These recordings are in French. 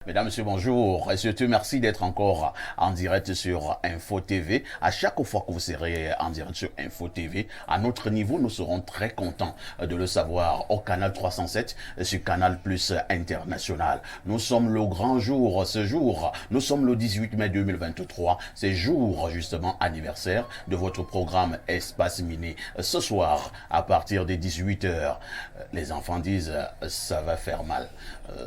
Mesdames, Messieurs, bonjour. Et surtout, merci d'être encore en direct sur Info TV. À chaque fois que vous serez en direct sur Info TV, à notre niveau, nous serons très contents de le savoir au canal 307 sur Canal Plus International. Nous sommes le grand jour, ce jour, nous sommes le 18 mai 2023. C'est jour, justement, anniversaire de votre programme Espace Miné. Ce soir, à partir des 18 heures, les enfants disent, ça va faire mal.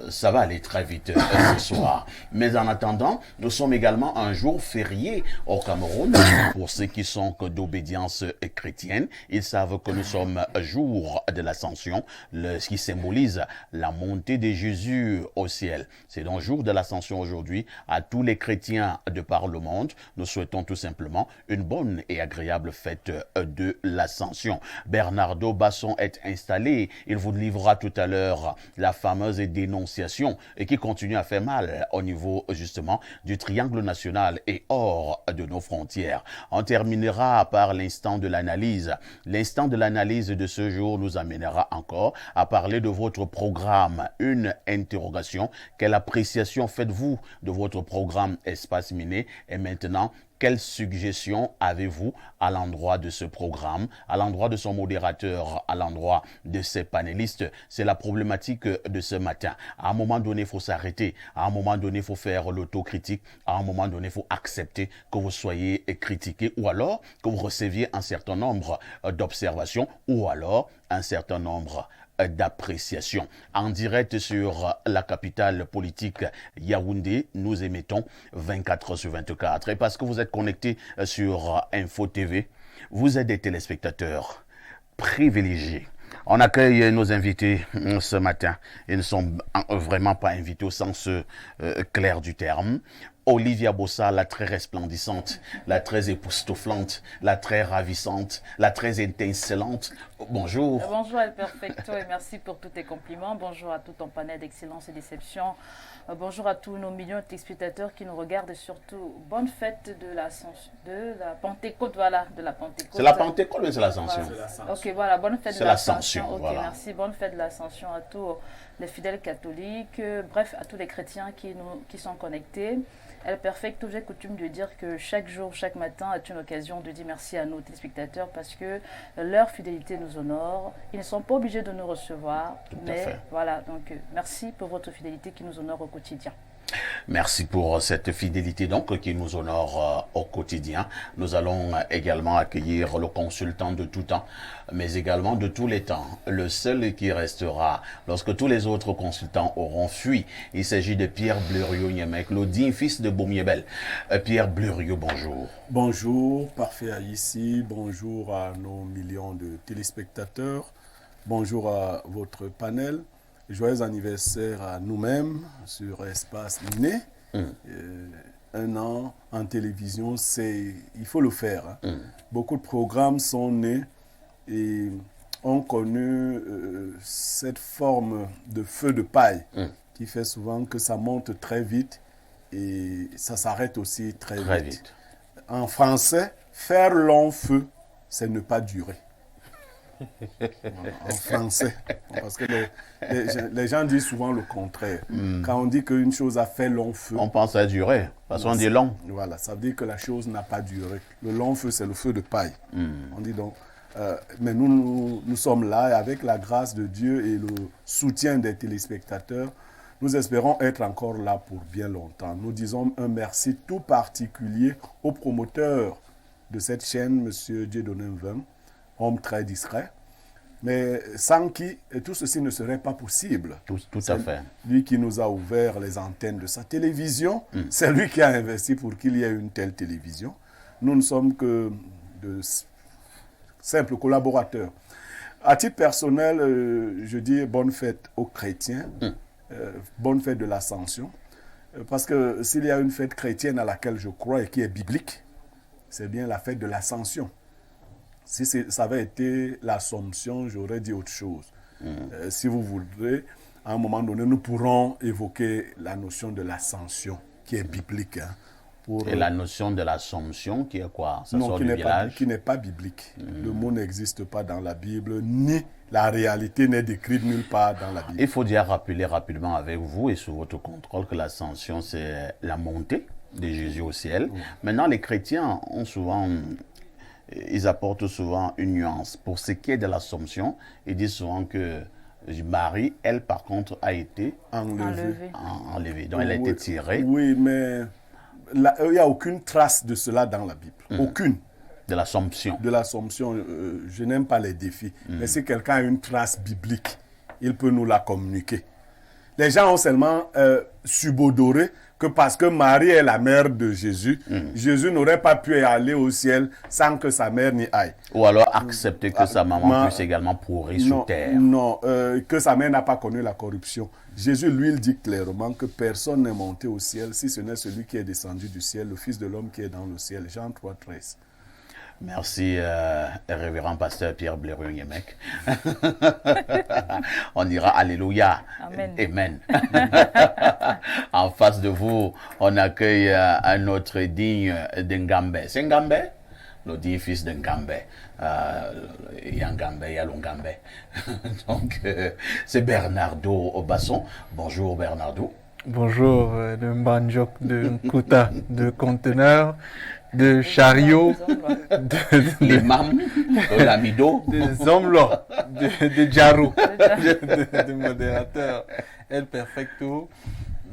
Ça va aller très vite ce soir. Mais en attendant, nous sommes également un jour férié au Cameroun. Pour ceux qui sont d'obédience chrétienne, ils savent que nous sommes jour de l'Ascension, ce qui symbolise la montée de Jésus au ciel. C'est donc jour de l'Ascension aujourd'hui. À tous les chrétiens de par le monde, nous souhaitons tout simplement une bonne et agréable fête de l'Ascension. Bernardo Basson est installé. Il vous livrera tout à l'heure la fameuse dénonciation et qui continue à faire mal au niveau justement du triangle national et hors de nos frontières. On terminera par l'instant de l'analyse. L'instant de l'analyse de ce jour nous amènera encore à parler de votre programme. Une interrogation. Quelle appréciation faites-vous de votre programme Espace Miné? Et maintenant, quelles suggestions avez-vous à l'endroit de ce programme, à l'endroit de son modérateur, à l'endroit de ses panélistes? C'est la problématique de ce matin. À un moment donné, il faut s'arrêter. À un moment donné, il faut faire l'autocritique. À un moment donné, il faut accepter que vous soyez critiqué ou alors que vous receviez un certain nombre d'observations ou alors un certain nombre d'appréciation. En direct sur la capitale politique Yaoundé, nous émettons 24 heures sur 24. Et parce que vous êtes connectés sur Info TV, vous êtes des téléspectateurs privilégiés. On accueille nos invités ce matin. Ils ne sont vraiment pas invités au sens clair du terme. Olivia Bossa, la très resplendissante, la très époustouflante, la très ravissante, la très étincelante. Bonjour. Bonjour El Perfecto et merci pour tous tes compliments. Bonjour à tout ton panel d'excellence et déception. Bonjour à tous nos millions de spectateurs qui nous regardent et surtout bonne fête de la Pentecôte, voilà, de la Pentecôte. C'est la Pentecôte ou c'est l'Ascension? Voilà. Ok, voilà, bonne fête de l'Ascension. Ok, voilà. merci, bonne fête de l'Ascension à tous les fidèles catholiques, bref, à tous les chrétiens qui sont connectés. El Perfecto, j'ai coutume de dire que chaque jour, chaque matin est une occasion de dire merci à nos téléspectateurs parce que leur fidélité nous honore. Ils ne sont pas obligés de nous recevoir, mais voilà, donc merci pour votre fidélité qui nous honore au quotidien. Merci pour cette fidélité donc qui nous honore au quotidien. Nous allons également accueillir le consultant de tout temps, mais également de tous les temps. Le seul qui restera lorsque tous les autres consultants auront fui. Il s'agit de Pierre Bleriot-Niemek, le digne fils de Baumiébel. Pierre Bleriot, bonjour. Bonjour, parfait ici. Bonjour à nos millions de téléspectateurs. Bonjour à votre panel. Joyeux anniversaire à nous-mêmes sur Espace Miné. Un an en télévision, il faut le faire. Hein. Beaucoup de programmes sont nés et ont connu cette forme de feu de paille qui fait souvent que ça monte très vite et ça s'arrête aussi très vite. En français, faire long feu, c'est ne pas durer. En français. Parce que les gens disent souvent le contraire. Quand on dit qu'une chose a fait long feu, on pense à durer, parce qu'on dit long. Voilà, ça veut dire que la chose n'a pas duré. Le long feu, c'est le feu de paille. On dit donc, mais nous sommes là et avec la grâce de Dieu et le soutien des téléspectateurs, nous espérons être encore là pour bien longtemps. Nous disons un merci tout particulier au promoteur de cette chaîne, M. Dieudonné Mvem, homme très discret, mais sans qui tout ceci ne serait pas possible. Tout à fait. Lui qui nous a ouvert les antennes de sa télévision, c'est lui qui a investi pour qu'il y ait une telle télévision. Nous ne sommes que de simples collaborateurs. À titre personnel, je dis bonne fête aux chrétiens, bonne fête de l'Ascension, parce que s'il y a une fête chrétienne à laquelle je crois et qui est biblique, c'est bien la fête de l'Ascension. Si ça avait été l'Assomption, j'aurais dit autre chose. Si vous voudrez, à un moment donné, nous pourrons évoquer la notion de l'ascension, qui est biblique. Hein. Et la notion de l'Assomption, qui est quoi? Ça non, sort qui du n'est pas, village? qui n'est pas biblique. Le mot n'existe pas dans la Bible, ni la réalité n'est décrite nulle part dans la Bible. Il faut dire, rappeler rapidement avec vous et sous votre contrôle que l'Ascension, c'est la montée de Jésus au ciel. Maintenant, les chrétiens ont souvent... Ils apportent souvent une nuance. Pour ce qui est de l'Assomption, ils disent souvent que Marie, elle, par contre, a été enlevée. Donc, elle a été tirée. Oui, mais là, il n'y a aucune trace de cela dans la Bible. Aucune. De l'Assomption. De l'Assomption, je n'aime pas les défis. Mais si quelqu'un a une trace biblique, il peut nous la communiquer. Les gens ont seulement subodoré que parce que Marie est la mère de Jésus, Jésus n'aurait pas pu aller au ciel sans que sa mère n'y aille. Ou alors accepter que sa maman puisse également pourrir sur terre. Non, que sa mère n'a pas connu la corruption. Jésus, lui, il dit clairement que personne n'est monté au ciel si ce n'est celui qui est descendu du ciel, le Fils de l'homme qui est dans le ciel. Jean 3, 13. Merci, révérend pasteur Pierre Blériot-Yemek. On dira Alléluia. Amen. Amen. En face de vous, on accueille un autre digne d'Ngambe. C'est Ngambe? Le digne fils de Ngambe. Il y a Ngambe, il y a Longambe. Donc, c'est Bernardo Obasson. Bonjour Bernardo. Bonjour, de Mbanjok, de Nkouta, de conteneur, de chariot, l'imam, de l'amido, de Zomlo, de Djaro, de modérateur, El Perfecto.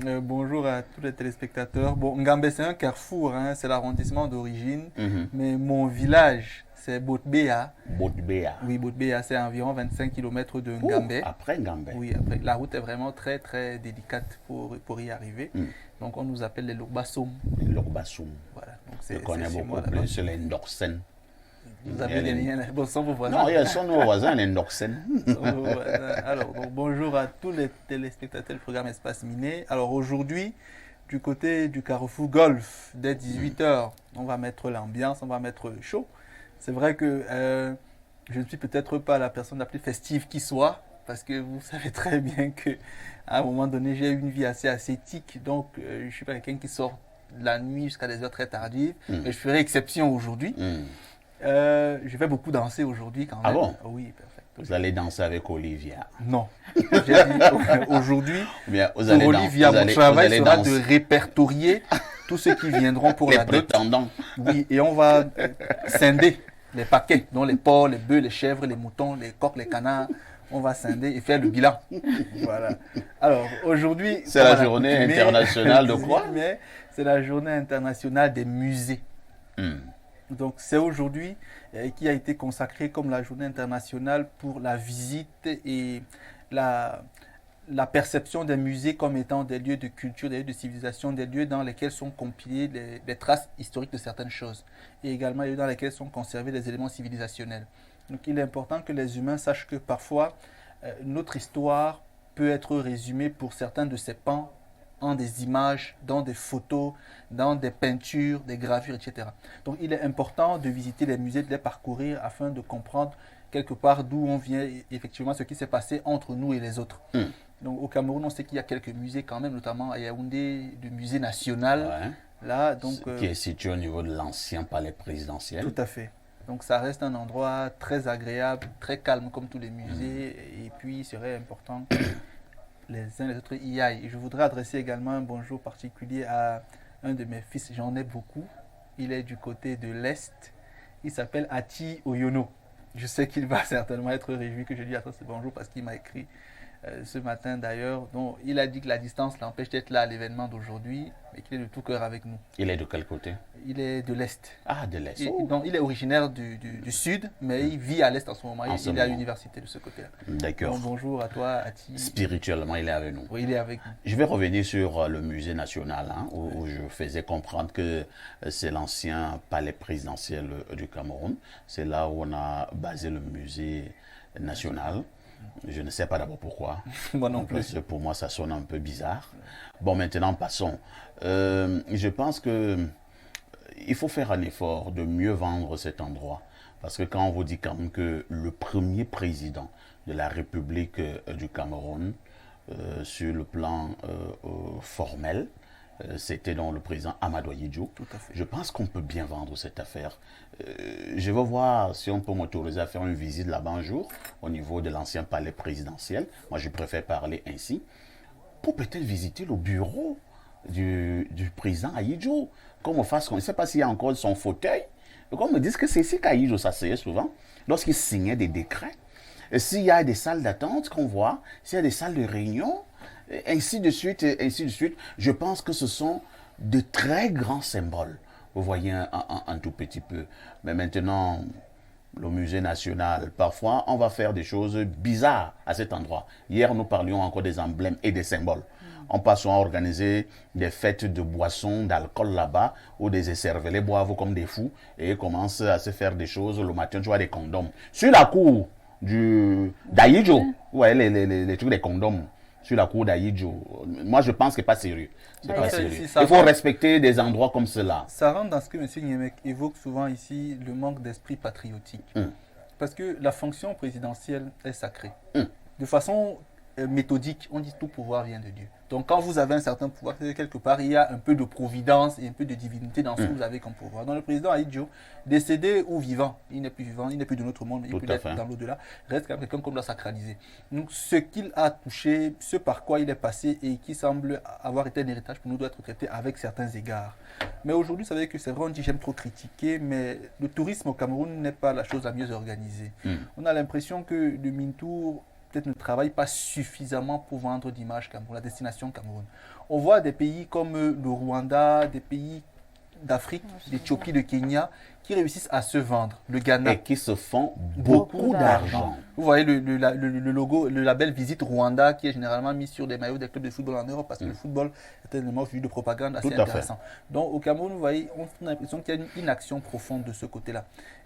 Bonjour à tous les téléspectateurs. Bon, Ngambe, c'est un carrefour, hein, c'est l'arrondissement d'origine, mais mon village, c'est Botbea. Botbea. Oui, Botbea, c'est environ 25 km de Ngambe. Après Ngambe. Oui, après. La route est vraiment très, très délicate pour y arriver. Donc, on nous appelle les Lorbassoum. Les Lorbassoum. Voilà. Donc, je connais beaucoup plus les Ndoksen. Vous avez des liens, bon, sans vos voisins. Non, ils sont nos voisins, les Ndoksen. Alors, donc, bonjour à tous les téléspectateurs du programme Espace Miné. Alors, aujourd'hui, du côté du Carrefour Golf, dès 18h, on va mettre l'ambiance, on va mettre chaud. C'est vrai que je ne suis peut-être pas la personne la plus festive qui soit, parce que vous savez très bien qu'à un moment donné, j'ai eu une vie assez ascétique, donc je ne suis pas quelqu'un qui sort la nuit jusqu'à des heures très tardives, mais je ferai exception aujourd'hui. Je vais beaucoup danser aujourd'hui quand même. Ah bon? Oui, parfait. Vous allez danser avec Olivia? Non. J'ai dit aujourd'hui, pour Olivia, mon travail sera de répertorier tous ceux qui viendront pour la dot. Oui, et on va scinder les paquets, dont les porcs, les bœufs, les chèvres, les moutons, les coqs, les canards. On va scinder et faire le bilan. Voilà. Alors, aujourd'hui... C'est la journée internationale de quoi? C'est la journée internationale des musées. Donc, c'est aujourd'hui qui a été consacrée comme la journée internationale pour la visite et la perception des musées comme étant des lieux de culture, des lieux de civilisation, des lieux dans lesquels sont compilées des traces historiques de certaines choses. Et également des lieux dans lesquels sont conservés des éléments civilisationnels. Donc, il est important que les humains sachent que parfois, notre histoire peut être résumée pour certains de ces pans en des images, dans des photos, dans des peintures, des gravures, etc. Donc, il est important de visiter les musées, de les parcourir afin de comprendre quelque part d'où on vient et effectivement ce qui s'est passé entre nous et les autres. Donc, au Cameroun, on sait qu'il y a quelques musées quand même, notamment à Yaoundé, du musée national. Ouais. Là, donc, qui est situé au niveau de l'ancien palais présidentiel. Tout à fait. Donc, ça reste un endroit très agréable, très calme comme tous les musées. Et puis, il serait important que les uns et les autres y aillent. Et je voudrais adresser également un bonjour particulier à un de mes fils. J'en ai beaucoup. Il est du côté de l'Est. Il s'appelle Ati Oyono. Je sais qu'il va certainement être réjoui que je lui adresse ce bonjour parce qu'il m'a écrit ce matin d'ailleurs. Donc, il a dit que la distance l'empêche d'être là à l'événement d'aujourd'hui, mais qu'il est de tout cœur avec nous. Il est de quel côté? Il est de l'Est. Ah, de l'Est. Donc, il est originaire du Sud, mais il vit à l'Est en ce moment. Il est à l'université de ce côté-là. D'accord. Donc, bonjour à toi, Ati. Spirituellement, il est avec nous. Oui, il est avec nous. Je vais revenir sur le musée national, où je faisais comprendre que c'est l'ancien palais présidentiel du Cameroun. C'est là où on a basé le musée national. Je ne sais pas d'abord pourquoi. Moi non plus. Parce que pour moi, ça sonne un peu bizarre. Bon, maintenant, passons. Je pense que il faut faire un effort de mieux vendre cet endroit. Parce que quand on vous dit quand même que le premier président de la République du Cameroun, sur le plan formel, C'était donc le président Amadou Ahidjo. Tout à fait. Je pense qu'on peut bien vendre cette affaire. Je vais voir si on peut m'autoriser à faire une visite là-bas un jour, au niveau de l'ancien palais présidentiel. Moi, je préfère parler ainsi. Pour peut-être visiter le bureau du président Ahidjo. Qu'on me fasse, on ne sait pas s'il y a encore son fauteuil. Qu'on me dise que c'est ici qu'Ahidjo s'asseyait souvent, lorsqu'il signait des décrets. Et s'il y a des salles d'attente qu'on voit, s'il y a des salles de réunion, ainsi de suite, et ainsi de suite. Je pense que ce sont de très grands symboles. Vous voyez un tout petit peu. Mais maintenant, le musée national, parfois, on va faire des choses bizarres à cet endroit. Hier, nous parlions encore des emblèmes et des symboles. On passe à organiser des fêtes de boissons, d'alcool là-bas, où des écervelés boivent comme des fous et commencent à se faire des choses. Le matin, tu vois des condoms. Sur la cour d'Ahidjo, ouais, les trucs des condoms. Sur la cour d'Ahidjo. Moi, je pense que c'est pas sérieux. C'est pas sérieux. Il faut respecter des endroits comme cela. Ça rentre dans ce que M. Niemek évoque souvent ici, le manque d'esprit patriotique. Parce que la fonction présidentielle est sacrée. De façon méthodique, on dit tout pouvoir vient de Dieu. Donc quand vous avez un certain pouvoir, quelque part, il y a un peu de providence et un peu de divinité dans ce que vous avez comme pouvoir. Donc le président Ahidjo, décédé ou vivant, il n'est plus vivant, il n'est plus de notre monde, il peut être dans l'au-delà, reste quand même quelqu'un qu'on doit sacraliser. Donc ce qu'il a touché, ce par quoi il est passé et qui semble avoir été un héritage pour nous doit être traité avec certains égards. Mais aujourd'hui, vous savez que c'est vrai, on dit j'aime trop critiquer, mais le tourisme au Cameroun n'est pas la chose la mieux organisée. On a l'impression que le Mintour peut-être ne travaille pas suffisamment pour vendre d'image Cameroun, la destination Cameroun. On voit des pays comme le Rwanda, des pays d'Afrique, l'Éthiopie, le Kenya, qui réussissent à se vendre. Le Ghana. Et qui se font beaucoup d'argent. Vous voyez le logo, le label Visite Rwanda, qui est généralement mis sur des maillots des clubs de football en Europe, parce que le football est un élément de propagande assez intéressant. Donc au Cameroun, vous voyez, on a l'impression qu'il y a une inaction profonde de ce côté-là.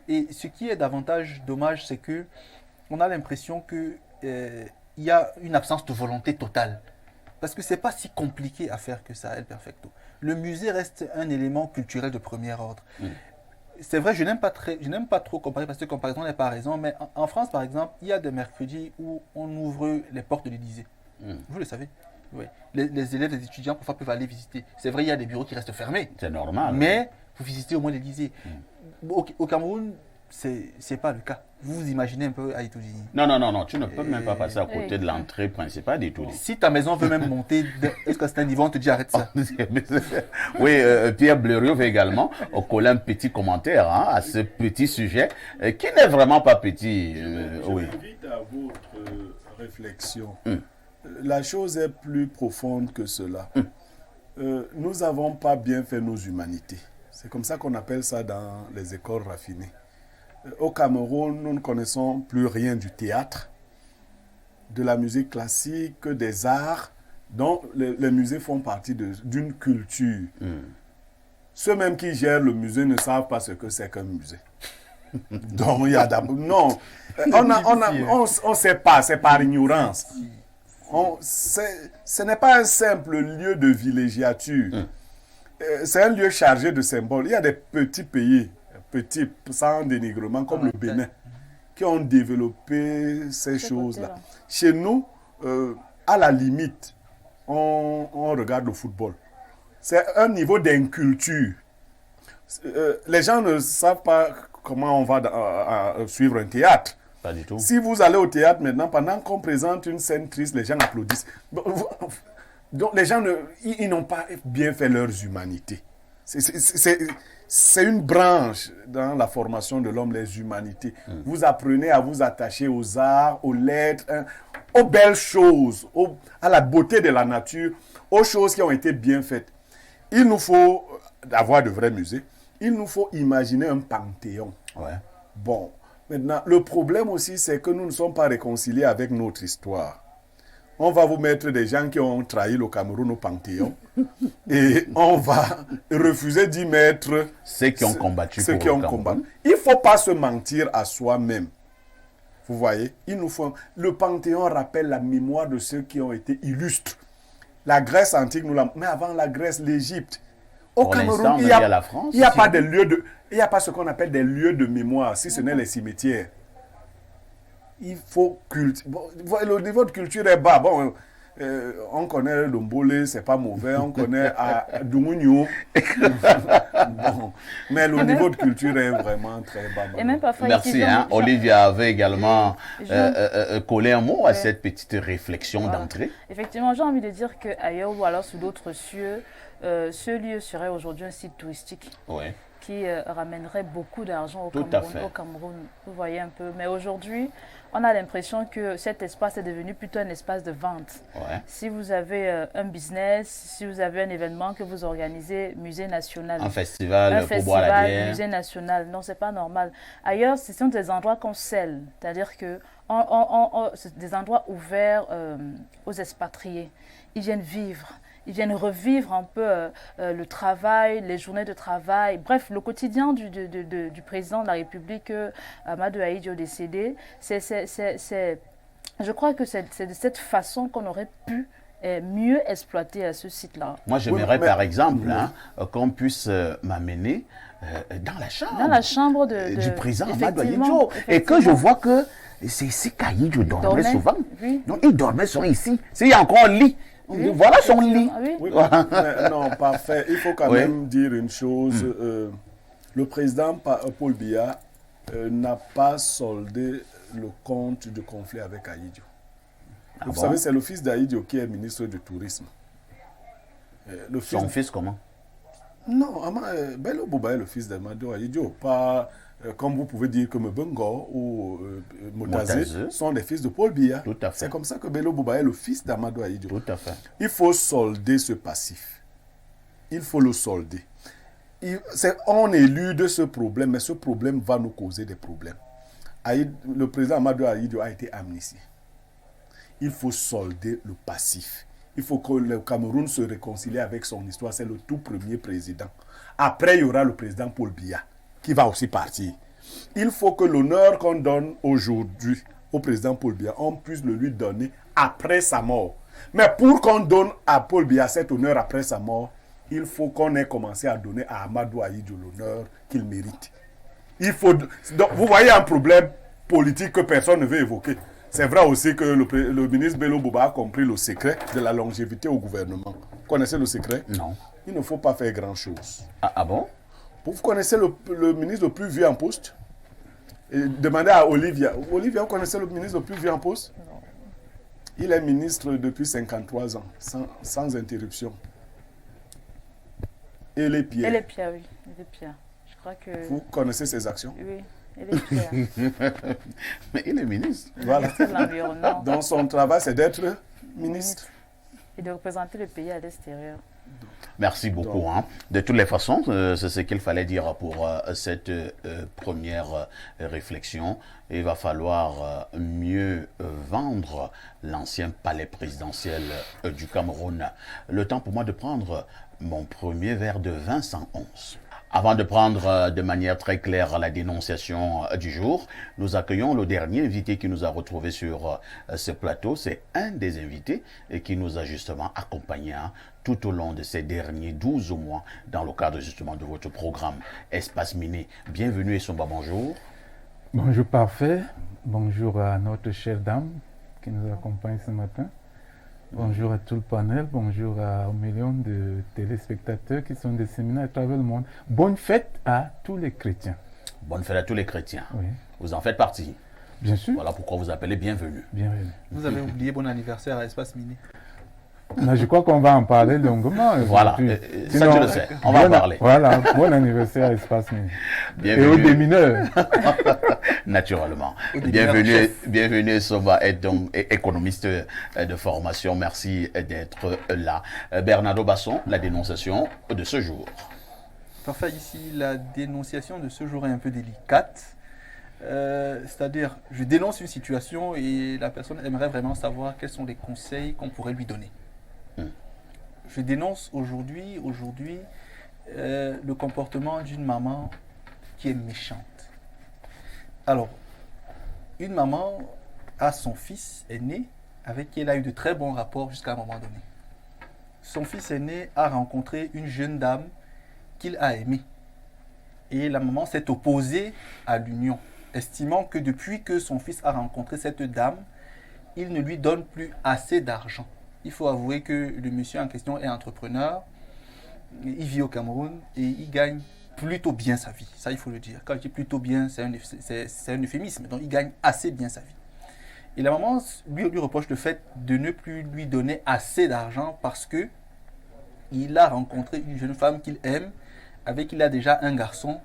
Et ce qui est davantage dommage, c'est que on a l'impression que il y a une absence de volonté totale. Parce que ce n'est pas si compliqué à faire que ça, El Perfecto. Le musée reste un élément culturel de premier ordre. C'est vrai, je n'aime pas trop comparer, parce que comparaison n'est pas raison, mais en France, par exemple, il y a des mercredis où on ouvre les portes de l'Élysée. Vous le savez. Oui. Les élèves, les étudiants, parfois peuvent aller visiter. C'est vrai, il y a des bureaux qui restent fermés. C'est normal. Mais vous visitez au moins l'Élysée. Au Cameroun, c'est pas le cas. Vous imaginez un peu à Itoudi. Non, tu ne peux même pas passer à côté de l'entrée principale d'Itoudi. Si ta maison veut même monter, est-ce que c'est un niveau, on te dit arrête ça. Oui, Pierre Blériot veut également coller un petit commentaire à ce petit sujet, qui n'est vraiment pas petit. Oui. J'invite à votre réflexion. La chose est plus profonde que cela. Nous n'avons pas bien fait nos humanités. C'est comme ça qu'on appelle ça dans les écoles raffinées. Au Cameroun, nous ne connaissons plus rien du théâtre, de la musique classique, des arts, dont les musées font partie d'une culture. Ceux même qui gèrent le musée ne savent pas ce que c'est qu'un musée. Donc, il y a d'abord... Non, on ne sait pas, c'est par ignorance. Ce n'est pas un simple lieu de villégiature. C'est un lieu chargé de symboles. Il y a des petits pays, petits, sans dénigrement, comme le Bénin, qui ont développé ces choses-là. Chez nous, à la limite, on regarde le football. C'est un niveau d'inculture. Les gens ne savent pas comment on va suivre un théâtre. Pas du tout. Si vous allez au théâtre maintenant, pendant qu'on présente une scène triste, les gens applaudissent. Donc les gens ils n'ont pas bien fait leurs humanités. C'est une branche dans la formation de l'homme, les humanités. Vous apprenez à vous attacher aux arts, aux lettres, aux belles choses, à la beauté de la nature, aux choses qui ont été bien faites. Il nous faut avoir de vrais musées. Il nous faut imaginer un panthéon. Ouais. Bon, maintenant, le problème aussi, c'est que nous ne sommes pas réconciliés avec notre histoire. On va vous mettre des gens qui ont trahi le Cameroun au Panthéon et on va refuser d'y mettre ceux qui ont combattu ceux qui ont combattu. Il ne faut pas se mentir à soi-même. Vous voyez, le Panthéon rappelle la mémoire de ceux qui ont été illustres. La Grèce antique, mais avant la Grèce, l'Égypte. Au Cameroun, il n'y a pas de lieux de, il n'y a pas ce qu'on appelle des lieux de mémoire, si ce n'est les cimetières. Il faut cultiver. Bon, le niveau de culture est bas. Bon, On connaît le Mbolé, c'est pas mauvais. On connaît à Dungunyo. Bon. Mais le niveau de culture est vraiment très bas. Et même parfois, Merci. Olivia avait également collé un mot à cette petite réflexion Voilà. d'entrée. Effectivement, j'ai envie de dire qu'ailleurs ou alors sous d'autres cieux, ce lieu serait aujourd'hui un site touristique Ouais. qui ramènerait beaucoup d'argent Tout à fait. au Cameroun. Vous voyez un peu. Mais aujourd'hui, on a l'impression que cet espace est devenu plutôt un espace de vente. Ouais. Si vous avez un business, si vous avez un événement que vous organisez, musée national. Un festival pour boire la bière. Musée national. Non, c'est pas normal. Ailleurs, ce sont des endroits qu'on scelle. C'est-à-dire que c'est des endroits ouverts aux expatriés. Ils viennent vivre. Ils viennent revivre un peu le travail, les journées de travail, bref, le quotidien du président de la République, Amadou Ahidjo décédé. Je crois que c'est de cette façon qu'on aurait pu mieux exploiter ce site-là. Moi, j'aimerais par exemple qu'on puisse m'amener dans la chambre. Dans la chambre du président Amadou Effectivement, Ahidjo. Et que je vois que c'est ici qu'Ahidjo dormait souvent. Oui. Donc, il dormait souvent ici. S'il y a encore un lit, voilà son lit. Ah oui. Oui, non, parfait. Il faut quand même dire une chose. Le président Paul Biya n'a pas soldé le compte de conflit avec Ahidjo. Vous savez, c'est le fils d'Ahidjo qui est ministre du Tourisme. Son fils comment? Non, Bello Bouba est le fils d'Amadou Ahidjo. Pas comme vous pouvez dire que Mbengor ou Motazé sont des fils de Paul Biya. Tout à fait. C'est comme ça que Bello Bouba est le fils d'Amadou Ahidjo. Tout à fait. Il faut solder ce passif. Il faut le solder. On élude de ce problème, mais ce problème va nous causer des problèmes. Le président Amadou Ahidjo a été amnistié. Il faut solder le passif. Il faut que le Cameroun se réconcilie avec son histoire. C'est le tout premier président. Après, il y aura le président Paul Biya, qui va aussi partir. Il faut que l'honneur qu'on donne aujourd'hui au président Paul Biya, on puisse le lui donner après sa mort. Mais pour qu'on donne à Paul Biya cet honneur après sa mort, il faut qu'on ait commencé à donner à Amadou Ahidjo l'honneur qu'il mérite. Donc, vous voyez un problème politique que personne ne veut évoquer. C'est vrai aussi que le ministre Bello Bouba a compris le secret de la longévité au gouvernement. Vous connaissez le secret? Non. Il ne faut pas faire grand-chose. Ah bon? Vous connaissez le ministre le plus vieux en poste? Et demandez à Olivia. Olivia, vous connaissez le ministre le plus vieux en poste? Non. Il est ministre depuis 53 ans, sans interruption. Et les Pierre. Et les Pierre, oui. Et les Pierre. Je crois que... Vous connaissez ses actions? Oui. Et les Pierre. Mais il est ministre. Voilà. C'est l'environnement. Donc son travail, c'est d'être ministre. Et de représenter le pays à l'extérieur. Merci beaucoup. De toutes les façons, c'est ce qu'il fallait dire pour cette première réflexion. Il va falloir mieux vendre l'ancien palais présidentiel du Cameroun. Le temps pour moi de prendre mon premier verre de vin 111. Avant de prendre de manière très claire la dénonciation du jour, nous accueillons le dernier invité qui nous a retrouvés sur ce plateau. C'est un des invités qui nous a justement accompagnés tout au long de ces derniers 12 mois dans le cadre justement de votre programme Espace Miné. Bienvenue Essomba, bonjour. Bonjour Parfait, bonjour à notre chère dame qui nous accompagne ce matin. Bonjour à tout le panel, bonjour aux millions de téléspectateurs qui sont disséminés à travers le monde. Bonne fête à tous les chrétiens. Bonne fête à tous les chrétiens. Oui. Vous en faites partie. Bien sûr. Voilà pourquoi vous appelez bienvenue. Bienvenue. Vous avez oublié bon anniversaire à Espace Miné. Mais je crois qu'on va en parler longuement. Voilà, ça tu le sais, on va en parler. Voilà, bon anniversaire à Espace Miné. Bienvenue. Et aux démineurs. Naturellement. Bienvenue Essomba, économiste de formation. Merci d'être là. Bernardo Basson, la dénonciation de ce jour. Parfait, ici, la dénonciation de ce jour est un peu délicate. C'est-à-dire, je dénonce une situation et la personne aimerait vraiment savoir quels sont les conseils qu'on pourrait lui donner. Je dénonce aujourd'hui le comportement d'une maman qui est méchante. Alors, une maman a son fils aîné avec qui elle a eu de très bons rapports jusqu'à un moment donné. Son fils aîné a rencontré une jeune dame qu'il a aimée. Et la maman s'est opposée à l'union, estimant que depuis que son fils a rencontré cette dame, il ne lui donne plus assez d'argent il faut avouer que le monsieur en question est entrepreneur. Il vit au Cameroun et il gagne plutôt bien sa vie. Ça, il faut le dire. Quand je dis plutôt bien, c'est un euphémisme. Donc, il gagne assez bien sa vie. Et la maman lui reproche le fait de ne plus lui donner assez d'argent parce que il a rencontré une jeune femme qu'il aime, avec qui il a déjà un garçon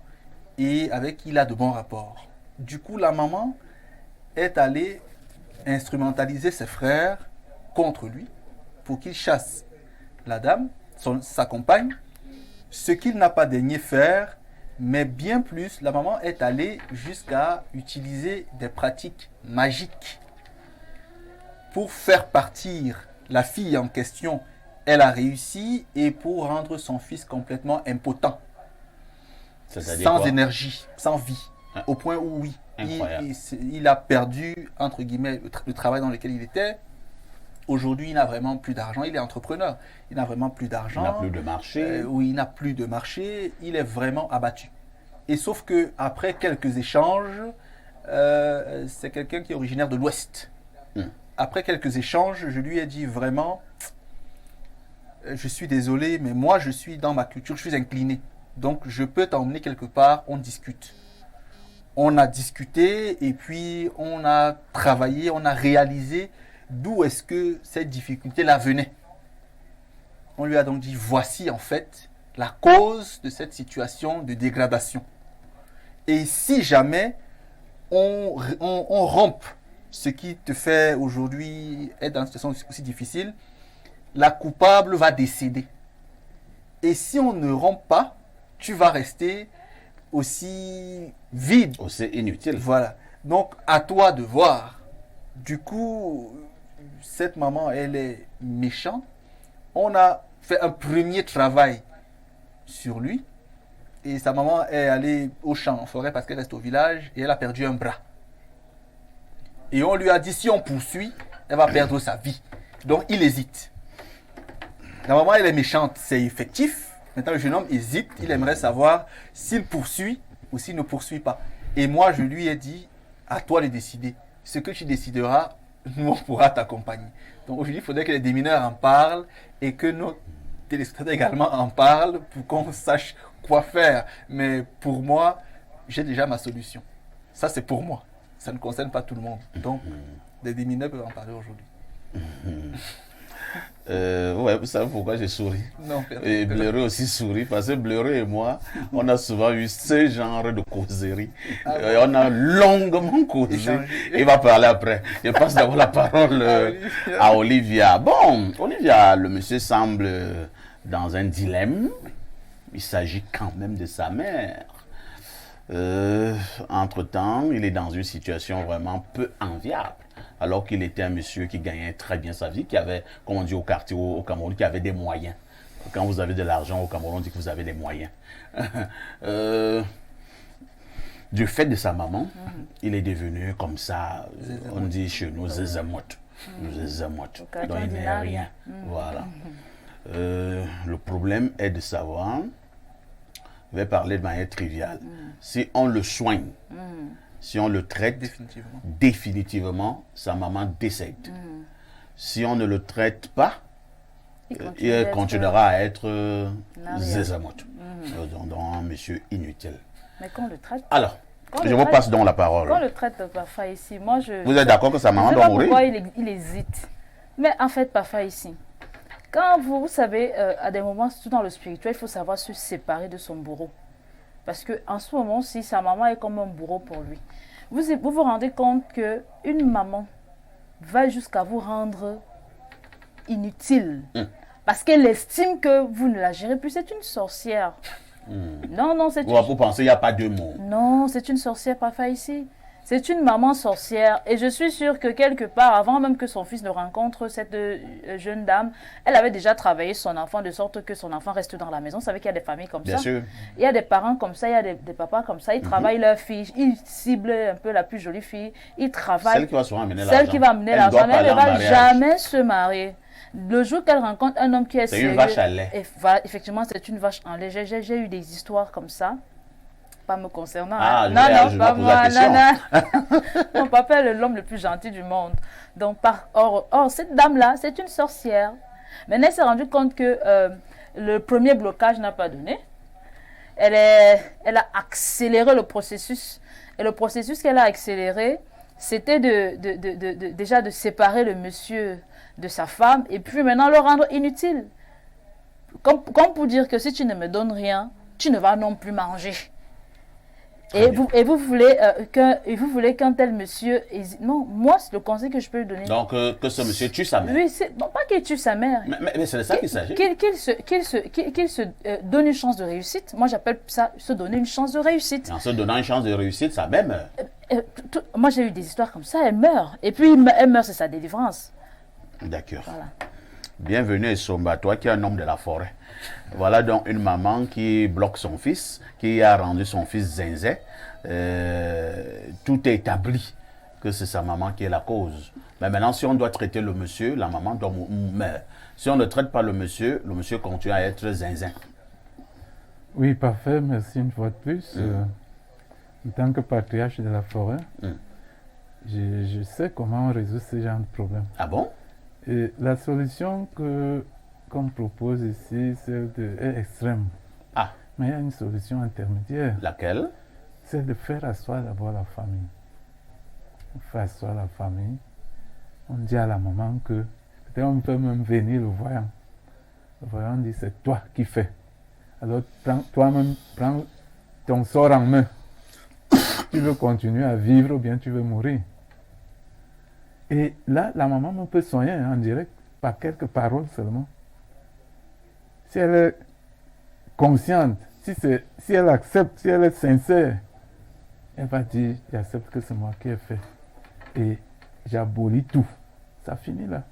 et avec qui il a de bons rapports. Du coup, la maman est allée instrumentaliser ses frères contre lui pour qu'il chasse la dame, sa compagne, ce qu'il n'a pas daigné faire, mais bien plus, la maman est allée jusqu'à utiliser des pratiques magiques pour faire partir la fille en question. Elle a réussi, et pour rendre son fils complètement impotent, sans énergie, sans vie, au point où oui, il a perdu, entre guillemets, le travail dans lequel il était. Aujourd'hui, il n'a vraiment plus d'argent. Il est entrepreneur. Il n'a vraiment plus d'argent. Il n'a plus de marché. Oui, il n'a plus de marché. Il est vraiment abattu. Et sauf que après quelques échanges, c'est quelqu'un qui est originaire de l'Ouest. Après quelques échanges, je lui ai dit vraiment, je suis désolé, mais moi, je suis dans ma culture, je suis incliné. Donc, je peux t'emmener quelque part, on discute. On a discuté et puis on a travaillé, on a réalisé d'où est-ce que cette difficulté-là venait. On lui a donc dit, voici en fait la cause de cette situation de dégradation. Et si jamais on rompt ce qui te fait aujourd'hui être dans une situation aussi difficile, la coupable va décéder. Et si on ne rompt pas, tu vas rester aussi vide. Aussi inutile. Voilà. Donc, à toi de voir. Du coup, cette maman, elle est méchante. On a fait un premier travail sur lui. Et sa maman est allée au champ, en forêt, parce qu'elle reste au village, et elle a perdu un bras. Et on lui a dit, si on poursuit, elle va perdre sa vie. Donc, il hésite. La maman, elle est méchante, c'est effectif. Maintenant, le jeune homme hésite. Il aimerait savoir s'il poursuit ou s'il ne poursuit pas. Et moi, je lui ai dit, à toi de décider. Ce que tu décideras, nous, on pourra t'accompagner. Donc, aujourd'hui, il faudrait que les démineurs en parlent et que nos téléspectateurs également en parlent pour qu'on sache quoi faire. Mais pour moi, j'ai déjà ma solution. Ça, c'est pour moi. Ça ne concerne pas tout le monde. Donc, les démineurs peuvent en parler aujourd'hui. Ouais, vous savez pourquoi j'ai souri? Non, et Bleureux aussi sourit, parce que Bleureux et moi, on a souvent eu ce genre de causerie. On a longuement causé. Il va parler après. Je passe d'abord la parole à Olivia. Bon, Olivia, le monsieur semble dans un dilemme. Il s'agit quand même de sa mère. Entre-temps, il est dans une situation vraiment peu enviable. Alors qu'il était un monsieur qui gagnait très bien sa vie, qui avait, comme on dit au quartier au Cameroun, qui avait des moyens. Quand vous avez de l'argent au Cameroun, on dit que vous avez des moyens. Du fait de sa maman, il est devenu comme ça, on dit chez nous, zézamote. Zézamote. Donc il n'est rien. Voilà. Le problème est de savoir, je vais parler de manière triviale, si on le soigne, si on le traite, définitivement sa maman décède. Si on ne le traite pas, il continuera à être zézamote. Donc un monsieur inutile. Mais quand on le traite... Alors, je vous passe donc la parole. Quand on le traite parfois ici, moi je... Vous êtes d'accord que sa maman doit mourir? Pourquoi il hésite. Mais en fait, parfois ici, quand vous savez, à des moments, surtout dans le spirituel, il faut savoir se séparer de son bourreau. Parce qu'en ce moment, si sa maman est comme un bourreau pour lui, vous vous rendez compte qu'une maman va jusqu'à vous rendre inutile. Parce qu'elle estime que vous ne la gérez plus. C'est une sorcière. Non, c'est une... Vous pensez qu'il n'y a pas deux mots. Non, c'est une sorcière, parfois ici. C'est une maman sorcière. Et je suis sûre que quelque part, avant même que son fils ne rencontre cette jeune dame, elle avait déjà travaillé son enfant de sorte que son enfant reste dans la maison. Vous savez qu'il y a des familles comme ça. Bien sûr. Il y a des parents comme ça, il y a des papas comme ça. Ils travaillent leur fille, ils ciblent un peu la plus jolie fille. Ils travaillent. Celle qui va souvent amener l'argent. Celle qui va amener l'argent. Elle ne va jamais se marier. Le jour qu'elle rencontre un homme qui est sérieux... C'est une vache à lait. Effectivement, c'est une vache en lait. J'ai eu des histoires comme ça. pas me concernant. Ah, Non, je pas vais poser la moi. question. Mon papa est l'homme le plus gentil du monde. Donc, or, cette dame-là, c'est une sorcière. Maintenant, elle s'est rendue compte que le premier blocage n'a pas donné. Elle a accéléré le processus. Et le processus qu'elle a accéléré, c'était déjà de séparer le monsieur de sa femme et puis maintenant le rendre inutile. Comme pour dire que si tu ne me donnes rien, tu ne vas non plus manger. Et vous voulez qu'un tel monsieur hésite. Non, moi, c'est le conseil que je peux lui donner. Donc, que ce monsieur tue sa mère. Oui, bon, pas qu'il tue sa mère. Mais c'est de ça qu'il s'agit. Qu'il se donne une chance de réussite. Moi, j'appelle ça se donner une chance de réussite. En se donnant une chance de réussite, sa mère meurt. Moi, j'ai eu des histoires comme ça, elle meurt. Et puis, elle meurt, c'est sa délivrance. D'accord. Voilà. Bienvenue, Somba, toi qui es un homme de la forêt. Voilà donc une maman qui bloque son fils, qui a rendu son fils zinzin. Tout est établi que c'est sa maman qui est la cause. Mais maintenant, si on doit traiter le monsieur, la maman doit mourir. Si on ne traite pas le monsieur continue à être zinzin. Oui, parfait, merci une fois de plus. En tant que patriarche de la forêt, je sais comment on résout ce genre de problème. Ah bon? Et la solution qu'on propose ici, est extrême. Ah. Mais il y a une solution intermédiaire. Laquelle? C'est de faire asseoir d'abord la famille. On fait asseoir la famille. On dit à la maman que, peut-être on peut même venir le voyant. Le voyant dit, c'est toi qui fais. Alors toi-même, prends ton sort en main. Tu veux continuer à vivre ou bien tu veux mourir. Et là, la maman me peut soigner en direct par quelques paroles seulement. Si elle est consciente, si elle accepte, si elle est sincère, elle va dire, j'accepte que c'est moi qui ai fait. Et j'abolis tout. Ça finit là.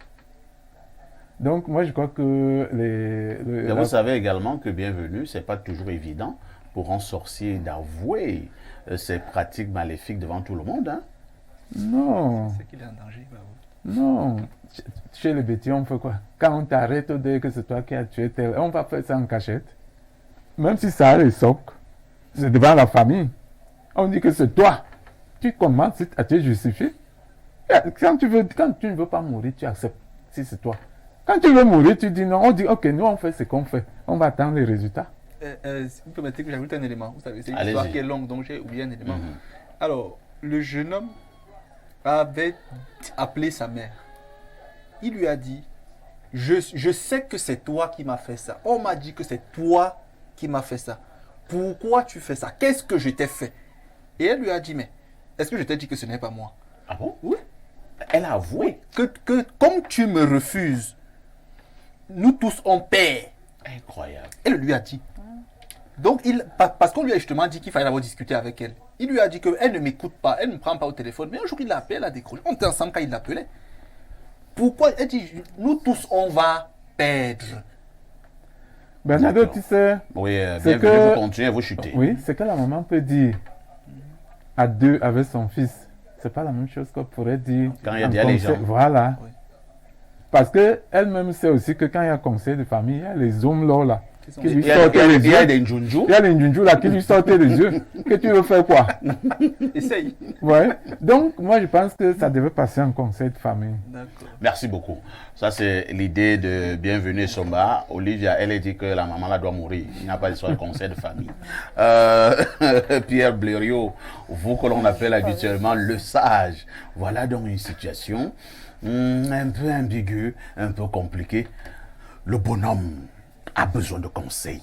Donc moi je crois que vous savez également que bienvenue, c'est pas toujours évident pour un sorcier d'avouer ses pratiques maléfiques devant tout le monde. Hein? Non. C'est qu'il est en danger. Non. Chez les bêtiers, on fait quoi? Quand on t'arrête, on dit que c'est toi qui as tué tel, on va faire ça en cachette. Même si ça a les socs, c'est devant la famille. On dit que c'est toi. Tu commences à te justifier. Quand tu ne veux pas mourir, tu acceptes. Si c'est toi. Quand tu veux mourir, tu dis non. On dit ok, nous on fait ce qu'on fait. On va attendre les résultats. Si vous permettez que j'ajoute un élément. Vous savez, c'est une histoire qui est longue, donc j'ai oublié un élément. Alors, le jeune homme avait appelé sa mère. Il lui a dit, je sais que c'est toi qui m'as fait ça. On m'a dit que c'est toi qui m'as fait ça. Pourquoi tu fais ça? Qu'est-ce que je t'ai fait? Et elle lui a dit, mais est-ce que je t'ai dit que ce n'est pas moi? Ah bon? Oui. Elle a avoué. Que comme tu me refuses, nous tous on paie. Incroyable. Elle lui a dit. Donc, parce qu'on lui a justement dit qu'il fallait avoir discuté avec elle. Il lui a dit qu'elle ne m'écoute pas, elle ne me prend pas au téléphone. Mais un jour, il l'a appelé, elle a décroché. On était ensemble quand il l'appelait. Pourquoi? Elle dit, nous tous, on va perdre. Bernardo, tu sais... Oui, bienvenue, vous continuez, vous chutez. Oui, c'est que la maman peut dire à deux avec son fils. C'est pas la même chose qu'on pourrait dire... Quand il y a des gens. Voilà. Oui. Parce qu'elle-même sait aussi que quand il y a conseil de famille, il y a les hommes là. Qui lui Il y a des njunjus. Il y a les njunjus là qui lui sortaient les yeux. Que tu veux faire quoi? Essaye. Ouais. Donc, moi, je pense que ça devait passer en conseil de famille. D'accord. Merci beaucoup. Ça, c'est l'idée de Bienvenue Somba. Olivia, elle a dit que la maman là doit mourir. Il n'y a pas d'histoire de conseil de famille. Pierre Blériot, vous que l'on appelle habituellement le sage. Voilà donc une situation un peu ambiguë, un peu compliquée. Le bonhomme a besoin de conseils.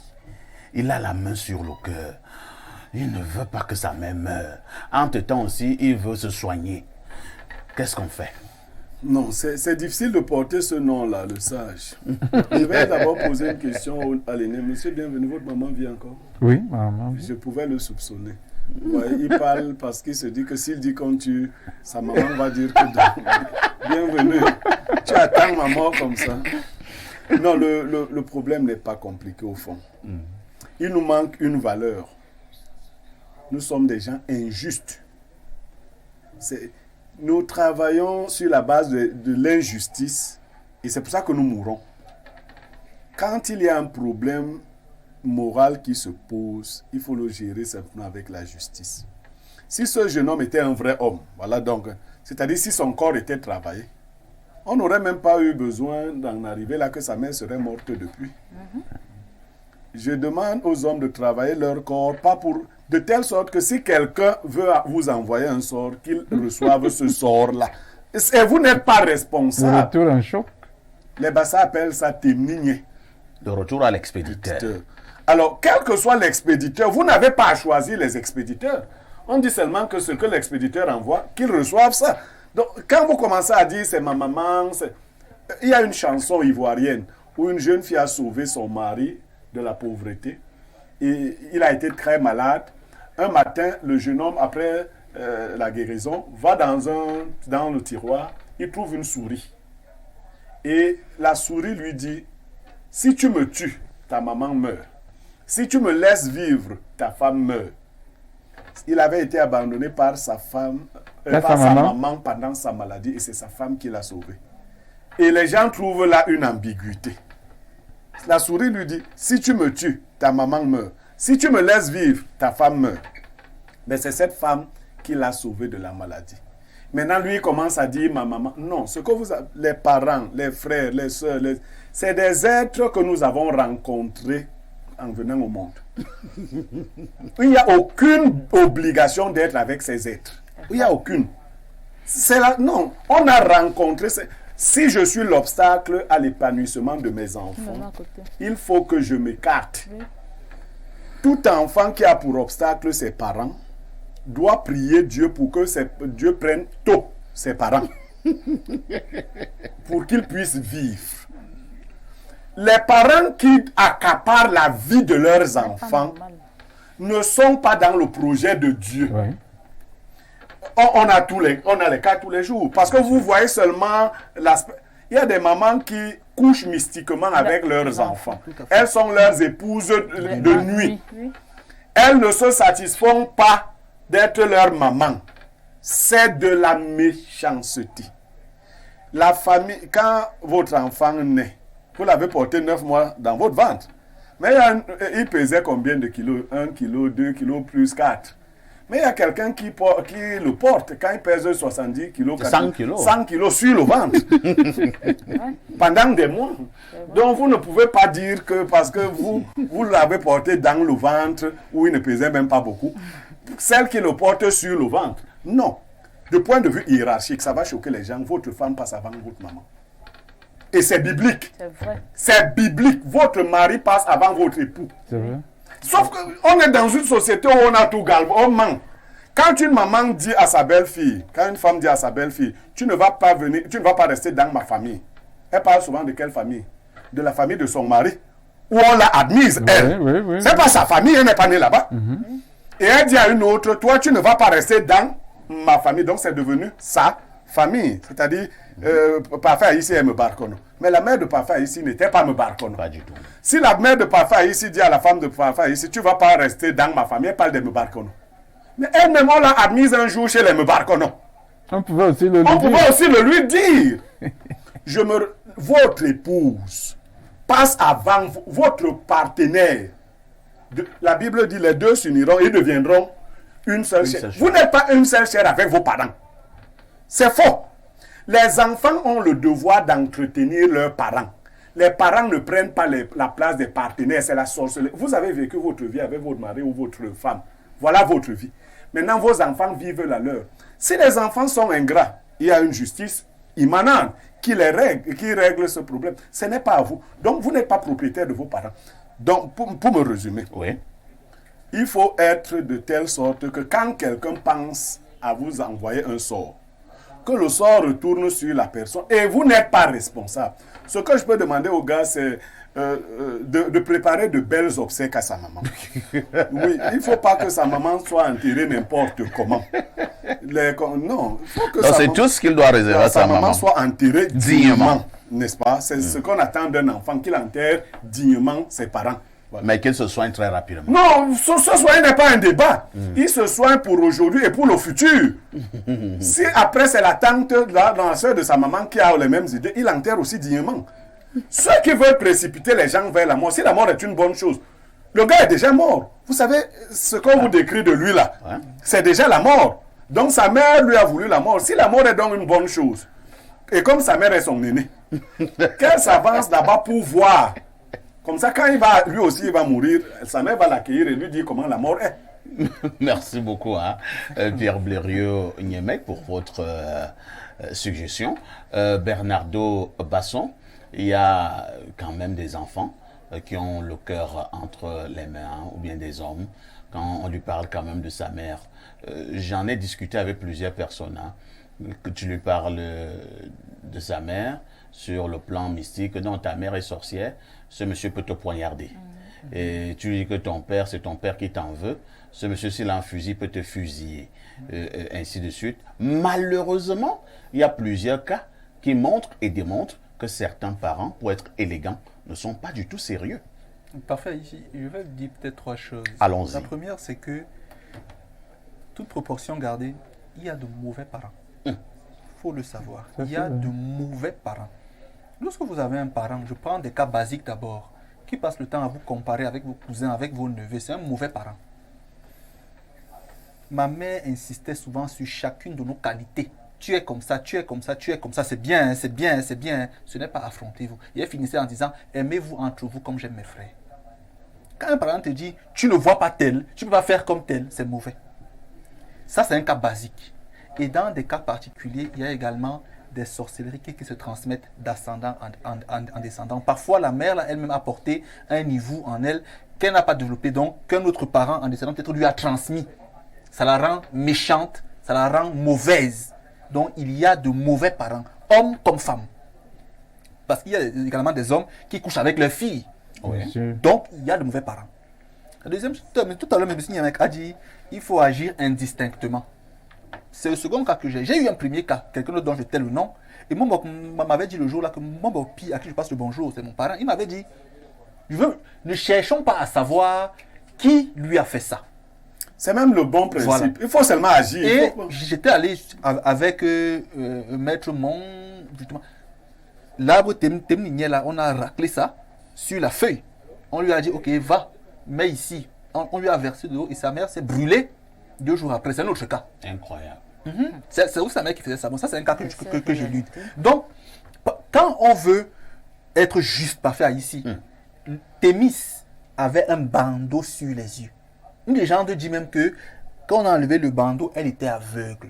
Il a la main sur le cœur. Il ne veut pas que sa mère meure. Entre-temps aussi, il veut se soigner. Qu'est-ce qu'on fait? Non, c'est difficile de porter ce nom-là, le sage. Je vais d'abord poser une question à l'aîné. Monsieur, bienvenue, votre maman vit encore? Oui, maman. Je pouvais le soupçonner. Ouais, il parle parce qu'il se dit que s'il dit qu'on tue, sa maman va dire que bienvenue, tu attends maman comme ça. Non, le problème n'est pas compliqué au fond. Il nous manque une valeur. Nous sommes des gens injustes. Nous travaillons sur la base de l'injustice et c'est pour ça que nous mourons. Quand il y a un problème, moral qui se pose, il faut le gérer simplement avec la justice. Si ce jeune homme était un vrai homme, voilà donc, c'est-à-dire si son corps était travaillé, on n'aurait même pas eu besoin d'en arriver là que sa mère serait morte depuis. Je demande aux hommes de travailler leur corps, pas pour... De telle sorte que si quelqu'un veut vous envoyer un sort, qu'il reçoive ce sort-là. Et vous n'êtes pas Le responsable. retour en choc. Les Bassa appellent ça témigné. De retour à l'expéditeur. Alors, quel que soit l'expéditeur, vous n'avez pas à choisir les expéditeurs. On dit seulement que ce que l'expéditeur envoie, qu'ils reçoivent ça. Donc, quand vous commencez à dire c'est ma maman, il y a une chanson ivoirienne où une jeune fille a sauvé son mari de la pauvreté. Et il a été très malade. Un matin, le jeune homme, après la guérison, va dans le tiroir, il trouve une souris. Et la souris lui dit, si tu me tues, ta maman meurt. Si tu me laisses vivre, ta femme meurt. Il avait été abandonné par sa femme, par sa maman pendant sa maladie, et c'est sa femme qui l'a sauvé. Et les gens trouvent là une ambiguïté. La souris lui dit, si tu me tues, ta maman meurt. Si tu me laisses vivre, ta femme meurt. Mais c'est cette femme qui l'a sauvé de la maladie. Maintenant, lui, il commence à dire, ma maman, non, ce que vous avez, les parents, les frères, les soeurs, c'est des êtres que nous avons rencontrés en venant au monde. Il n'y a aucune obligation d'être avec ces êtres. Il n'y a aucune. Non, on a rencontré... Si je suis l'obstacle à l'épanouissement de mes enfants, il faut que je m'écarte. Oui. Tout enfant qui a pour obstacle ses parents doit prier Dieu pour que Dieu prenne tôt ses parents. Pour qu'ils puissent vivre. Les parents qui accaparent la vie de leurs enfants ne sont pas dans le projet de Dieu. Oui. On a les cas tous les jours. Parce que vous voyez seulement l'aspect. Il y a des mamans qui couchent mystiquement avec leurs enfants. Elles sont leurs épouses de nuit. Elles ne se satisfont pas d'être leur maman. C'est de la méchanceté. La famille, quand votre enfant naît, vous l'avez porté 9 mois dans votre ventre. Mais il pesait combien de kilos? 1 kilo, 2 kilos, plus 4. Mais il y a quelqu'un qui le porte quand il pèse 70 kilos, 100 kilos sur le ventre. Pendant des mois. Donc vous ne pouvez pas dire que parce que vous l'avez porté dans le ventre où il ne pesait même pas beaucoup, celle qui le porte sur le ventre. Non. De point de vue hiérarchique, ça va choquer les gens. Votre femme passe avant votre maman. Et c'est biblique. C'est vrai. C'est biblique. Votre mari passe avant votre époux. C'est vrai. Sauf qu'on est dans une société où on a tout galvaudé, on ment. Quand une maman dit à sa belle-fille, quand une femme dit à sa belle-fille, tu ne vas pas venir, tu ne vas pas rester dans ma famille. Elle parle souvent de quelle famille? De la famille de son mari, où on l'a admise, elle. Oui, c'est pas sa famille, elle n'est pas née là-bas. Et elle dit à une autre, toi tu ne vas pas rester dans ma famille, donc c'est devenu sa famille. C'est-à-dire, Parfait ici est Mebarkono. Mais la mère de Parfait ici n'était pas Mebarkono. Pas du tout. Si la mère de Parfait ici dit à la femme de Parfait ici, tu ne vas pas rester dans ma famille, elle parle de Mebarkono. Mais elle-même, on l'a admise un jour chez les Mebarkono. On pouvait aussi le lui dire. Votre épouse passe avant votre partenaire. La Bible dit les deux s'uniront et deviendront une seule chair. Vous n'êtes pas une seule chair avec vos parents. C'est faux. Les enfants ont le devoir d'entretenir leurs parents. Les parents ne prennent pas la place des partenaires, c'est la sorcellerie. Vous avez vécu votre vie avec votre mari ou votre femme. Voilà votre vie. Maintenant, vos enfants vivent la leur. Si les enfants sont ingrats, il y a une justice immanente qui règle ce problème. Ce n'est pas à vous. Donc, vous n'êtes pas propriétaire de vos parents. Donc, pour me résumer, oui, il faut être de telle sorte que quand quelqu'un pense à vous envoyer un sort, que le sort retourne sur la personne et vous n'êtes pas responsable. Ce que je peux demander aux gars, c'est de préparer de belles obsèques à sa maman. Oui, il ne faut pas que sa maman soit enterrée n'importe comment. Non, il faut que c'est tout ce qu'il doit réserver à sa maman. Soit enterrée dignement, n'est-ce pas? C'est ce qu'on attend d'un enfant, qu'il enterre dignement ses parents. Voilà. Mais qu'il se soigne très rapidement. Non, ce soin n'est pas un débat. Il se soigne pour aujourd'hui et pour le futur. Si après c'est la tante, la soeur de sa maman qui a les mêmes idées, il enterre aussi dignement. Ceux qui veulent précipiter les gens vers la mort, si la mort est une bonne chose, Le gars est déjà mort. Vous savez, ce qu'on vous décrit de lui là, c'est déjà la mort. Donc sa mère lui a voulu la mort. Si la mort est donc une bonne chose, et comme sa mère est son aînée, qu'elle s'avance là-bas pour voir. Comme ça, quand lui aussi il va mourir, sa mère va l'accueillir et lui dire comment la mort est. Merci beaucoup, Pierre Blériot-Niemek, pour votre suggestion. Bernardo Basson, il y a quand même des enfants qui ont le cœur entre les mains, ou bien des hommes, quand on lui parle quand même de sa mère. J'en ai discuté avec plusieurs personnes, que tu lui parles de sa mère sur le plan mystique, non, ta mère est sorcière, ce monsieur peut te poignarder. Et tu dis que ton père, c'est ton père qui t'en veut, ce monsieur, s'il a un fusil, peut te fusiller, ainsi de suite. Malheureusement, il y a plusieurs cas qui montrent et démontrent que certains parents, pour être élégants, ne sont pas du tout sérieux. Parfait, ici, je vais dire peut-être 3 choses. Allons-y. La première, c'est que, toute proportion gardée, il y a de mauvais parents. Il faut le savoir. Il y a de mauvais parents. Lorsque vous avez un parent, je prends des cas basiques d'abord, qui passe le temps à vous comparer avec vos cousins, avec vos neveux, c'est un mauvais parent. Ma mère insistait souvent sur chacune de nos qualités. Tu es comme ça, tu es comme ça, tu es comme ça, c'est bien, hein, c'est bien, hein, c'est bien. Hein. Ce n'est pas affrontez-vous. Et elle finissait en disant, aimez-vous entre vous comme j'aime mes frères. Quand un parent te dit, tu ne vois pas tel, tu ne peux pas faire comme tel, c'est mauvais. Ça, c'est un cas basique. Et dans des cas particuliers, il y a également des sorcelleries qui se transmettent d'ascendant en descendant. Parfois, la mère elle-même a porté un niveau en elle qu'elle n'a pas développé, donc qu'un autre parent en descendant peut-être lui a transmis. Ça la rend méchante, ça la rend mauvaise. Donc, il y a de mauvais parents, hommes comme femmes. Parce qu'il y a également des hommes qui couchent avec leurs filles. Oui. Donc, il y a de mauvais parents. La deuxième, tout à l'heure, M. Niemek a dit il faut agir indistinctement. C'est le second cas que j'ai. J'ai eu un premier cas, quelqu'un d'autre dont je tais le nom. Et moi, m'avait dit le jour là que mon pire à qui je passe le bonjour, c'est mon parent. Il m'avait dit ne cherchons pas à savoir qui lui a fait ça. C'est même le bon principe. Voilà. Il faut seulement agir. Et j'étais allé avec Maître Mon, justement. L'arbre Temnignel, là, on a raclé ça sur la feuille. On lui a dit, ok, va, mets ici. On lui a versé de l'eau et sa mère s'est brûlée 2 jours après. C'est un autre cas. Incroyable. C'est aussi sa mère qui faisait ça. Bon, ça, c'est un cas que j'ai lu. Donc, quand on veut être juste, parfait ici, Thémis avait un bandeau sur les yeux. Une légende dit même que quand on a enlevé le bandeau, elle était aveugle.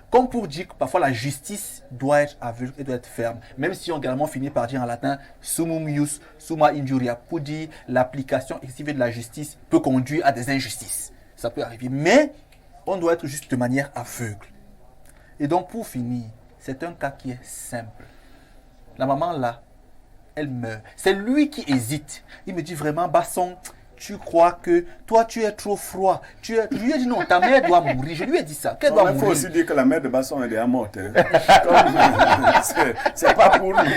Comme pour dire que parfois la justice doit être aveugle et doit être ferme. Même si on également finit par dire en latin summum ius, summa injuria, pour dire l'application excessive de la justice peut conduire à des injustices. Ça peut arriver. Mais on doit être juste de manière aveugle. Et donc pour finir, c'est un cas qui est simple. La maman là, elle meurt. C'est lui qui hésite. Il me dit vraiment, Basson, tu crois que toi tu es trop froid. Je lui ai dit non, ta mère doit mourir. Je lui ai dit ça. Qu'elle doit mourir. Il faut aussi dire que la mère de Basson est déjà morte. Hein. C'est pas pour lui.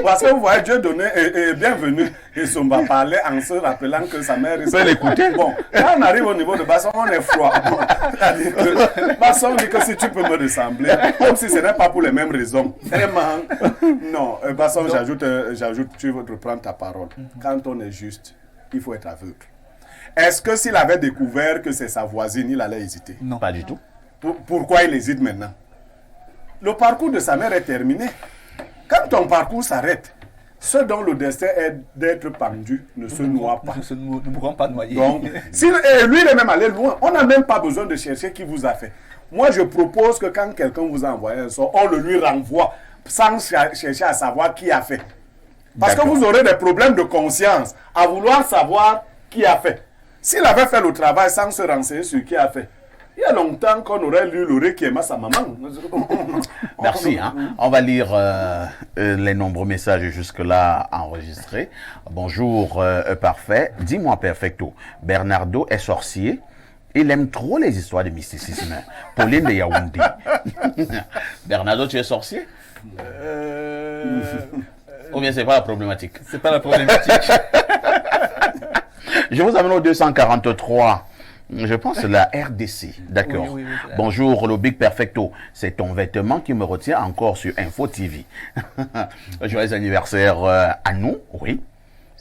Parce que vous voyez, Dieu donnait et bienvenue. Et son va parler en se rappelant que sa mère est. L'écouter. Bon, quand on arrive au niveau de Basson, on est froid. Basson dit que si tu peux me ressembler, comme si ce n'est pas pour les mêmes raisons. Vraiment. Non, Basson, j'ajoute, tu reprends ta parole. Quand on est juste, il faut être aveugle. Est-ce que s'il avait découvert que c'est sa voisine, il allait hésiter? Non, pas du tout. Pourquoi il hésite maintenant? Le parcours de sa mère est terminé. Quand ton parcours s'arrête, ceux dont le destin est d'être pendu ne se noient pas. Ne mourront pas noyés. Donc, lui, il est même allé loin. On n'a même pas besoin de chercher qui vous a fait. Moi, je propose que quand quelqu'un vous a envoyé un sort, on le lui renvoie sans chercher à savoir qui a fait. Parce que vous aurez des problèmes de conscience à vouloir savoir qui a fait. S'il avait fait le travail sans se renseigner sur qui a fait, il y a longtemps qu'on aurait lu le requiem à sa maman. Merci. On va lire les nombreux messages jusque-là enregistrés. Bonjour, parfait. Dis-moi, perfecto. Bernardo est sorcier. Il aime trop les histoires de mysticisme. Pauline de Yaoundé. Bernardo, tu es sorcier? Ou bien c'est pas la problématique? C'est pas la problématique. Je vous amène au 243. Je pense que la RDC. D'accord. Oui, Bonjour, le Big Perfecto. C'est ton vêtement qui me retient encore sur Info TV. Joyeux anniversaire à nous. Oui.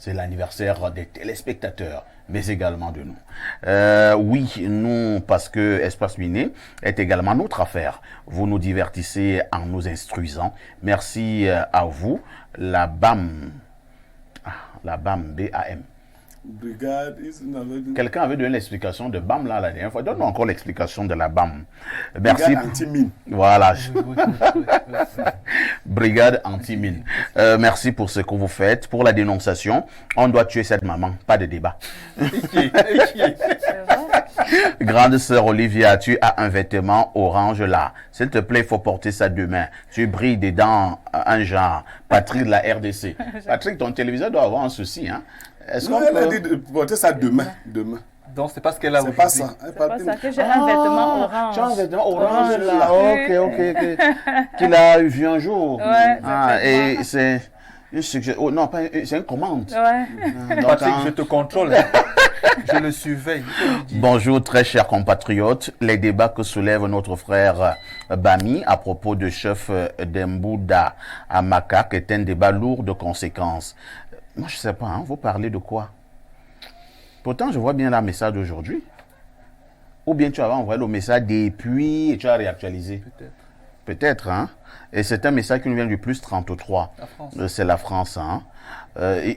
c'est l'anniversaire des téléspectateurs, mais également de nous. Oui, nous, parce que Espace Miné est également notre affaire. Vous nous divertissez en nous instruisant. Merci à vous, la BAM. La BAM, B-A-M. Brigade is another- Quelqu'un avait donné l'explication de BAM là la dernière fois. Donne-nous encore l'explication de la BAM. Merci. Brigade anti-mine. Voilà. Brigade anti-mine. Merci pour ce que vous faites. Pour la dénonciation, on doit tuer cette maman. Pas de débat. C'est vrai. Grande sœur Olivia, tu as un vêtement orange là. S'il te plaît, il faut porter ça demain. Tu brilles dedans un genre. Patrick de la RDC. Patrick, ton téléviseur doit avoir un souci. Hein? Est-ce Non, qu'on elle a peut... dit de porter ça demain. Demain. Donc, c'est pas ce qu'elle a C'est pas aujourd'hui. ça. Elle C'est pas partit- ça, que j'ai un vêtement orange. Tu as un vêtement orange là. Oui. Ok. Qu'il a vu un jour. Ouais, Et exactement. c'est une suggestion. Oh, non, pas c'est une commande. Ouais. Donc, Patrick, je te contrôle. Je le surveille. Il faut lui dire. Bonjour très chers compatriotes. Les débats que soulève notre frère Bami à propos de chef d'Embouda à Macaque est un débat lourd de conséquences. Moi je sais pas, hein, vous parlez de quoi? Pourtant je vois bien la message d'aujourd'hui. Ou bien tu avais envoyé le message depuis et tu as réactualisé. Peut-être. Peut-être, hein. Et c'est un message qui nous vient du plus 33. La France. C'est la France, hein.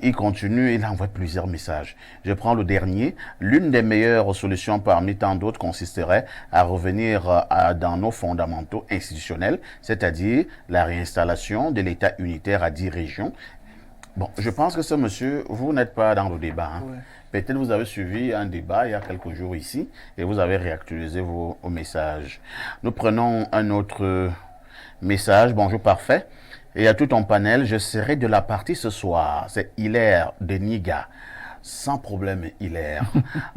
Il continue, il envoie plusieurs messages. Je prends le dernier. L'une des meilleures solutions parmi tant d'autres consisterait à revenir dans nos fondamentaux institutionnels, c'est-à-dire la réinstallation de l'État unitaire à 10 régions. Bon, je pense que ce monsieur, vous n'êtes pas dans le débat. Hein. Ouais. Peut-être vous avez suivi un débat il y a quelques jours ici et vous avez réactualisé vos messages. Nous prenons un autre message. Bonjour, parfait. Et à tout ton panel, je serai de la partie ce soir. C'est Hilaire de Niga. Sans problème, Hilaire.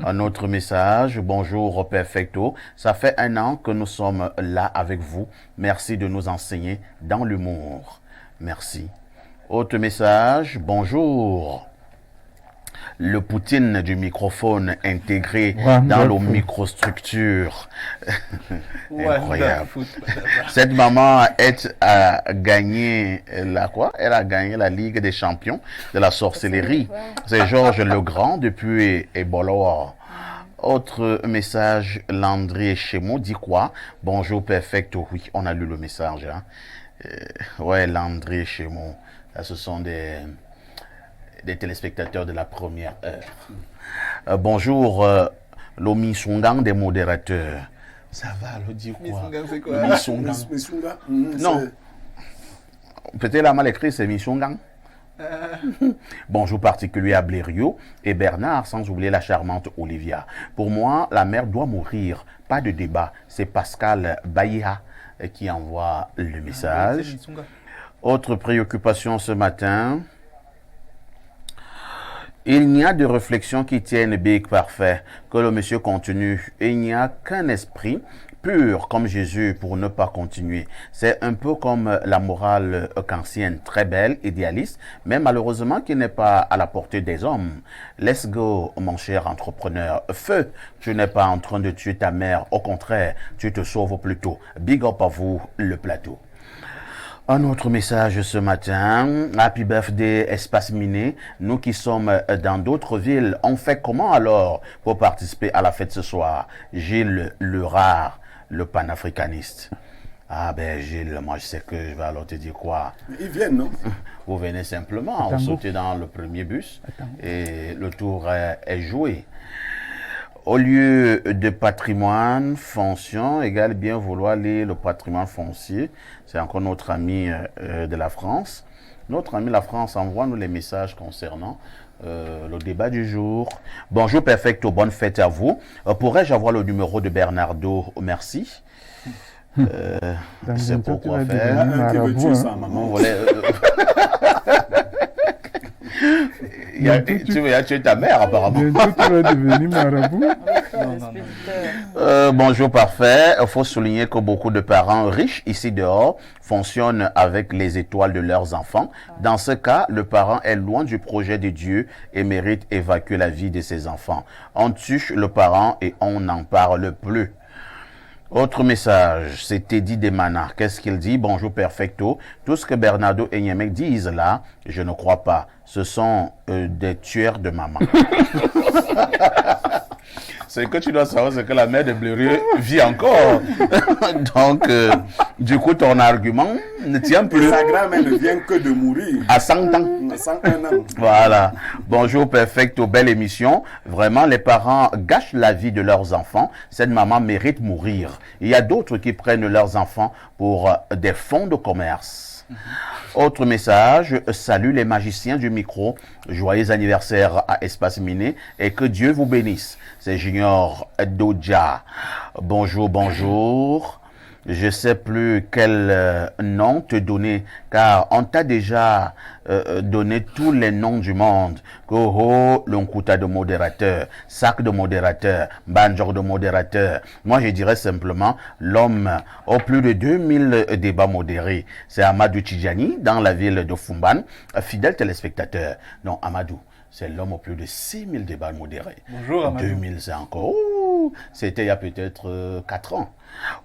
Un autre message. Bonjour, Perfecto. Ça fait 1 an que nous sommes là avec vous. Merci de nous enseigner dans l'humour. Merci. Autre message. Bonjour. Le Poutine du microphone intégré dans le Wonderful. microstructure. Incroyable. Wonderful. Cette maman a gagné la quoi? Elle a gagné la Ligue des champions de la sorcellerie. C'est Georges Legrand depuis Ebola. Autre message, Landry Chemo dit quoi? Bonjour, perfecto. Oui, on a lu le message. Hein. Ouais, Landry Chemo. Là, ce sont des téléspectateurs de la première heure. Bonjour, Lomi Songang des modérateurs. Ça va, le dire quoi? Missungang, c'est quoi? Lomi Songang. Missunga, Non. c'est- Peut-être la mal écrit, c'est Missungang. Bonjour particulier à Blériot et Bernard, sans oublier la charmante Olivia. Pour moi, la mère doit mourir. Pas de débat. C'est Pascal Baïa qui envoie le C'est message. Missunga. Autre préoccupation ce matin. Il n'y a de réflexion qui tienne Big Parfait que le monsieur continue. Il n'y a qu'un esprit pur comme Jésus pour ne pas continuer. C'est un peu comme la morale kantienne, très belle, idéaliste, mais malheureusement qui n'est pas à la portée des hommes. Let's go, mon cher entrepreneur. Feu, tu n'es pas en train de tuer ta mère. Au contraire, tu te sauves plutôt. Big up à vous, le plateau. Un autre message ce matin. Happy birthday, Espace Miné. Nous qui sommes dans d'autres villes, on fait comment alors pour participer à la fête ce soir? Gilles le rare, le panafricaniste. Ah ben Gilles, moi je sais que je vais alors te dire quoi. Ils viennent, non? Vous venez simplement, vous Attends, sautez dans le premier bus Attends. et le tour est joué. Au lieu de patrimoine fonction égale bien vouloir lire le patrimoine foncier. C'est encore notre ami de la France. Notre ami la France envoie-nous les messages concernant le débat du jour. Bonjour Perfecto, bonne fête à vous. Pourrais-je avoir le numéro de Bernardo? Merci. C'est bientôt, tu pourquoi vas faire. devenir Un qui veut marabout, tuer hein. sa maman. Vous voulez, tu veux tuer ta mère apparemment. Bientôt, tu vas devenir marabout. Bonjour, parfait. Il faut souligner que beaucoup de parents riches ici dehors fonctionnent avec les étoiles de leurs enfants. Dans ce cas, le parent est loin du projet de Dieu et mérite évacuer la vie de ses enfants. On tue le parent et on n'en parle plus. Autre message, c'est Teddy Demana. Qu'est-ce qu'il dit? Bonjour Perfecto. Tout ce que Bernardo et Niemek disent là, je ne crois pas. Ce sont des tueurs de maman. C'est que tu dois savoir, c'est que la mère de Blériot vit encore. Donc, du coup, ton argument ne tient plus. Sa grand-mère ne vient que de mourir. À 100 ans. À 101 ans. Voilà. Bonjour, Perfecto. Belle émission. Vraiment, les parents gâchent la vie de leurs enfants. Cette maman mérite mourir. Il y a d'autres qui prennent leurs enfants pour des fonds de commerce. Autre message, salut les magiciens du micro, joyeux anniversaire à Espace Miné et que Dieu vous bénisse. C'est Junior Doja. Bonjour, bonjour. Je sais plus quel nom te donner car on t'a déjà donné tous les noms du monde. Koho, l'onkuta de modérateur, sac de modérateur, banjor de modérateur. Moi, je dirais simplement l'homme aux plus de 2000 débats modérés. C'est Amadou Tidjani dans la ville de Fumban, fidèle téléspectateur. Non, Amadou, c'est l'homme aux plus de 6000 débats modérés. Bonjour Amadou. 2000, c'est encore... C'était il y a peut-être 4 ans.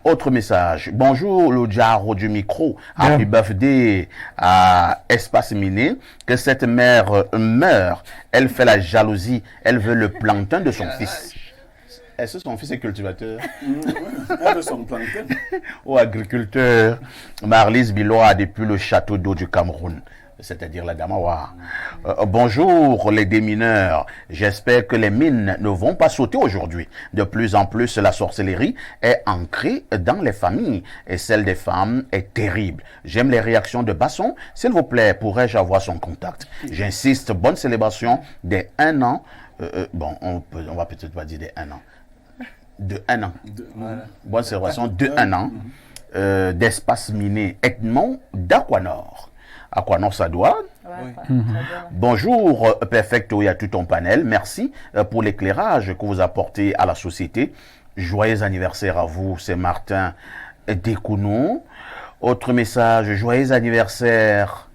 Autre message. Bonjour le Jaro du micro. Happy birthday à Espace Miné. Que cette mère meure. Elle fait la jalousie. Elle veut le plantain de son fils. Est-ce que son fils est cultivateur? Elle veut son plantain. Ou agriculteur? Marlise Biloa depuis le château d'eau du Cameroun, c'est-à-dire la Gamawa. Bonjour les démineurs, j'espère que les mines ne vont pas sauter aujourd'hui. De plus en plus, la sorcellerie est ancrée dans les familles et celle des femmes est terrible. J'aime les réactions de Basson. S'il vous plaît, pourrais-je avoir son contact? J'insiste, bonne célébration des 1 an. Bon, on va peut-être pas dire des 1 an. De 1 an. Voilà. Bonne célébration de 1 an d'Espace Miné Edmond d'Aquanor. Aquanor Sadoua. Ouais, Oui. Bonjour Perfecto et à tout ton panel. Merci pour l'éclairage que vous apportez à la société. Joyeux anniversaire à vous, c'est Martin Descounou. Autre message, joyeux anniversaire.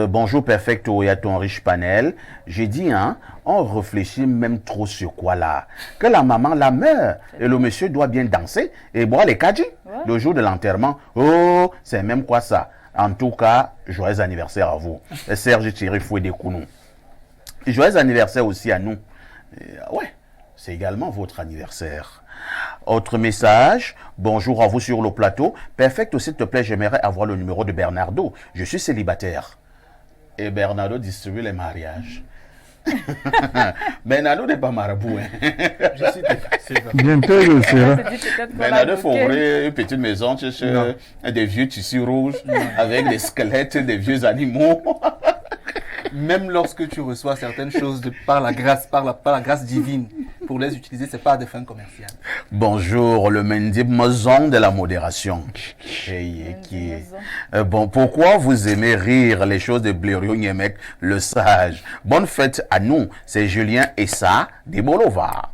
Bonjour Perfecto et à ton riche panel. J'ai dit, hein, on réfléchit même trop sur quoi là. Que la maman la meurt et le monsieur doit bien danser et boire les kadji le jour de l'enterrement. Oh, c'est même quoi ça. En tout cas, joyeux anniversaire à vous. Serge Thierry Foué Kounou. Joyeux anniversaire aussi à nous. Ouais, c'est également votre anniversaire. Autre message, bonjour à vous sur le plateau. Perfecto, s'il te plaît, j'aimerais avoir le numéro de Bernardo. Je suis célibataire. Et Bernardo distribue les mariages. Bernardo n'est pas marabout. Hein. Je suis défensif. Bientôt, je serai. Bernardo faut ouvrir une petite maison chez des vieux tissus rouges avec des squelettes, des vieux animaux. Même lorsque tu reçois certaines choses par la grâce, par la grâce divine, pour les utiliser, c'est pas à des fins commerciales. Bonjour, le Mendib Mozon de la modération. Bon, pourquoi vous aimez rire les choses de Blériot Niemek, le sage? Bonne fête à nous, c'est Julien Essa des Bolova.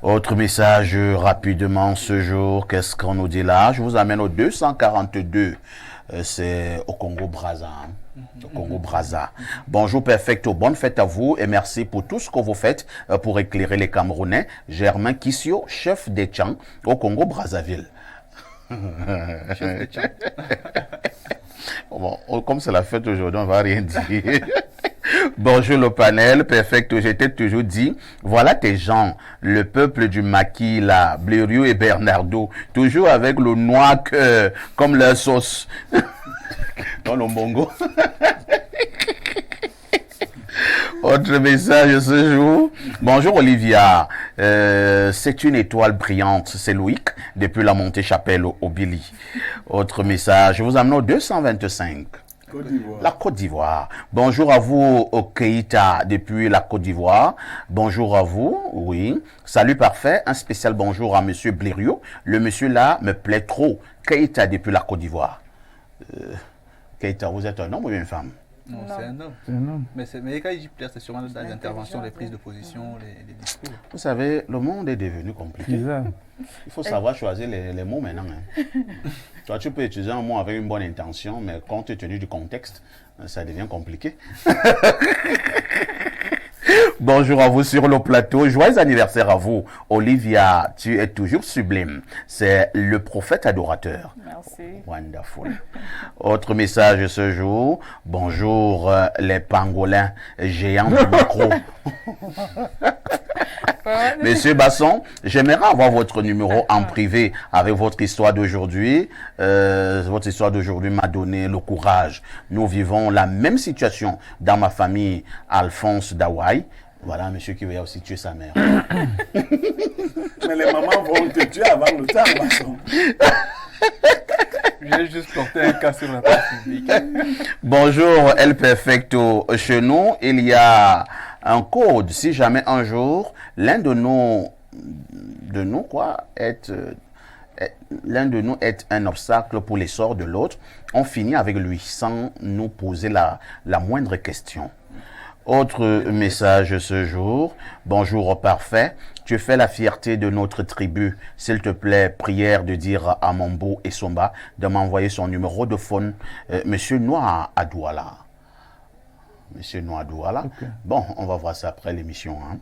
Autre message rapidement ce jour, qu'est-ce qu'on nous dit là? Je vous amène au 242, c'est au Congo-Brazza. Au Congo-Brazza. Bonjour Perfecto, bonne fête à vous et merci pour tout ce que vous faites pour éclairer les Camerounais. Germain Kissio, chef des Tchans au Congo-Brazzaville. Chef des Tchans. Bon, comme c'est la fête aujourd'hui, on va rien dire. Bonjour le panel, Perfecto, j'étais toujours dit, voilà tes gens, le peuple du maquis là, Blériot et Bernardo, toujours avec le noir cœur, comme leur sauce. Dans le bongo. Autre message ce jour. Bonjour Olivia. C'est une étoile brillante. C'est Loïc depuis la montée Chapelle au Billy. Autre message. Je vous amène au 225. Côte d'Ivoire. La Côte d'Ivoire. Bonjour à vous, au Keïta, depuis la Côte d'Ivoire. Bonjour à vous, oui. Salut parfait. Un spécial bonjour à monsieur Blériot. Le monsieur là me plaît trop. Keïta, depuis la Côte d'Ivoire. Keïta, vous êtes un homme ou une femme? Non, c'est un homme. C'est un homme. Mais quand il dit plaire, c'est sûrement dans les interventions, les prises de position, les discours. Vous savez, le monde est devenu compliqué. Bizarre. Il faut savoir choisir les mots maintenant. Hein. Toi, tu peux utiliser un mot avec une bonne intention, mais compte tenu du contexte, ça devient compliqué. Bonjour à vous sur le plateau. Joyeux anniversaire à vous. Olivia, tu es toujours sublime. C'est le prophète adorateur. Merci. Wonderful. Autre message ce jour. Bonjour les pangolins géants du micro. Monsieur Basson, j'aimerais avoir votre numéro en privé avec votre histoire d'aujourd'hui. Votre histoire d'aujourd'hui m'a donné le courage. Nous vivons la même situation dans ma famille, Alphonse d'Hawaï. Voilà un monsieur qui veut aussi tuer sa mère. Mais les mamans vont te tuer avant le temps, Basson. J'ai juste porté un cas sur la place publique. Bonjour, El Perfecto. Chez nous, il y a un code. Si jamais un jour, l'un de nous est un obstacle pour l'essor de l'autre, on finit avec lui sans nous poser la moindre question. Autre message ce jour. Bonjour parfait. Tu fais la fierté de notre tribu. S'il te plaît, prière de dire à Mambo et Somba de m'envoyer son numéro de phone. Monsieur Noir à Douala. Monsieur Noir à Douala. Okay. Bon, on va voir ça après l'émission. Hein.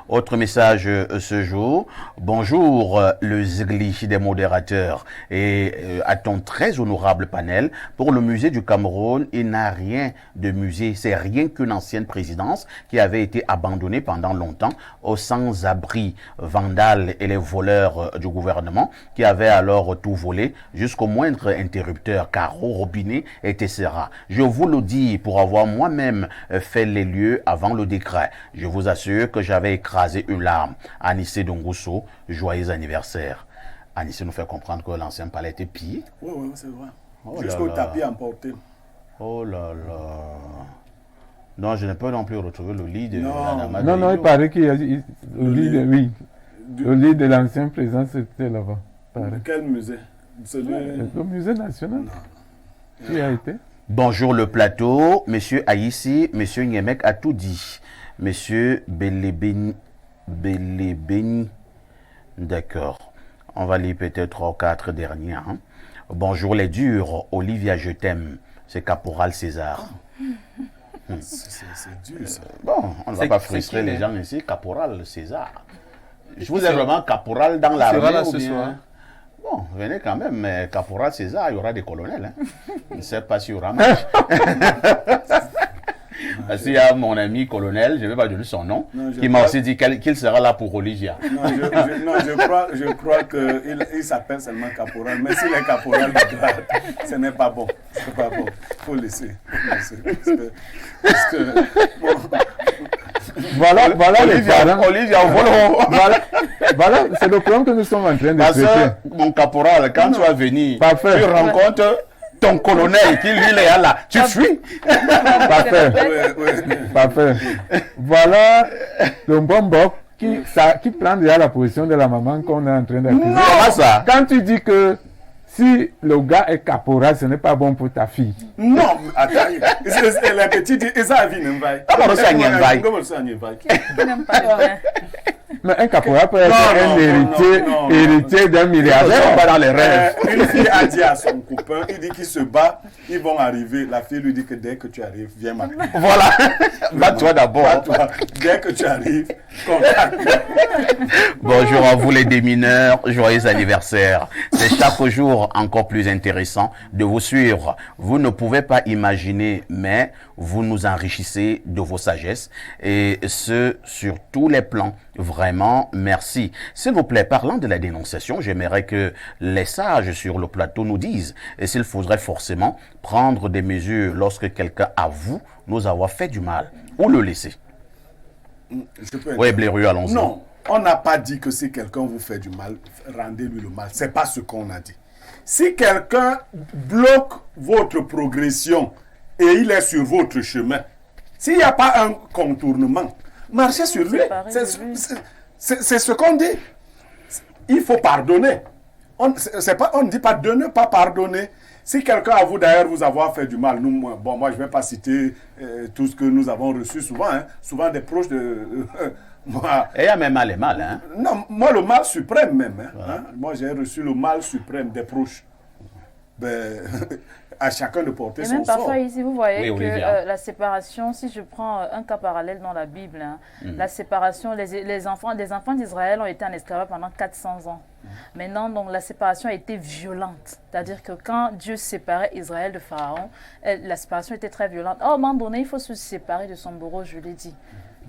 Autre message ce jour. Bonjour le Zigli des modérateurs et à ton très honorable panel. Pour le musée du Cameroun, il n'a rien de musée. C'est rien qu'une ancienne présidence qui avait été abandonnée pendant longtemps aux sans-abri vandales et les voleurs du gouvernement qui avaient alors tout volé jusqu'au moindre interrupteur, carreau, robinet, etc. Je vous le dis pour avoir moi-même fait les lieux avant le décret. Je vous assure que j'avais écrasé une larme. Anissé Dongosso, joyeux anniversaire. Anissé nous fait comprendre que l'ancien palais était pillé. Oui, c'est vrai. Oh jusqu'au tapis emporté. Oh là là. Non, je n'ai pas non plus retrouvé le lit de la Non, il paraît qu'il y a le lit le lit de l'ancien président, c'était là-bas. Quel musée? Le musée national. Non. Qui a été? Bonjour le plateau, monsieur Aïssi, monsieur Niemek a tout dit. Monsieur Belébeni. D'accord. On va lire peut-être 3 ou 4 derniers. Hein. Bonjour les durs. Olivia, je t'aime. C'est Caporal César. C'est dur ça. Bon, on ne va pas frustrer les gens ici. Caporal César. Je vous ai vraiment caporal dans l'armée ou bien... Bon, venez quand même, mais Caporal César, il y aura des colonels. Hein. Je ne sais pas s'il y aura match. Parce qu'il y a mon ami colonel, je ne vais pas donner son nom, qui m'a aussi dit qu'il sera là pour Olivia. Non, je crois qu'il s'appelle seulement caporal, mais s'il est caporal de grade, ce n'est pas bon. C'est pas bon. Il faut laisser. Parce que bon. Voilà les parents. Olivia, voilà, c'est le problème que nous sommes en train de traiter. Mon caporal, quand tu vas venir, tu rencontres ton colonel qui lui est là, tu fuis. Parfait. Parfait. Voilà le bon Bob qui prend déjà la position de la maman qu'on est en train d'accuser. Quand tu dis que si le gars est caporal, ce n'est pas bon pour ta fille. Non, attends, la petite dit, ça vient comment ça vient? Mais un caporal peut être un héritier d'un milliardaire. Pas dans les rêves. Une fille a dit à son copain, il dit qu'il se bat, ils vont arriver. La fille lui dit que dès que tu arrives, viens m'appeler. Voilà. Bats-toi d'abord. Dès que tu arrives, contacte. Bonjour à vous les démineurs, joyeux anniversaire. C'est chaque jour encore plus intéressant de vous suivre. Vous ne pouvez pas imaginer, mais vous nous enrichissez de vos sagesses et ce sur tous les plans. Vraiment, merci. S'il vous plaît, parlant de la dénonciation, j'aimerais que les sages sur le plateau nous disent s'il faudrait forcément prendre des mesures lorsque quelqu'un avoue nous avoir fait du mal ou le laisser. Oui, Blairu, allons-y. Non, on n'a pas dit que si quelqu'un vous fait du mal, rendez-lui le mal. C'est pas ce qu'on a dit. Si quelqu'un bloque votre progression et il est sur votre chemin, s'il n'y a pas un contournement, marchez sur lui. C'est ce qu'on dit. Il faut pardonner. On ne dit pas de ne pas pardonner. Si quelqu'un avoue d'ailleurs vous avoir fait du mal, moi je ne vais pas citer tout ce que nous avons reçu souvent. Souvent des proches de... moi, et il y a même mal et mal. Hein? Non, moi le mal suprême même. Voilà. Moi j'ai reçu le mal suprême des proches. Ben, à chacun de porter Et son même sort. parfois ici, vous voyez Oui, que Olivia. la séparation, si je prends un cas parallèle dans la Bible, hein, la séparation, les enfants d'Israël ont été en esclavage pendant 400 ans. Maintenant, donc, la séparation a été violente. C'est-à-dire que quand Dieu séparait Israël de Pharaon, la séparation était très violente. Or, à un moment donné, il faut se séparer de son bourreau, je l'ai dit.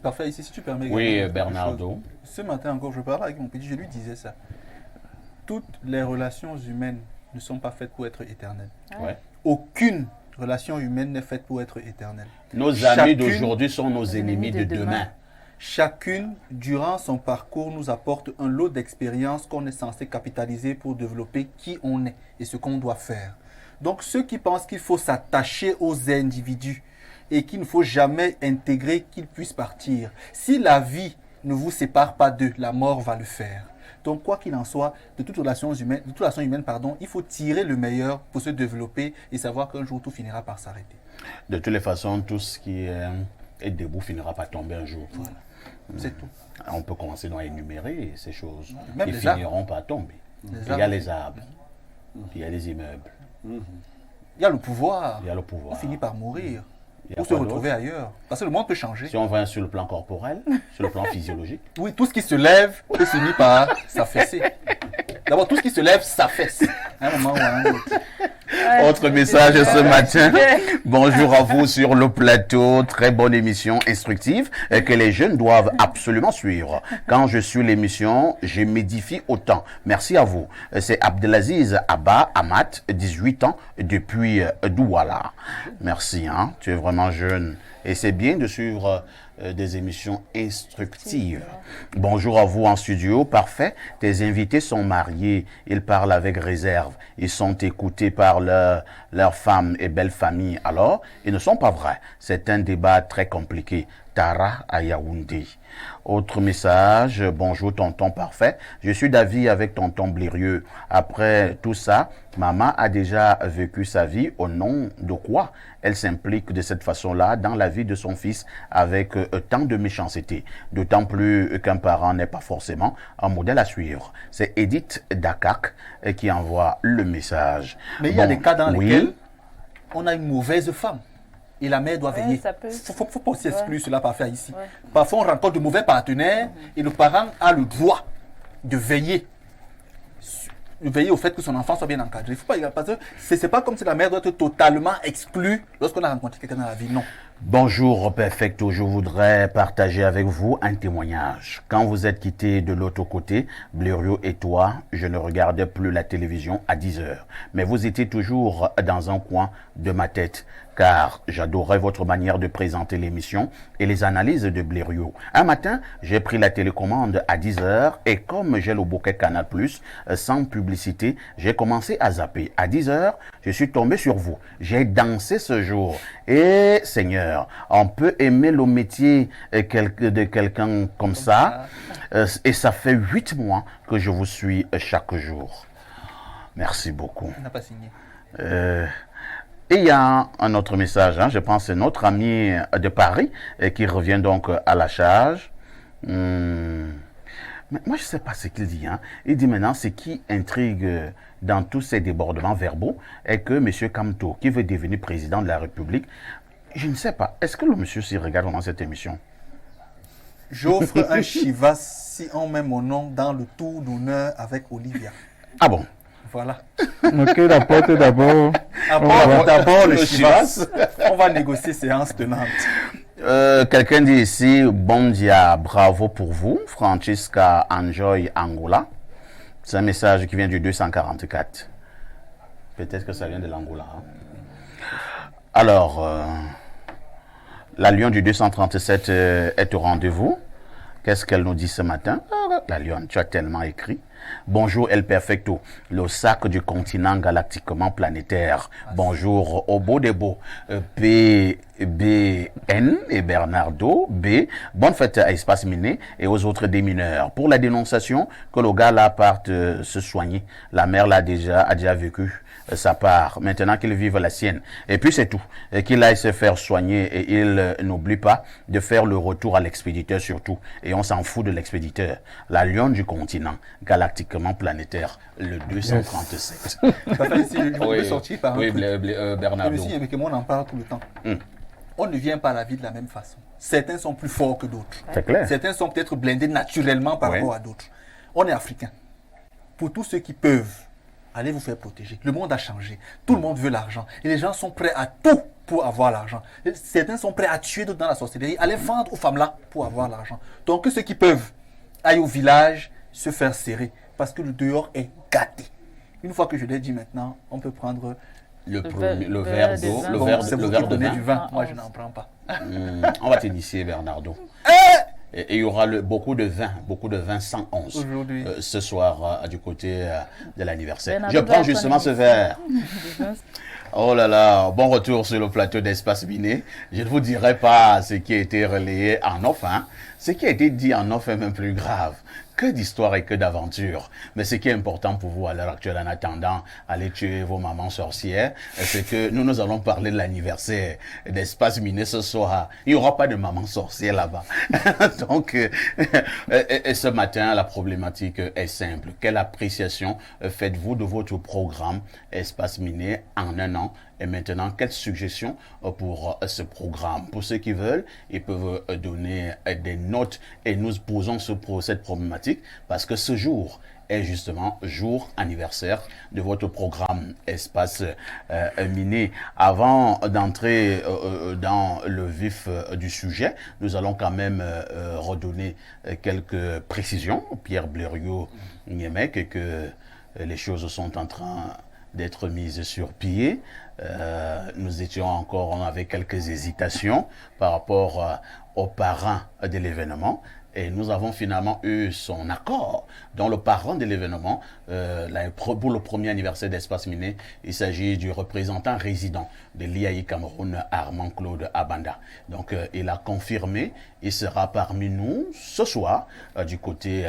Parfait, ici, si tu permets. Oui, également, Bernardo. Ce matin encore, je parlais avec mon petit, je lui disais ça. Toutes les relations humaines ne sont pas faites pour être éternelles. Ouais. Aucune relation humaine n'est faite pour être éternelle. Nos amis Chacune- d'aujourd'hui sont nos ennemis de demain. Chacune, durant son parcours, nous apporte un lot d'expériences qu'on est censé capitaliser pour développer qui on est et ce qu'on doit faire. Donc ceux qui pensent qu'il faut s'attacher aux individus et qu'il ne faut jamais intégrer qu'ils puissent partir, si la vie ne vous sépare pas d'eux, la mort va le faire. Donc quoi qu'il en soit, de toute relation humaine, il faut tirer le meilleur pour se développer et savoir qu'un jour tout finira par s'arrêter. De toutes les façons, tout ce qui est debout finira par tomber un jour. Voilà. C'est tout. On peut commencer à énumérer ces choses Même qui les finiront par tomber. Les Il y a arbres. les arbres, il y a les immeubles, Il y a le pouvoir. il y a le On pouvoir. finit par mourir. Il y a Ou se quoi retrouver ailleurs. Parce que le monde peut changer. Si on va sur le plan corporel, sur le plan physiologique, Oui, tout ce qui se lève peut finir par s'affaisser. D'abord, tout ce qui se lève s'affaisse. À un moment ou à un autre. Autre message ce matin. Bonjour à vous sur le plateau. Très bonne émission instructive que les jeunes doivent absolument suivre. Quand je suis l'émission, je m'édifie autant. Merci à vous. C'est Abdelaziz Abba Amat, 18 ans, depuis Douala. Merci, hein. Tu es vraiment jeune. Et c'est bien de suivre des émissions instructives. Bonjour à vous en studio, parfait. Tes invités sont mariés, ils parlent avec réserve, ils sont écoutés par leurs femmes et belles familles. Alors, ils ne sont pas vrais. C'est un débat très compliqué. Tara à Yaoundé. Autre message, bonjour tonton parfait. Je suis d'avis avec tonton Blérieux. Après tout ça, maman a déjà vécu sa vie au nom de quoi elle s'implique de cette façon-là dans la vie de son fils avec tant de méchanceté. D'autant plus qu'un parent n'est pas forcément un modèle à suivre. C'est Edith Dakak qui envoie le message. Mais il y a des cas dans oui, lesquels on a une mauvaise femme. Et la mère doit Ouais, veiller. ça peut. Faut pas aussi exclure cela parfois ici. Ouais. Parfois, on rencontre de mauvais partenaires et le parent a le droit de veiller au fait que son enfant soit bien encadré. Il faut pas, parce que c'est pas comme si la mère doit être totalement exclue lorsqu'on a rencontré quelqu'un dans la vie. Non. Bonjour Perfecto, je voudrais partager avec vous un témoignage. Quand vous êtes quitté de l'autre côté, Blériot et toi, je ne regardais plus la télévision à 10 heures. Mais vous étiez toujours dans un coin de ma tête, car j'adorais votre manière de présenter l'émission et les analyses de Blériot. Un matin, j'ai pris la télécommande à 10 heures et comme j'ai le bouquet Canal+, sans publicité, j'ai commencé à zapper. À 10 heures, je suis tombé sur vous. J'ai dansé ce jour. Et Seigneur, on peut aimer le métier de quelqu'un comme ça. Et ça fait 8 mois que je vous suis chaque jour. Merci beaucoup. On n'a pas signé. Et il y a un autre message, hein, je pense c'est notre ami de Paris qui revient donc à la charge. Mais moi je ne sais pas ce qu'il dit. Hein. Il dit maintenant ce qui intrigue dans tous ces débordements verbaux est que M. Kamto, qui veut devenir président de la République, je ne sais pas, est-ce que le monsieur s'y regarde vraiment cette émission? J'offre un Chivas si on met mon nom dans le tour d'honneur avec Olivia. Ah bon? Voilà. Ok, apporte d'abord. Apporte d'abord le Le Chivas. On va négocier séance tenante. Quelqu'un dit ici, bon dia, bravo pour vous, Francisca Enjoy Angola. C'est un message qui vient du 244. Peut-être que ça vient de l'Angola. Hein. Alors, la Lyon du 237 est au rendez-vous. Qu'est-ce qu'elle nous dit ce matin? La Lyon, tu as tellement écrit. Bonjour El Perfecto, le sac du continent galactiquement planétaire. Bonjour au beau des beaux. BN et Bernardo. B. Bonne fête à Espace Miné et aux autres démineurs. Pour la dénonciation, que le gars là parte se soigner. La mère a déjà vécu sa part, maintenant qu'il vive la sienne. Et puis c'est tout. Et qu'il aille se faire soigner et il n'oublie pas de faire le retour à l'expéditeur surtout. Et on s'en fout de l'expéditeur. La lionne du continent, galactiquement planétaire, le 237. Ça fait ici, je veux sortir par un oui, truc. Bernardo. Monsieur Yemekemo, on en parle tout le temps. On ne vient pas à la vie de la même façon. Certains sont plus forts que d'autres. C'est clair. Certains sont peut-être blindés naturellement par rapport à d'autres. On est africains. Pour tous ceux qui peuvent, allez vous faire protéger. Le monde a changé. Tout le monde veut l'argent. Et les gens sont prêts à tout pour avoir l'argent. Certains sont prêts à tuer d'autres dans la sorcellerie, à les vendre aux femmes-là pour avoir l'argent. Donc que ceux qui peuvent aillent au village se faire serrer. Parce que le dehors est gâté. Une fois que je l'ai dit maintenant, on peut prendre le verre d'eau, le verre de vin. Du vin. Moi, je n'en prends pas. On va t'initier, Bernardo. Et il y aura beaucoup de vin 111 aujourd'hui. Ce soir du côté de l'anniversaire. Bernardo Je prends justement ce verre. Oh là là, bon retour sur le plateau d'Espace Miné. Je ne vous dirai pas ce qui a été relayé en off, hein. Ce qui a été dit en off est même plus grave. Que d'histoire et que d'aventure. Mais ce qui est important pour vous à l'heure actuelle, en attendant, aller tuer vos mamans sorcières, c'est que nous allons parler de l'anniversaire d'Espace Miné ce soir. Il n'y aura pas de maman sorcière là-bas. Donc, et ce matin, la problématique est simple. Quelle appréciation faites-vous de votre programme Espace Miné en un an? Et maintenant, quelles suggestions pour ce programme? Pour ceux qui veulent, ils peuvent donner des notes et nous posons cette problématique parce que ce jour est justement jour anniversaire de votre programme Espace Miné. Avant d'entrer dans le vif du sujet, nous allons quand même redonner quelques précisions. Pierre Blériot-Niemek, et que les choses sont en train d'être mises sur pied. Nous étions encore, on avait quelques hésitations par rapport aux parrains de l'événement. Et nous avons finalement eu son accord. Dans le parrain de l'événement, pour le premier anniversaire d'Espace Miné, il s'agit du représentant résident de l'IAI Cameroun, Armand Claude Abanda. Donc, il a confirmé, il sera parmi nous ce soir du côté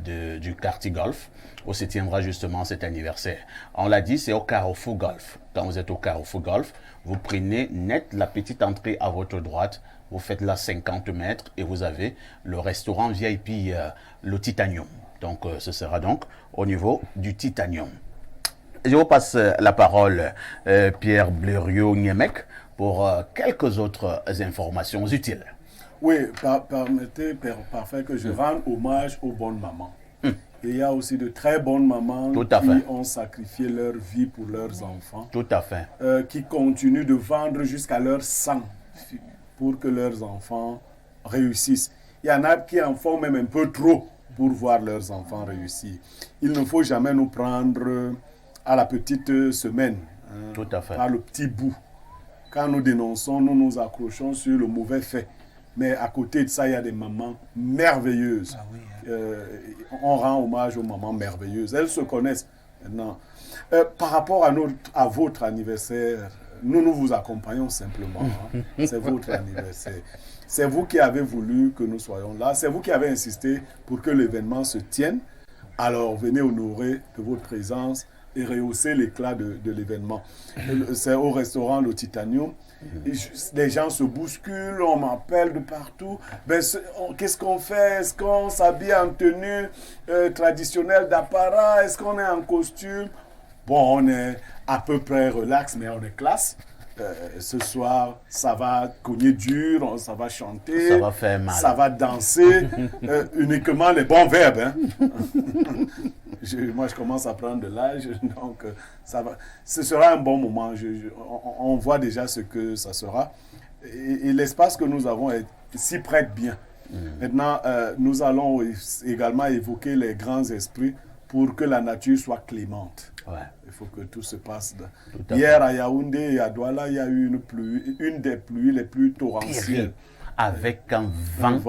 du quartier Golf, où se tiendra justement cet anniversaire. On l'a dit, c'est au Carrefour Golf. Quand vous êtes au Carrefour Golf, vous prenez net la petite entrée à votre droite, vous faites là 50 mètres et vous avez le restaurant VIP, le Titanium. Donc, ce sera donc au niveau du Titanium. Je vous passe la parole, Pierre Blériot-Niemek, pour quelques autres informations utiles. Oui, permettez, parfait, que je rende hommage aux bonnes mamans. Et il y a aussi de très bonnes mamans qui ont sacrifié leur vie pour leurs enfants. Tout à fait. Qui continuent de vendre jusqu'à leur sang pour que leurs enfants réussissent. Il y en a qui en font même un peu trop pour voir leurs enfants réussir. Il ne faut jamais nous prendre à la petite semaine, tout à fait, par le petit bout. Quand nous dénonçons, nous nous accrochons sur le mauvais fait. Mais à côté de ça, il y a des mamans merveilleuses. Ah oui, on rend hommage aux mamans merveilleuses. Elles se connaissent maintenant. Par rapport à votre anniversaire, nous vous accompagnons simplement. C'est votre anniversaire. C'est vous qui avez voulu que nous soyons là. C'est vous qui avez insisté pour que l'événement se tienne. Alors venez honorer de votre présence et rehausser l'éclat de l'événement. C'est au restaurant Le Titanium. Les gens se bousculent, on m'appelle de partout. Qu'est-ce qu'on fait? Est-ce qu'on s'habille en tenue traditionnelle d'apparat? Est-ce qu'on est en costume? Bon, on est à peu près relax, mais on est classe. Ce soir, ça va cogner dur, ça va chanter, ça va faire mal, ça va danser, uniquement les bons verbes. Hein. Moi, je commence à prendre de l'âge, donc ça va. Ce sera un bon moment. On voit déjà ce que ça sera. Et l'espace que nous avons s'y prête bien. Maintenant, nous allons également évoquer les grands esprits pour que la nature soit clémente. Ouais. Il faut que tout se passe. Hier, à Yaoundé et à Douala, il y a eu une des pluies les plus torrentielles. Avec un vent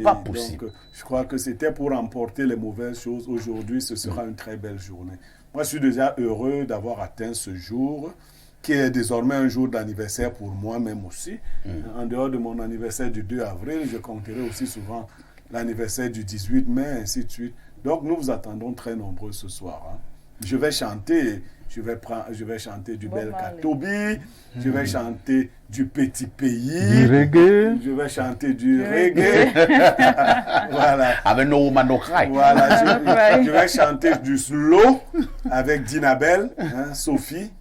pas possible. Donc, je crois que c'était pour emporter les mauvaises choses. Aujourd'hui, ce sera une très belle journée. Moi, je suis déjà heureux d'avoir atteint ce jour, qui est désormais un jour d'anniversaire pour moi-même aussi. En dehors de mon anniversaire du 2 avril, je compterai aussi souvent l'anniversaire du 18 mai, ainsi de suite. Donc, nous vous attendons très nombreux ce soir. je vais chanter. Je vais chanter du Bel Katobi, je vais chanter du Petit Pays, Du reggae. je vais chanter du reggae. Voilà. Avec nos manokrai. Voilà, je vais chanter du slow avec Dinabel, hein, Sophie.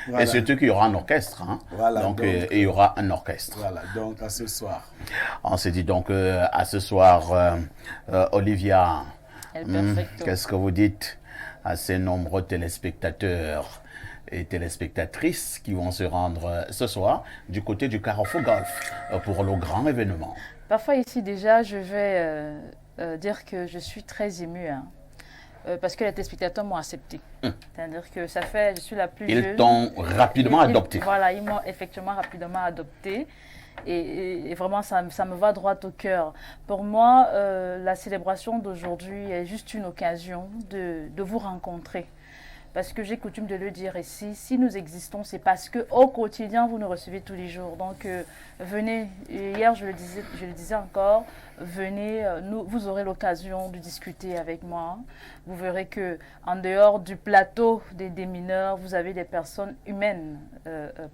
Voilà. Et surtout qu'il y aura un orchestre. Hein. Voilà, donc, donc, il y aura un orchestre. Voilà, donc à ce soir. On s'est dit donc à ce soir, Olivia, qu'est-ce que vous dites à ces nombreux téléspectateurs et téléspectatrices qui vont se rendre ce soir du côté du Carrefour Golf pour le grand événement? Parfois ici déjà, je vais dire que je suis très émue. Hein. Parce que les téléspectateurs m'ont accepté. C'est-à-dire que ça fait, je suis la plus jeune. Ils t'ont rapidement adopté. Voilà, ils m'ont effectivement rapidement adopté. Et vraiment, ça me va droit au cœur. Pour moi, la célébration d'aujourd'hui est juste une occasion de vous rencontrer. Parce que j'ai coutume de le dire ici, si nous existons, c'est parce qu'au quotidien, vous nous recevez tous les jours. Donc, venez, hier je le disais encore, venez, vous aurez l'occasion de discuter avec moi. Vous verrez qu'en dehors du plateau des mineurs, vous avez des personnes humaines,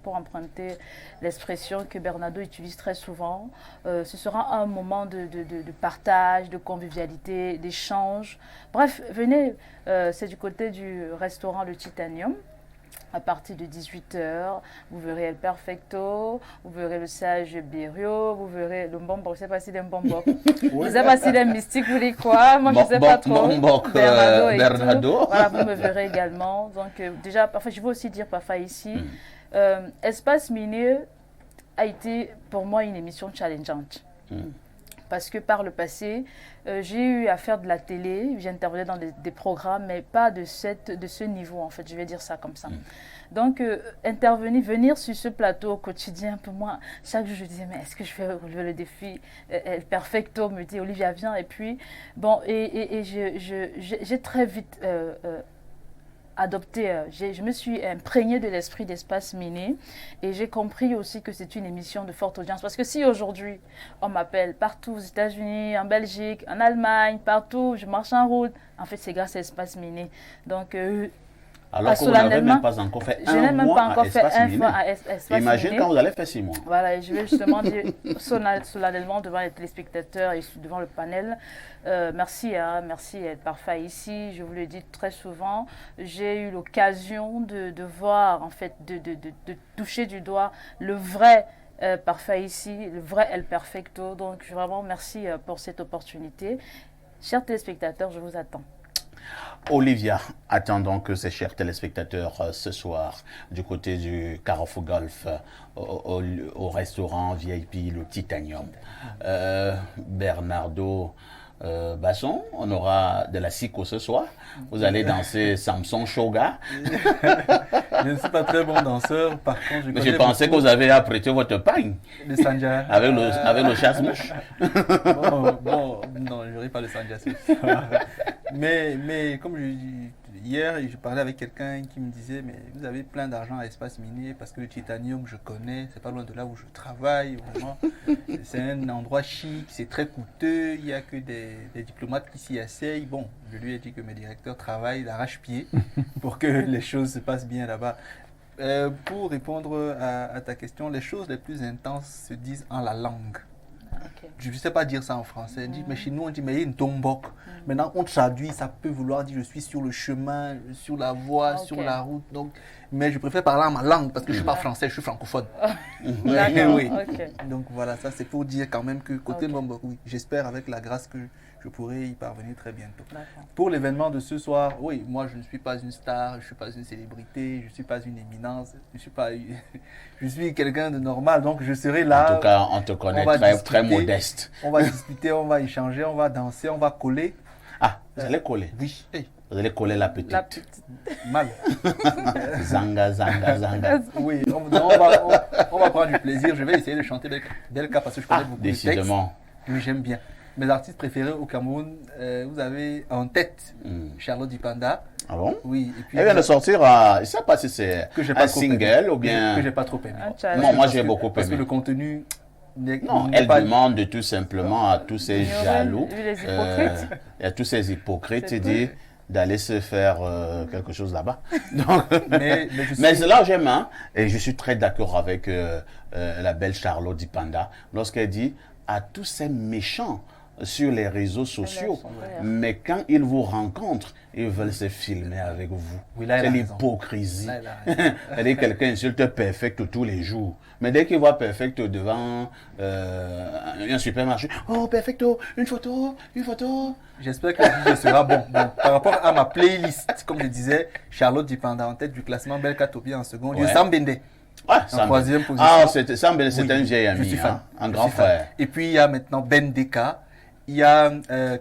pour emprunter l'expression que Bernardo utilise très souvent. Ce sera un moment de partage, de convivialité, d'échange. Bref, venez, c'est du côté du restaurant Le Titanium. À partir de 18h, vous verrez El Perfecto, vous verrez le sage Berio, vous verrez le Mbombo, je ne sais pas si c'est un Mbombo. Je ne sais pas si c'est mystique, vous voulez quoi. Moi, je ne sais pas trop. Bernardo. Voilà, vous me verrez également. Donc, déjà, parfois, je veux aussi dire parfois ici, Espace Miné a été pour moi une émission challengeante. Parce que par le passé, j'ai eu à faire de la télé, j'intervenais dans des programmes, mais pas de ce niveau, en fait, je vais dire ça comme ça. Donc, venir sur ce plateau au quotidien, pour moi, chaque jour, je disais, mais est-ce que je vais relever le défi? El Perfecto me dit, Olivia, viens. Et puis, bon, j'ai très vite adopté, je me suis imprégnée de l'esprit d'Espace Miné et j'ai compris aussi que c'est une émission de forte audience. Parce que si aujourd'hui, on m'appelle partout aux États-Unis, en Belgique, en Allemagne, partout, je marche en route, en fait, c'est grâce à Espace Miné. Donc, alors que vous n'avez même pas encore fait un mois à Espace Miné. Imagine quand vous allez faire 6 mois. Voilà, et je vais justement dire solennellement devant les téléspectateurs et devant le panel, merci, merci d'être parfait ici. Je vous le dis très souvent, j'ai eu l'occasion de voir, en fait, de toucher du doigt le vrai parfait ici, le vrai El Perfecto. Donc, vraiment, merci pour cette opportunité. Chers téléspectateurs, je vous attends. Olivia, attendons que ces chers téléspectateurs ce soir du côté du Carrefour Golf au restaurant VIP le Titanium. Bernardo Basson, on aura de la Siko ce soir. Vous allez danser Samson Shoga. Je ne suis pas très bon danseur, par contre je pensais que vous avez apprêté votre pagne. Le sanja. Avec le chasse-mouche. Bon, non, je n'aurai pas le sanja ce soir. Mais comme hier, je parlais avec quelqu'un qui me disait, mais vous avez plein d'argent à Espace Miné parce que le Titanium, je connais, c'est pas loin de là où je travaille. C'est un endroit chic, c'est très coûteux, il n'y a que des diplomates qui s'y essayent. Bon, je lui ai dit que mes directeurs travaillent d'arrache-pied pour que les choses se passent bien là-bas. Pour répondre à ta question, les choses les plus intenses se disent en la langue. Okay. Je ne sais pas dire ça en français. Mais chez nous, on dit, mais il y a une tombok. Maintenant, on traduit, ça peut vouloir dire, je suis sur le chemin, sur la voie, sur la route. Donc, mais je préfère parler en ma langue parce que je ne suis pas français, je suis francophone. Oui. Okay. Donc voilà, ça c'est pour dire quand même que côté Mbombo, oui, j'espère avec la grâce que je pourrai y parvenir très bientôt. Pour l'événement de ce soir, oui, moi je ne suis pas une star, je ne suis pas une célébrité, je ne suis pas une éminence, je suis quelqu'un de normal, donc je serai là. En tout cas, on te connaît très modeste. On va discuter, on va échanger, on va danser, on va coller. Ah, vous allez coller? Oui. Hey. Vous allez coller la petite. Mal. Zanga. Oui, on va prendre du plaisir. Je vais essayer de chanter Belka parce que je connais beaucoup de textes. Oui, j'aime bien. Mes artistes préférés au Cameroun, vous avez en tête Charlotte Dipanda. Ah bon? Oui. Et puis, elle vient de sortir, je ne sais pas si c'est un single ou bien... Que j'ai pas trop aimé. Non, moi j'ai beaucoup aimé. Parce que le contenu... Non, elle demande tout simplement à tous ces jaloux, à tous ces hypocrites, dit d'aller se faire quelque chose là-bas. Donc, Mais mais c'est là où j'aime, hein, et je suis très d'accord avec la belle Charlotte Dipanda lorsqu'elle dit à tous ces méchants sur les réseaux sociaux, mais quand ils vous rencontrent, ils veulent se filmer avec vous. Oui, là, elle c'est a raison. l'hypocrisie. Là, elle a raison. C'est-à-dire quelqu'un insulte Perfect tous les jours. Mais dès qu'il voit Perfect devant un supermarché, oh Perfecto, une photo, une photo. J'espère que le DJ sera bon. Bon, par rapport à ma playlist, comme je disais, Charlotte Dipanda en tête du classement, Belka Tobi en second, Ouais. Sam Bende Ah, en troisième position. Ah, c'était Oui, un vieil je ami, suis fan. hein, un Je grand suis fan. frère. Et puis il y a maintenant Ben Deka, il y a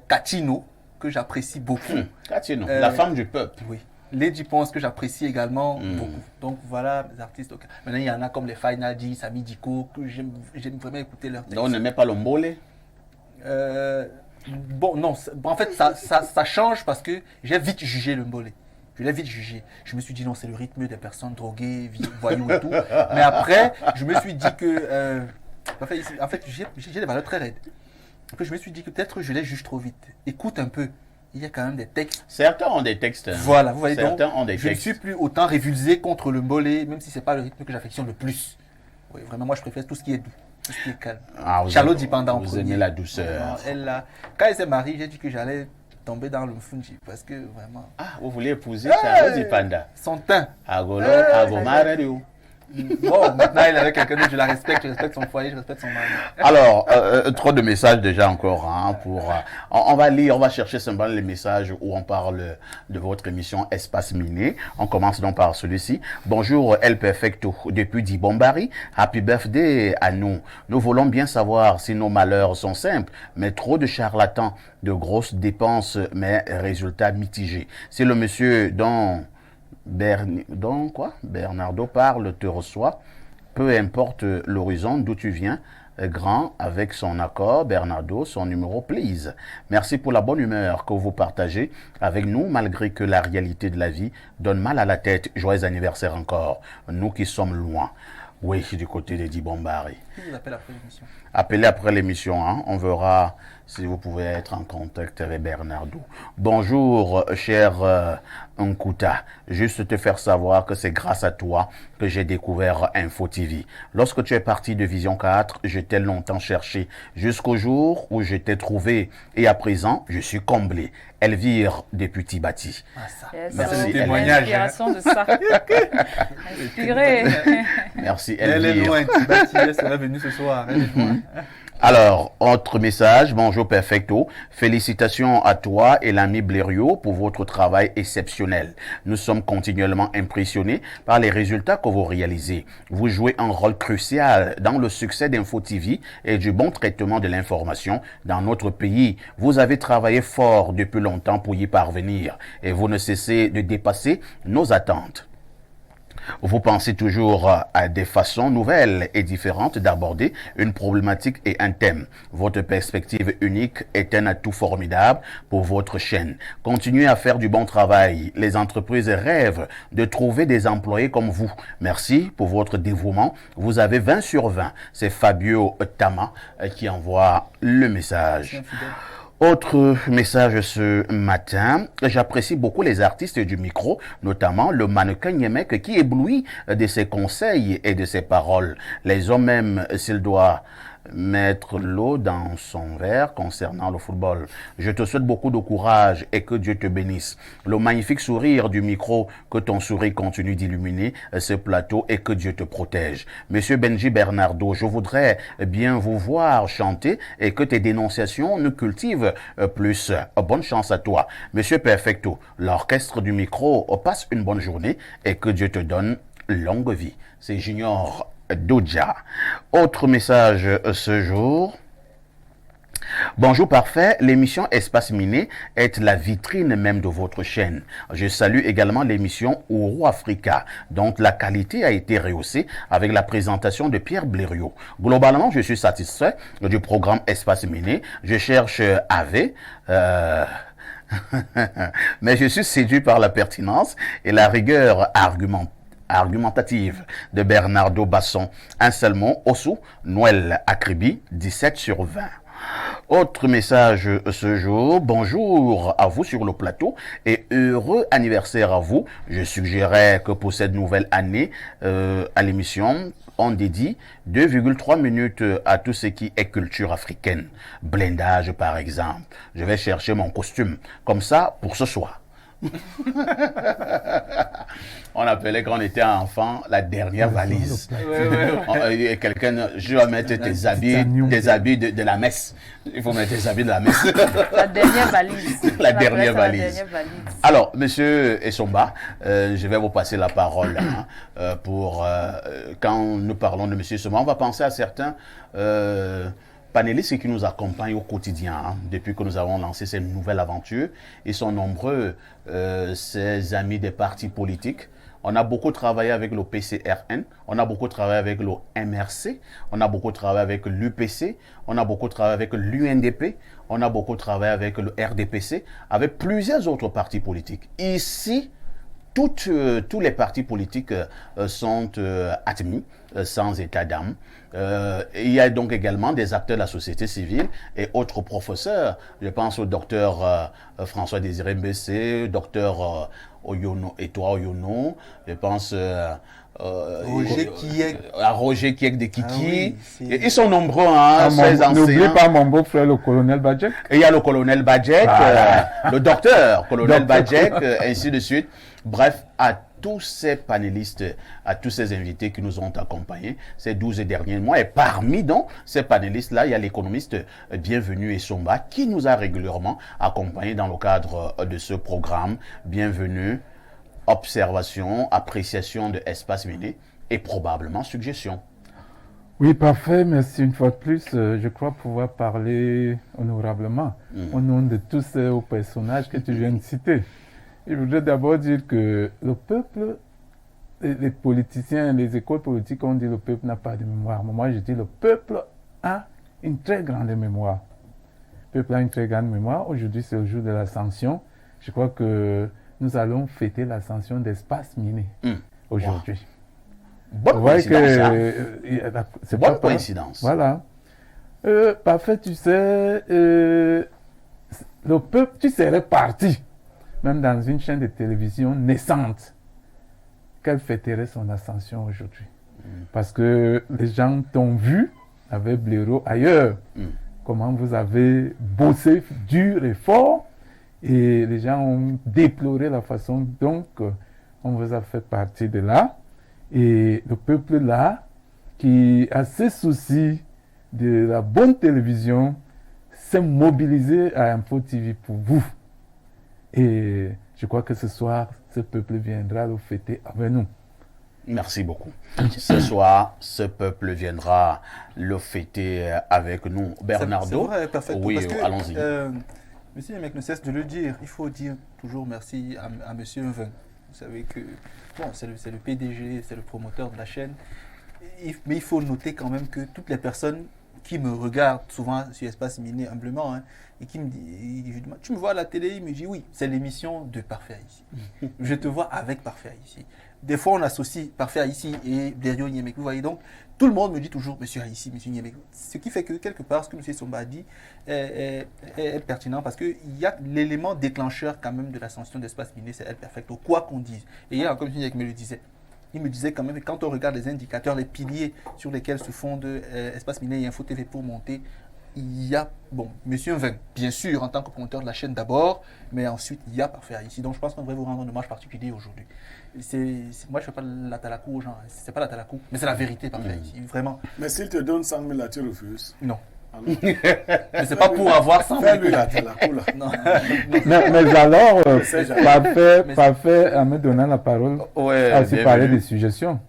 Katino, que j'apprécie beaucoup. Katino, Euh, la femme du peuple. Oui. Lady Ponce, que j'apprécie également Mm. beaucoup. Donc voilà les artistes. Maintenant, il y en a comme les Final G, Sami Diko, que j'aime vraiment écouter leurs textes. Donc, on n'aimait pas le mbolé. Bon, non, en fait, ça change parce que j'ai vite jugé le mbolé. Je l'ai vite jugé. Je me suis dit, non, c'est le rythme des personnes droguées, voyous et tout. Mais après, je me suis dit que. En fait, j'ai des valeurs très raides. Après, je me suis dit que peut-être je les juge trop vite. Écoute un peu. Il y a quand même des textes. Certains ont des textes. hein. Voilà, vous voyez Certains donc. ont des Je ne textes. suis plus autant révulsé contre le mbolé, même si c'est pas le rythme que j'affectionne le plus. Oui, vraiment, moi, je préfère tout ce qui est doux, tout ce qui est calme. Ah, vous Charlotte aimez- Dipanda en Vous premier. aimez la douceur. Vraiment, quand elle s'est mariée, j'ai dit que j'allais tomber dans le fungi parce que vraiment. Ah, vous voulez épouser Charlotte Dipanda. Son teint. Agolo, Agomaradio. Bon, maintenant elle est avec quelqu'un d'autre, je respecte son foyer, je respecte son mari. Alors, trop de messages déjà encore. Hein, on va lire, on va chercher simplement les messages où on parle de votre émission Espace Miné. On commence donc par celui-ci. Bonjour El Perfecto, depuis Dibombari. Happy birthday à nous. Nous voulons bien savoir si nos malheurs sont simples, mais trop de charlatans, de grosses dépenses, mais résultats mitigés. Si le monsieur dont Bernardo parle te reçoit, peu importe l'horizon d'où tu viens, grand avec son accord, Bernardo, son numéro, please. Merci pour la bonne humeur que vous partagez avec nous, malgré que la réalité de la vie donne mal à la tête. Joyeux anniversaire encore, nous qui sommes loin. Oui, du côté de Dibombari. Qui vous appelle après l'émission? Appelez après l'émission, hein. On verra si vous pouvez être en contact avec Bernardo. Bonjour, cher Nkuta. Juste te faire savoir que c'est grâce à toi que j'ai découvert Info TV. Lorsque tu es parti de Vision 4, je t'ai longtemps cherché jusqu'au jour où je t'ai trouvé. Et à présent, je suis comblé. Elvire depuis Tibati. Ah, ça. Yes, Merci, c'est témoignage, l'inspiration de ça. Inspiré. Merci Elle est Elvire. loin, Tibati, elle serait venue ce soir. Elle est loin. Alors, autre message, bonjour Perfecto, félicitations à toi et l'ami Blériot pour votre travail exceptionnel. Nous sommes continuellement impressionnés par les résultats que vous réalisez. Vous jouez un rôle crucial dans le succès d'Info TV et du bon traitement de l'information dans notre pays. Vous avez travaillé fort depuis longtemps pour y parvenir et vous ne cessez de dépasser nos attentes. Vous pensez toujours à des façons nouvelles et différentes d'aborder une problématique et un thème. Votre perspective unique est un atout formidable pour votre chaîne. Continuez à faire du bon travail. Les entreprises rêvent de trouver des employés comme vous. Merci pour votre dévouement. Vous avez 20 sur 20. C'est Fabio Tama qui envoie le message. Autre message ce matin, j'apprécie beaucoup les artistes du micro, notamment le mannequin Yemek qui éblouit de ses conseils et de ses paroles. Les hommes même s'il doit mettre l'eau dans son verre concernant le football. Je te souhaite beaucoup de courage et que Dieu te bénisse. Le magnifique sourire du micro, que ton sourire continue d'illuminer ce plateau et que Dieu te protège. Monsieur Benji Bernardo, je voudrais bien vous voir chanter et que tes dénonciations nous cultivent plus. Bonne chance à toi. Monsieur Perfecto, l'orchestre du micro passe une bonne journée et que Dieu te donne longue vie. C'est Junior Doja. Autre message ce jour. Bonjour parfait, l'émission Espace Miné est la vitrine même de votre chaîne. Je salue également l'émission Ouro Africa, dont la qualité a été rehaussée avec la présentation de Pierre Blériot. Globalement, je suis satisfait du programme Espace Miné. Je cherche AV. Mais je suis séduit par la pertinence et la rigueur argumentative de Bernardo Basson. Un seul mot, Ossou, Noël Akribi, 17 sur 20. Autre message ce jour, bonjour à vous sur le plateau et heureux anniversaire à vous. Je suggérais que pour cette nouvelle année à l'émission, on dédie 2,3 minutes à tout ce qui est culture africaine. Blindage par exemple. Je vais chercher mon costume comme ça pour ce soir. On appelait quand on était enfant la dernière valise. Et quelqu'un, je vais mettre tes habits de la messe. Il faut mettre tes habits de la messe. La dernière valise. La dernière valise. Alors, monsieur Essomba, je vais vous passer la parole pour quand nous parlons de monsieur Essomba, on va penser à certains panélistes qui nous accompagnent au quotidien depuis que nous avons lancé cette nouvelle aventure. Ils sont nombreux, ces amis des partis politiques. On a beaucoup travaillé avec le PCRN, on a beaucoup travaillé avec le MRC, on a beaucoup travaillé avec l'UPC, on a beaucoup travaillé avec l'UNDP, on a beaucoup travaillé avec le RDPC, avec plusieurs autres partis politiques. Ici, tous les partis politiques sont admis sans état d'âme. Il y a donc également des acteurs de la société civile et autres professeurs. Je pense au docteur François-Désiré Mbessé, docteur Oyono, Oyono. Je pense Roger Kiek. À Roger Kiek de Kiki. Oui, ils sont nombreux, hein, ces enseignants. N'oubliez pas mon beau-frère, le colonel Badjek. Et il y a le colonel Badjek, le docteur colonel Badjek, ainsi de suite. Bref, à tous ces panélistes, à tous ces invités qui nous ont accompagnés ces 12 derniers mois. Et parmi donc ces panélistes-là, il y a l'économiste Bienvenu Essomba qui nous a régulièrement accompagnés dans le cadre de ce programme. Bienvenue, observation, appréciation de espace miné et probablement suggestion. Oui, parfait. Merci une fois de plus. Je crois pouvoir parler honorablement au nom de tous ces hauts personnages que tu viens de citer. Je voudrais d'abord dire que le peuple, les politiciens, les écoles politiques ont dit que le peuple n'a pas de mémoire. Moi, je dis que le peuple a une très grande mémoire. Le peuple a une très grande mémoire. Aujourd'hui, c'est le jour de l'ascension. Je crois que nous allons fêter l'ascension d'Espace Miné aujourd'hui. Bonne coïncidence. C'est bonne coïncidence. Voilà. Parfait, tu sais, le peuple, tu serais parti, même dans une chaîne de télévision naissante, qu'elle fêterait son ascension aujourd'hui. Parce que les gens t'ont vu avec Blaireau ailleurs, comment vous avez bossé dur et fort, et les gens ont déploré la façon dont on vous a fait partie de là. Et le peuple là, qui a ses soucis de la bonne télévision, s'est mobilisé à Info TV pour vous. Et je crois que ce soir, ce peuple viendra le fêter avec nous. Merci beaucoup. Ce soir, ce peuple viendra le fêter avec nous. Bernardo, c'est vrai, parfaitement, oui, allons-y. allons-y. Monsieur Yemek ne cesse de le dire, il faut dire toujours merci à Monsieur Mven. Vous savez que bon, c'est le PDG, c'est le promoteur de la chaîne. Mais il faut noter quand même que toutes les personnes qui me regardent souvent sur Espace Miné humblement, et qui me disent, tu me vois à la télé, il me dit oui, c'est l'émission de Parfait ici. Je te vois avec Parfait ici. Des fois, on associe Parfait ici et Blériot Yemek. Vous voyez, donc, tout le monde me dit toujours Monsieur Haïssi, Monsieur Yemek. Ce qui fait que, quelque part, ce que M. Somba a dit est pertinent parce qu'il y a l'élément déclencheur quand même de l'ascension d'Espace Miné, c'est El Perfecto, quoi qu'on dise. Et hier, comme M. Yemek me le disait, il me disait quand même que quand on regarde les indicateurs, les piliers sur lesquels se fondent Espace Miné et Info TV pour monter, il y a, bon, Monsieur Mven, bien sûr, en tant que promoteur de la chaîne d'abord, mais ensuite, il y a Parfait ici. Donc, je pense qu'on devrait vous rendre un hommage particulier aujourd'hui. Moi, je ne fais pas la talakou aux gens, c'est pas la talakou, mais c'est la vérité, Parfait ici, vraiment. Mais s'il te donne 100 000 là, tu refuses? Non. Mais c'est pas pour avoir 100 000. Fais-lui la talakou là. Non. Mais alors, parfait, en me donnant la parole, à aussi parler des suggestions.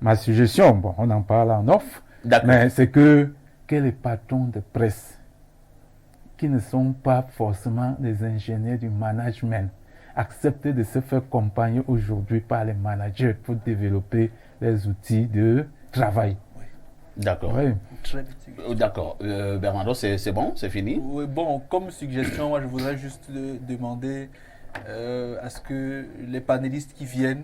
Ma suggestion, bon, on en parle en off, mais c'est que les patrons de presse qui ne sont pas forcément des ingénieurs du management acceptent de se faire accompagner aujourd'hui par les managers pour développer les outils de travail. Oui. D'accord. Oui. D'accord. Bernardo, c'est bon? C'est fini? Oui, bon, comme suggestion, moi je voudrais juste demander à ce que les panélistes qui viennent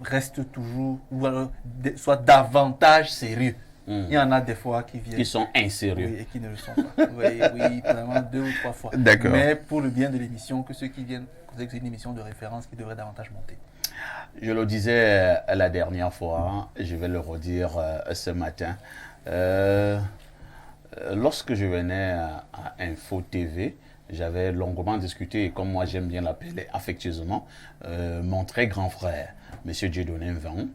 restent toujours, ou alors soient davantage sérieux. Il y en a des fois qui viennent. Qui sont insérieux. Oui, et qui ne le sont pas. Oui, vraiment 2 ou 3 fois. D'accord. Mais pour le bien de l'émission, que ceux qui viennent, c'est une émission de référence qui devrait davantage monter. Je le disais la dernière fois, je vais le redire ce matin. Lorsque je venais à Info TV, j'avais longuement discuté, et comme moi j'aime bien l'appeler affectueusement, mon très grand frère, M. Dieudonné Van.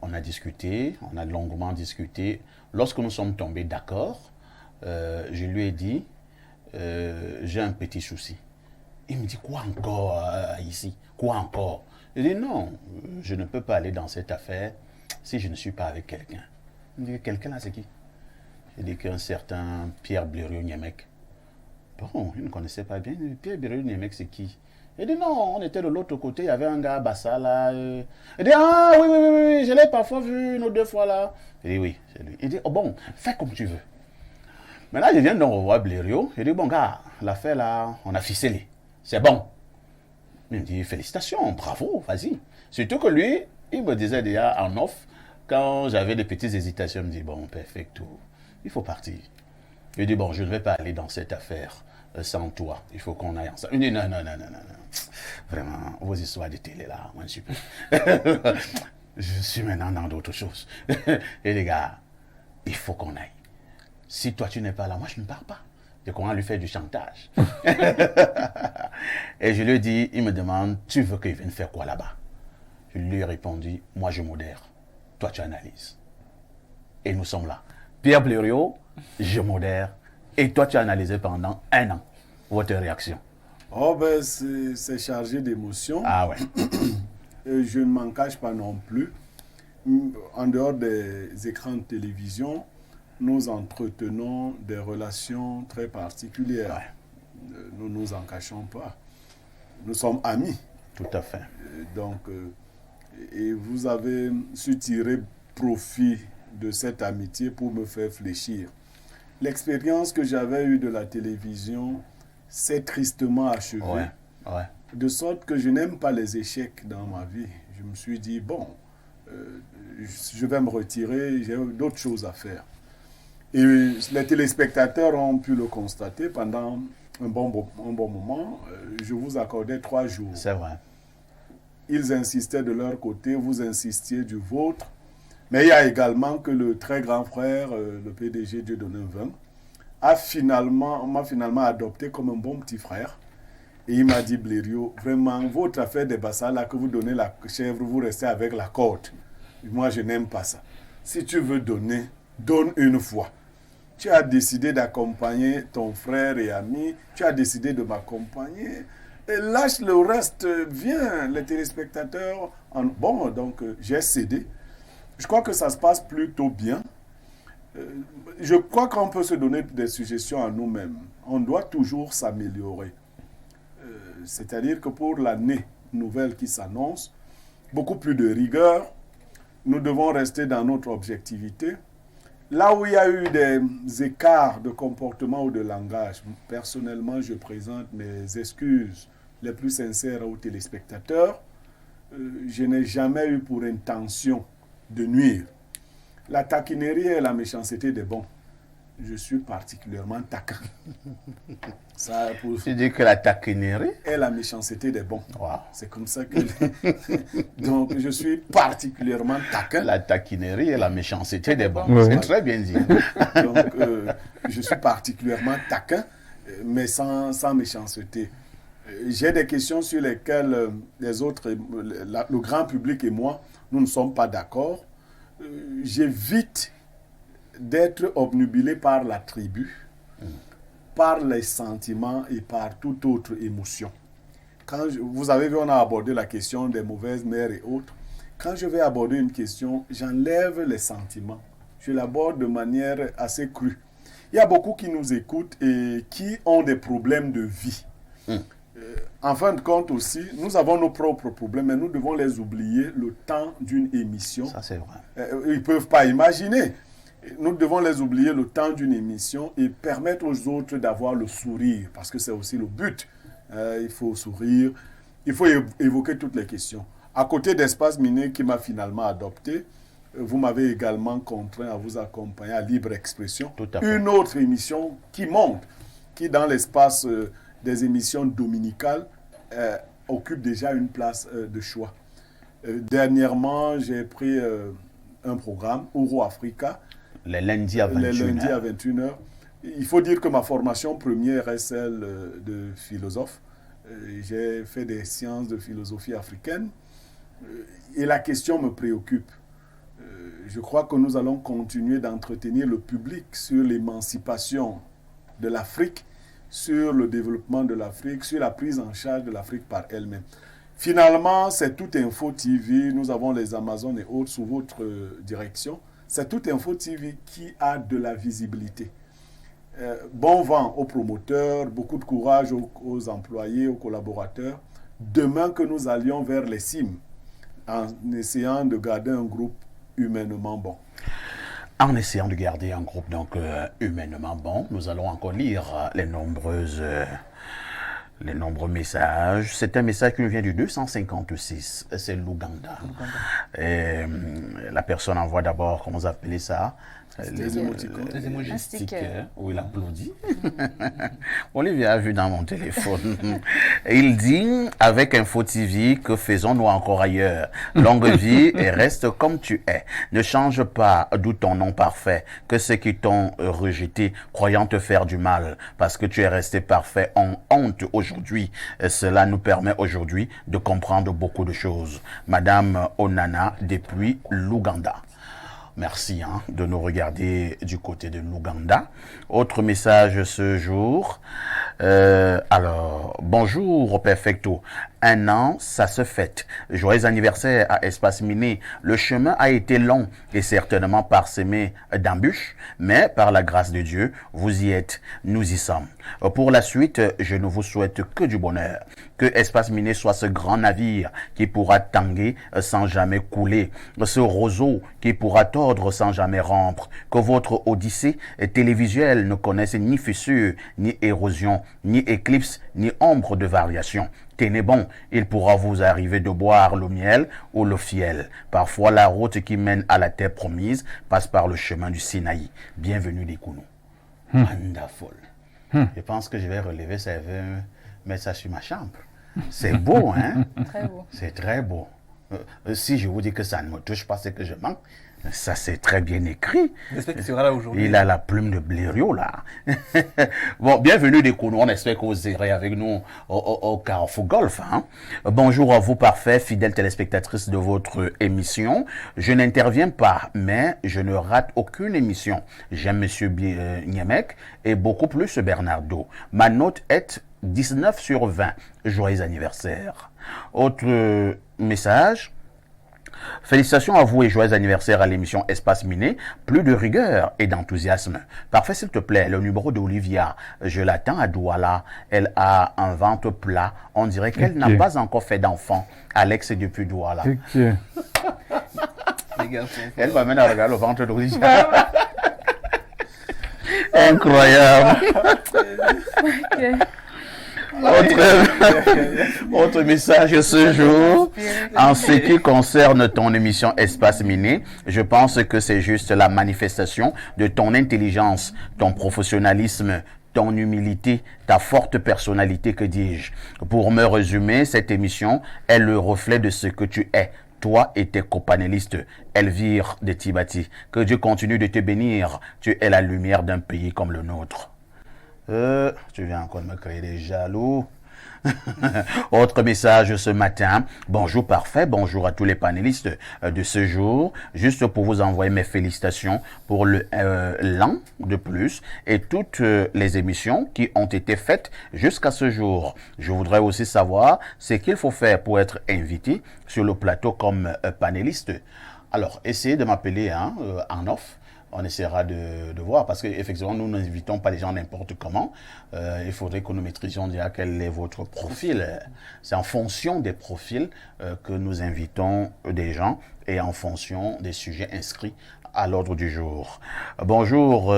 On a discuté, on a longuement discuté. Lorsque nous sommes tombés d'accord, je lui ai dit, j'ai un petit souci. Il me dit, quoi encore ici? Quoi encore? Je dis, non, je ne peux pas aller dans cette affaire si je ne suis pas avec quelqu'un. Il me dit, quelqu'un là, c'est qui? J'ai dit qu'un certain Pierre Blériot-Niemek. Bon, il ne connaissait pas bien. Pierre Blériot-Niemek, c'est qui? Il dit, non, on était de l'autre côté, il y avait un gars, Bassa, là. Il dit, ah, oui, je l'ai parfois vu 1 ou 2 fois, là. Il dit, oui, c'est lui. Il dit, oh bon, fais comme tu veux. Maintenant, je viens de revoir Blériot. Il dit, bon, gars, l'affaire, là, on a ficelé. C'est bon. Il me dit, félicitations, bravo, vas-y. Surtout que lui, il me disait déjà en off, quand j'avais des petites hésitations, il me dit, bon, perfecto, il faut partir. Il dit, bon, je ne vais pas aller dans cette affaire sans toi. Il faut qu'on aille ensemble. Il dit, non. Vraiment, vos histoires de télé, là, moi, je suis plus. Je suis maintenant dans d'autres choses. Et les gars, il faut qu'on aille. Si toi, tu n'es pas là, moi, je ne pars pas. Et qu'on va lui faire du chantage. Et je lui ai dit, il me demande, tu veux qu'il vienne faire quoi là-bas? Je lui ai répondu, moi je modère, toi tu analyses. Et nous sommes là. Pierre Blériot, je modère, et toi tu as analysé pendant 1 an. Votre réaction? Oh ben c'est chargé d'émotions. Ah ouais. Et je ne m'en cache pas non plus. En dehors des écrans de télévision, nous entretenons des relations très particulières. Ouais. Nous ne nous en cachons pas. Nous sommes amis. Tout à fait. Donc, et vous avez su tirer profit de cette amitié pour me faire fléchir. L'expérience que j'avais eue de la télévision s'est tristement achevée. Ouais. De sorte que je n'aime pas les échecs dans ma vie. Je me suis dit, bon, je vais me retirer, j'ai d'autres choses à faire. Et les téléspectateurs ont pu le constater pendant un bon moment. Je vous accordais 3 jours. C'est vrai. Ils insistaient de leur côté, vous insistiez du vôtre. Mais il y a également que le très grand frère, le PDG Dieudonné Van, m'a finalement adopté comme un bon petit frère. Et il m'a dit, Blériot, vraiment, votre affaire des Bassa, là, que vous donnez la chèvre, vous restez avec la corde. Moi, je n'aime pas ça. Si tu veux donner, donne une fois. Tu as décidé d'accompagner ton frère et ami, tu as décidé de m'accompagner, et lâche le reste, viens, les téléspectateurs. Bon, donc j'ai cédé. Je crois que ça se passe plutôt bien. Je crois qu'on peut se donner des suggestions à nous-mêmes. On doit toujours s'améliorer. C'est-à-dire que pour l'année nouvelle qui s'annonce, beaucoup plus de rigueur, nous devons rester dans notre objectivité. Là où il y a eu des écarts de comportement ou de langage, personnellement, je présente mes excuses les plus sincères aux téléspectateurs. Je n'ai jamais eu pour intention de nuire. La taquinerie et la méchanceté des bons. Je suis particulièrement taquin. Ça, Tu dis que la taquinerie et la méchanceté des bons. Wow. C'est comme ça que... Donc, je suis particulièrement taquin. La taquinerie et la méchanceté des bons. Oui. C'est très bien dit. Donc, je suis particulièrement taquin, mais sans méchanceté. J'ai des questions sur lesquelles les autres, le grand public et moi, nous ne sommes pas d'accord. J'évite d'être obnubilé par la tribu, par les sentiments et par toute autre émotion. Vous avez vu, on a abordé la question des mauvaises mères et autres. Quand je vais aborder une question, j'enlève les sentiments. Je l'aborde de manière assez crue. Il y a beaucoup qui nous écoutent et qui ont des problèmes de vie. En fin de compte aussi, nous avons nos propres problèmes, mais nous devons les oublier le temps d'une émission. Ça, c'est vrai. Ils ne peuvent pas imaginer. Nous devons les oublier le temps d'une émission et permettre aux autres d'avoir le sourire, parce que c'est aussi le but. Il faut sourire, il faut évoquer toutes les questions. À côté d'Espace Miné qui m'a finalement adopté, vous m'avez également contraint à vous accompagner à Libre Expression. Tout à fait. Une autre émission qui monte, qui dans l'espace des émissions dominicales occupe déjà une place de choix. Dernièrement, j'ai pris un programme, Euro Africa. Les lundis à 21h. Il faut dire que ma formation première est celle de philosophe. J'ai fait des sciences de philosophie africaine et la question me préoccupe. Je crois que nous allons continuer d'entretenir le public sur l'émancipation de l'Afrique, sur le développement de l'Afrique, sur la prise en charge de l'Afrique par elle-même. Finalement, c'est Tout Info TV, nous avons les Amazones et autres sous votre direction. C'est Tout Info TV qui a de la visibilité. Bon vent aux promoteurs, beaucoup de courage aux employés, aux collaborateurs. Demain que nous allions vers les cimes, en essayant de garder un groupe humainement bon. En essayant de garder un groupe donc humainement bon, nous allons encore lire les nombreux messages. C'est un message qui nous vient du 256, c'est l'Ouganda. Et la personne envoie d'abord, comment vous appelez ça? Les émoticônes. Les stickers, où il applaudit. Olivier a vu dans mon téléphone. Il dit, avec Info TV, que faisons-nous encore ailleurs? Longue vie et reste comme tu es. Ne change pas, d'où ton nom parfait, que ceux qui t'ont rejeté, croyant te faire du mal, parce que tu es resté parfait, en honte aujourd'hui. Cela nous permet aujourd'hui de comprendre beaucoup de choses. Madame Onana, depuis l'Ouganda. Merci de nous regarder du côté de l'Ouganda. Autre message ce jour. Alors, bonjour Perfecto. 1 an, ça se fête. Joyeux anniversaire à Espace Miné. Le chemin a été long et certainement parsemé d'embûches, mais par la grâce de Dieu, vous y êtes, nous y sommes. Pour la suite, je ne vous souhaite que du bonheur. Que Espace Miné soit ce grand navire qui pourra tanguer sans jamais couler, ce roseau qui pourra tordre sans jamais rompre. Que votre odyssée télévisuelle ne connaisse ni fissure, ni érosion, ni éclipse, ni ombre de variation. Tenez bon, il pourra vous arriver de boire le miel ou le fiel. Parfois, la route qui mène à la terre promise passe par le chemin du Sinaï. Bienvenue des Kounou. Wonderful. Je pense que je vais relever ça et mettre ça sur ma chambre. C'est beau, hein? Très beau. C'est très beau. Si je vous dis que ça ne me touche pas, c'est que je manque. Ça, c'est très bien écrit. J'espère qu'il sera là aujourd'hui. Il a la plume de Blériot, là. Bon, bienvenue des Kounou. On espère que vous irez avec nous au Carrefour Golf. Bonjour à vous, parfait, fidèles téléspectatrices de votre émission. Je n'interviens pas, mais je ne rate aucune émission. J'aime M. Niemek et beaucoup plus Bernardo. Ma note est 19 sur 20. Joyeux anniversaire. Autre message. Félicitations à vous et joyeux anniversaire à l'émission Espace Miné. Plus de rigueur et d'enthousiasme. Parfait, s'il te plaît, le numéro d'Olivia. Je l'attends à Douala. Elle a un ventre plat. On dirait qu'elle n'a pas encore fait d'enfant. Alex est depuis Douala. Elle va maintenant regarder le ventre d'Olivia. Incroyable. Autre message ce jour, en ce qui concerne ton émission Espace Miné, je pense que c'est juste la manifestation de ton intelligence, ton professionnalisme, ton humilité, ta forte personnalité, que dis-je. Pour me résumer, cette émission est le reflet de ce que tu es. Toi et tes copanélistes, Elvire de Tibati. Que Dieu continue de te bénir. Tu es la lumière d'un pays comme le nôtre. Tu viens encore de me créer des jaloux. Autre message ce matin. Bonjour parfait, bonjour à tous les panélistes de ce jour. Juste pour vous envoyer mes félicitations pour l'an de plus et toutes les émissions qui ont été faites jusqu'à ce jour. Je voudrais aussi savoir ce qu'il faut faire pour être invité sur le plateau comme panéliste. Alors, essayez de m'appeler en off. On essaiera de voir, parce qu'effectivement, nous n'invitons pas les gens n'importe comment. Il faudrait que nous maîtrisions déjà quel est votre profil. C'est en fonction des profils que nous invitons des gens et en fonction des sujets inscrits à l'ordre du jour. Bonjour,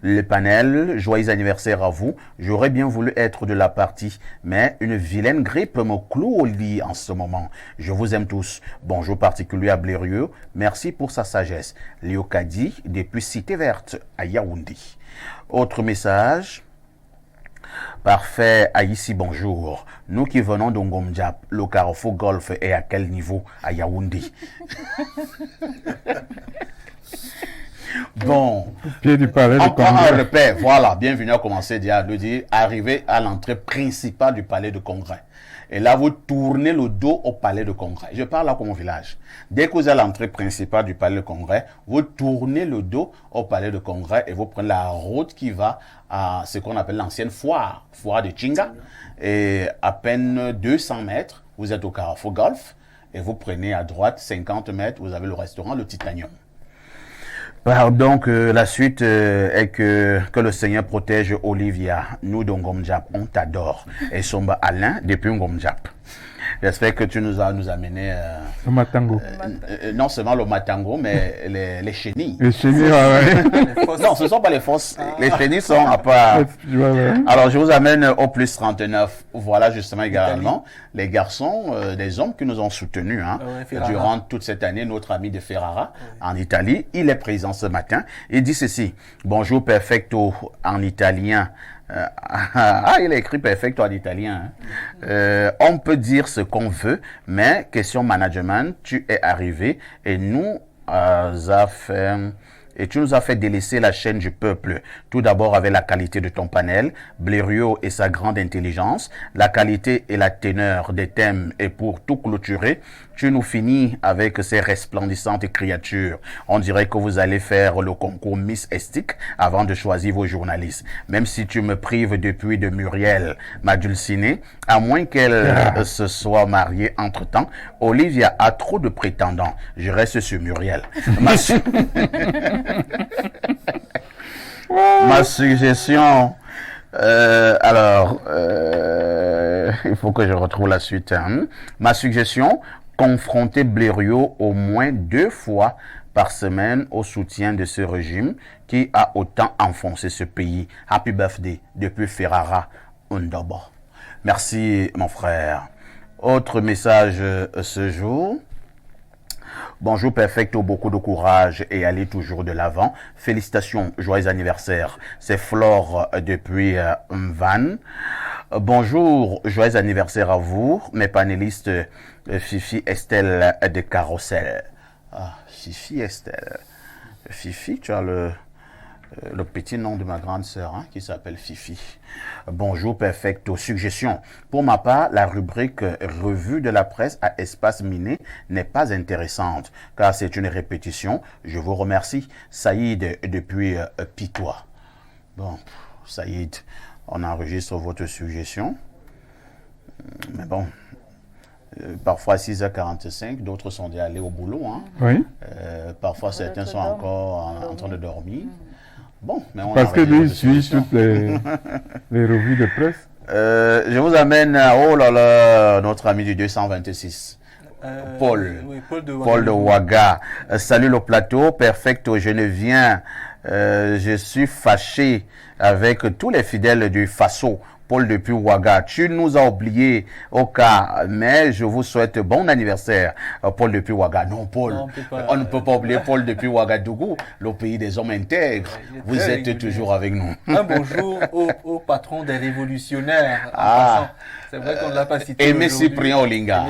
Le panel, joyeux anniversaire à vous. J'aurais bien voulu être de la partie, mais une vilaine grippe me cloue au lit en ce moment. Je vous aime tous. Bonjour particulier à Blérieux. Merci pour sa sagesse. Léo Kadi, depuis Cité Verte à Yaoundé. Autre message. Parfait, Aïssi, bonjour. Nous qui venons d'Ongomdiap, le carrefour golf est à quel niveau à Yaoundé? Bon, Pied du palais de on prend un Congrès. repère. Voilà, bienvenue à commencer déjà de dire, arriver à l'entrée principale du palais de Congrès. Et là, vous tournez le dos au palais de Congrès. Je parle là comme au village. Dès que vous êtes à l'entrée principale du palais de Congrès, vous tournez le dos au palais de Congrès et vous prenez la route qui va à ce qu'on appelle l'ancienne foire, foire de Chinga. Et à peine 200 mètres, vous êtes au carrefour golf et vous prenez à droite 50 mètres, vous avez le restaurant Le Titanium. Donc, la suite est que le Seigneur protège Olivia. Nous, de Ngomdiap, on t'adore. Et Somba Alain, depuis Ngomdiap. J'espère que tu nous as amené Le Matango. non seulement le matango, mais les chenilles. Les chenilles, ouais. Non, ce ne sont pas les fausses. Les chenilles sont à part. Ouais. Alors, je vous amène au plus 39. Voilà justement également les garçons, des hommes qui nous ont soutenus durant toute cette année. Notre ami de Ferrara en Italie, il est présent ce matin. Il dit ceci. Bonjour perfecto en italien. Il a écrit perfecto en italien. On peut dire ce qu'on veut, mais question management, tu es arrivé et tu nous as fait délaisser la chaîne du peuple. Tout d'abord avec la qualité de ton panel, Blérieux et sa grande intelligence, la qualité et la teneur des thèmes. Et pour tout clôturer, tu nous finis avec ces resplendissantes créatures. On dirait que vous allez faire le concours Miss Estique avant de choisir vos journalistes. Même si tu me prives depuis de Muriel, ma dulcinée, à moins qu'elle se soit mariée entre-temps, Olivia a trop de prétendants. Je reste sur Muriel. Ma suggestion, il faut que je retrouve la suite. Ma suggestion, confronter Blérieux au moins 2 fois par semaine au soutien de ce régime qui a autant enfoncé ce pays. Happy birthday depuis Ferrara, Undaba. Merci mon frère. Autre message ce jour. Bonjour perfecto, beaucoup de courage et allez toujours de l'avant. Félicitations, joyeux anniversaire. C'est Flore depuis Van. Bonjour, joyeux anniversaire à vous, mes panélistes Fifi Estelle de Carrousel. Ah, Fifi Estelle. Fifi, tu as le petit nom de ma grande sœur qui s'appelle Fifi. Bonjour, perfecto. Suggestion. Pour ma part, la rubrique revue de la presse à espace miné n'est pas intéressante car c'est une répétition. Je vous remercie. Saïd depuis Pitois. Bon, Saïd, on enregistre votre suggestion. Mais bon, parfois 6h45, d'autres sont déjà allés au boulot. Oui. Parfois certains sont encore en train de dormir. Bon, mais on Parce que lui, il suit toutes les revues de presse. Je vous amène à, oh là là, notre ami du 226. Paul. Oui, Paul de Paul de Ouaga. Salut le plateau, perfecto, je ne viens. Je suis fâché avec tous les fidèles du Faso. Paul depuis Ouaga, tu nous as oubliés au cas, mais je vous souhaite bon anniversaire, Paul depuis Ouaga. Non, Paul, non, on ne peut pas oublier Paul depuis Ouagadougou, le pays des hommes intègres. Vous êtes régulier. Toujours avec nous. Un bonjour au patron des révolutionnaires. C'est vrai qu'on ne l'a pas cité. Aimé Cyprien Olinga.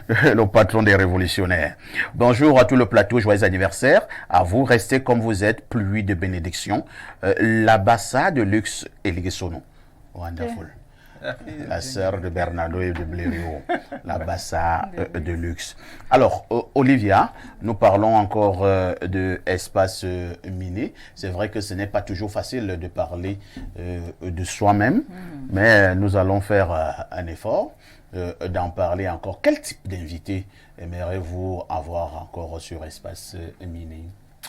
Le patron des révolutionnaires. Bonjour à tout le plateau, joyeux anniversaire. À vous, restez comme vous êtes, pluie de bénédictions. L'Abassa de luxe Eligesono. Wonderful. La sœur de Bernardo et de Blérieux, la Bassa de luxe. Alors, Olivia, nous parlons encore de espace miné. C'est vrai que ce n'est pas toujours facile de parler de soi-même, mais nous allons faire un effort d'en parler encore. Quel type d'invité aimeriez-vous avoir encore sur espace miné?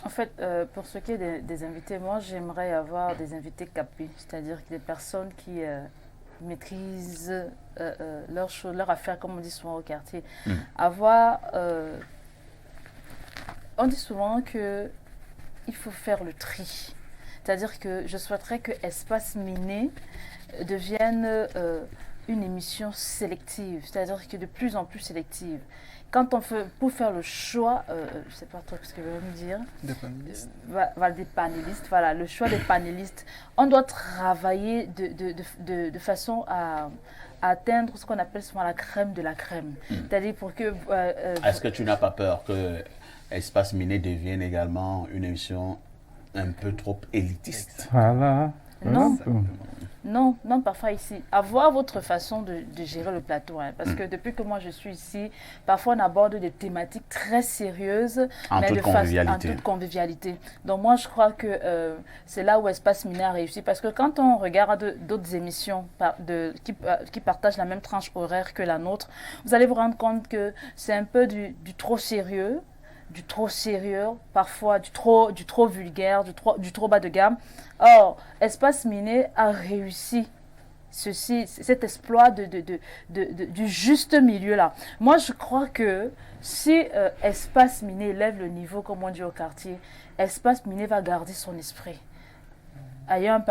En fait, pour ce qui est des invités, moi j'aimerais avoir des invités capés, c'est-à-dire des personnes qui maîtrisent leurs choses, leurs affaires, comme on dit souvent au quartier. On dit souvent que il faut faire le tri. C'est-à-dire que je souhaiterais que Espace Miné devienne une émission sélective, c'est-à-dire que de plus en plus sélective. Quand on fait, pour faire le choix, je ne sais pas trop ce que je veux me dire, Des panélistes. des panélistes, voilà, le choix des panélistes, on doit travailler de façon à atteindre ce qu'on appelle souvent la crème de la crème. C'est-à-dire pour que... Est-ce que tu n'as pas peur que Espace Miné devienne également une émission un peu trop élitiste? Voilà. Non. Voilà. Non, non, parfois ici. Avoir votre façon de gérer le plateau. Hein, parce que depuis que moi je suis ici, parfois on aborde des thématiques très sérieuses. En toute convivialité. En toute convivialité. Donc moi je crois que c'est là où Espace Miné a réussi. Parce que quand on regarde d'autres émissions qui partagent la même tranche horaire que la nôtre, vous allez vous rendre compte que c'est un peu du trop sérieux. Du trop sérieux, parfois du trop vulgaire, du trop bas de gamme. Or, Espace Miné a réussi cet exploit du juste milieu là. Moi, je crois que si Espace Miné lève le niveau, comme on dit au quartier, Espace Miné va garder son esprit. Ayant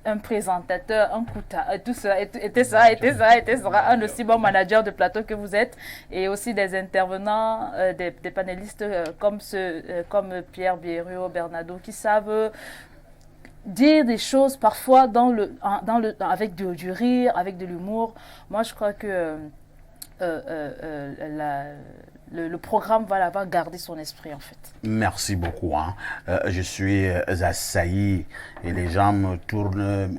un présentateur, un Kouta, tout ça, était sera un aussi bon manager de plateau que vous êtes, et aussi des intervenants, des panélistes comme Pierre Bierriot, Bernardo, qui savent dire des choses parfois avec du rire, avec de l'humour. Moi, je crois que le programme va garder son esprit en fait. Merci beaucoup. Hein. Je suis assailli et les gens me tournent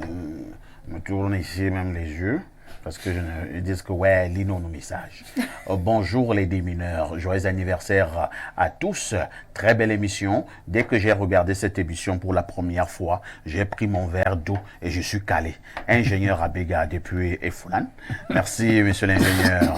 ici même les yeux parce que ils disent que ouais, lis nos messages. Bonjour les démineurs, joyeux anniversaire à tous. Très belle émission. Dès que j'ai regardé cette émission pour la première fois, j'ai pris mon verre d'eau et je suis calé. Ingénieur Abega depuis Efoulan. Merci monsieur l'ingénieur.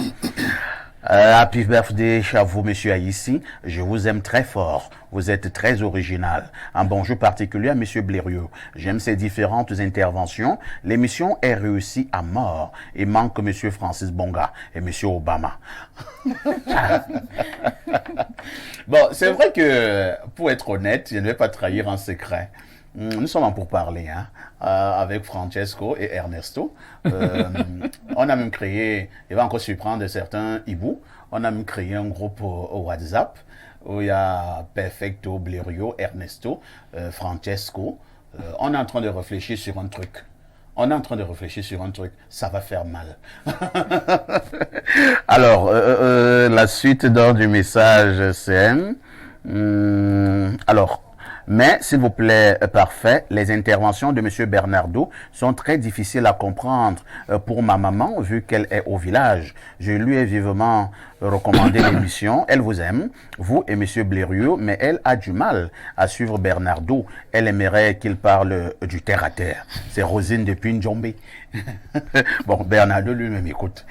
Happy birthday à vous, monsieur Aïssi. Je vous aime très fort. Vous êtes très original. Un bonjour particulier à monsieur Blériot. J'aime ces différentes interventions. L'émission est réussie à mort. Il manque monsieur Francis Bonga et monsieur Obama. Bon, c'est vrai que, pour être honnête, je ne vais pas trahir un secret. Nous sommes en pourparlers hein, avec Francesco et Ernesto. On a même créé, il va encore surprendre certains hiboux, on a même créé un groupe au WhatsApp où il y a Perfecto, Blériot, Ernesto, Francesco. On est en train de réfléchir sur un truc. Ça va faire mal. Alors, la suite du message, c'est... alors... Mais, s'il vous plaît, parfait, les interventions de M. Bernardo sont très difficiles à comprendre pour ma maman, vu qu'elle est au village. Je lui ai vivement recommandé l'émission. Elle vous aime, vous et M. Blériot, mais elle a du mal à suivre Bernardo. Elle aimerait qu'il parle du terre-à-terre. C'est Rosine depuis Ndjombe. Bon, Bernardo lui-même écoute.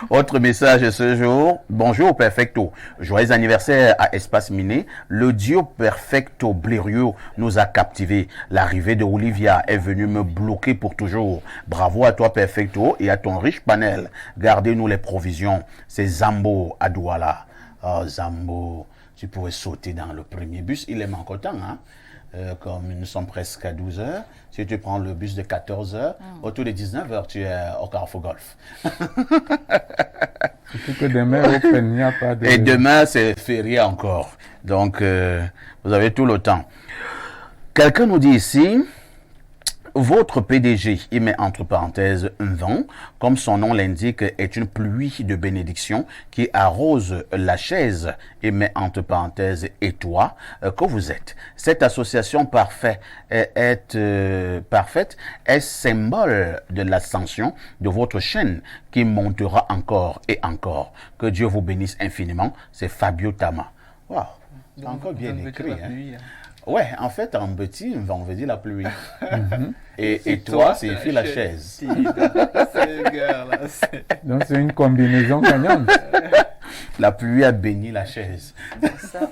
Autre message ce jour. Bonjour Perfecto. Joyeux anniversaire à Espace Miné. Le duo Perfecto Blériot nous a captivés. L'arrivée de Olivia est venue me bloquer pour toujours. Bravo à toi Perfecto et à ton riche panel. Gardez-nous les provisions. C'est Zambo à Douala. Oh Zambo, tu pouvais sauter dans le premier bus. Il est manquant, hein? Comme nous sommes presque à 12 heures, si tu prends le bus de 14 heures, autour de 19 heures, tu es au Carrefour Golf. Surtout que demain, il n'y a pas de... Et demain, c'est férié encore. Donc, vous avez tout le temps. Quelqu'un nous dit ici... Votre PDG, il met entre parenthèses un vent, comme son nom l'indique, est une pluie de bénédiction qui arrose la chaise et met entre parenthèses et toi que vous êtes. Cette association parfaite est symbole de l'ascension de votre chaîne qui montera encore et encore. Que Dieu vous bénisse infiniment. C'est Fabio Tama. Waouh, c'est encore bien écrit. Hein. Ouais, en fait, en petit, on veut dire la pluie. Et toi, c'est écrit la chaise. Donc, c'est une combinaison gagnante. La pluie a béni la chaise. C'est ça.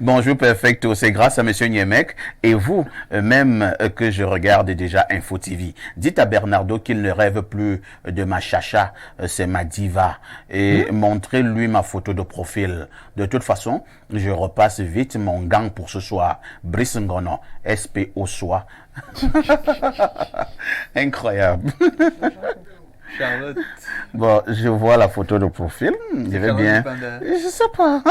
Bonjour Perfecto, c'est grâce à Monsieur Niemek et vous même que je regarde déjà Info TV. Dites à Bernardo qu'il ne rêve plus de ma chacha, c'est ma diva. Et montrez-lui ma photo de profil. De toute façon, je repasse vite mon gang pour ce soir. Brice Ngono, SPO Soir. Incroyable. Charlotte. Bon, je vois la photo de profil. Je vais bien. Je sais pas.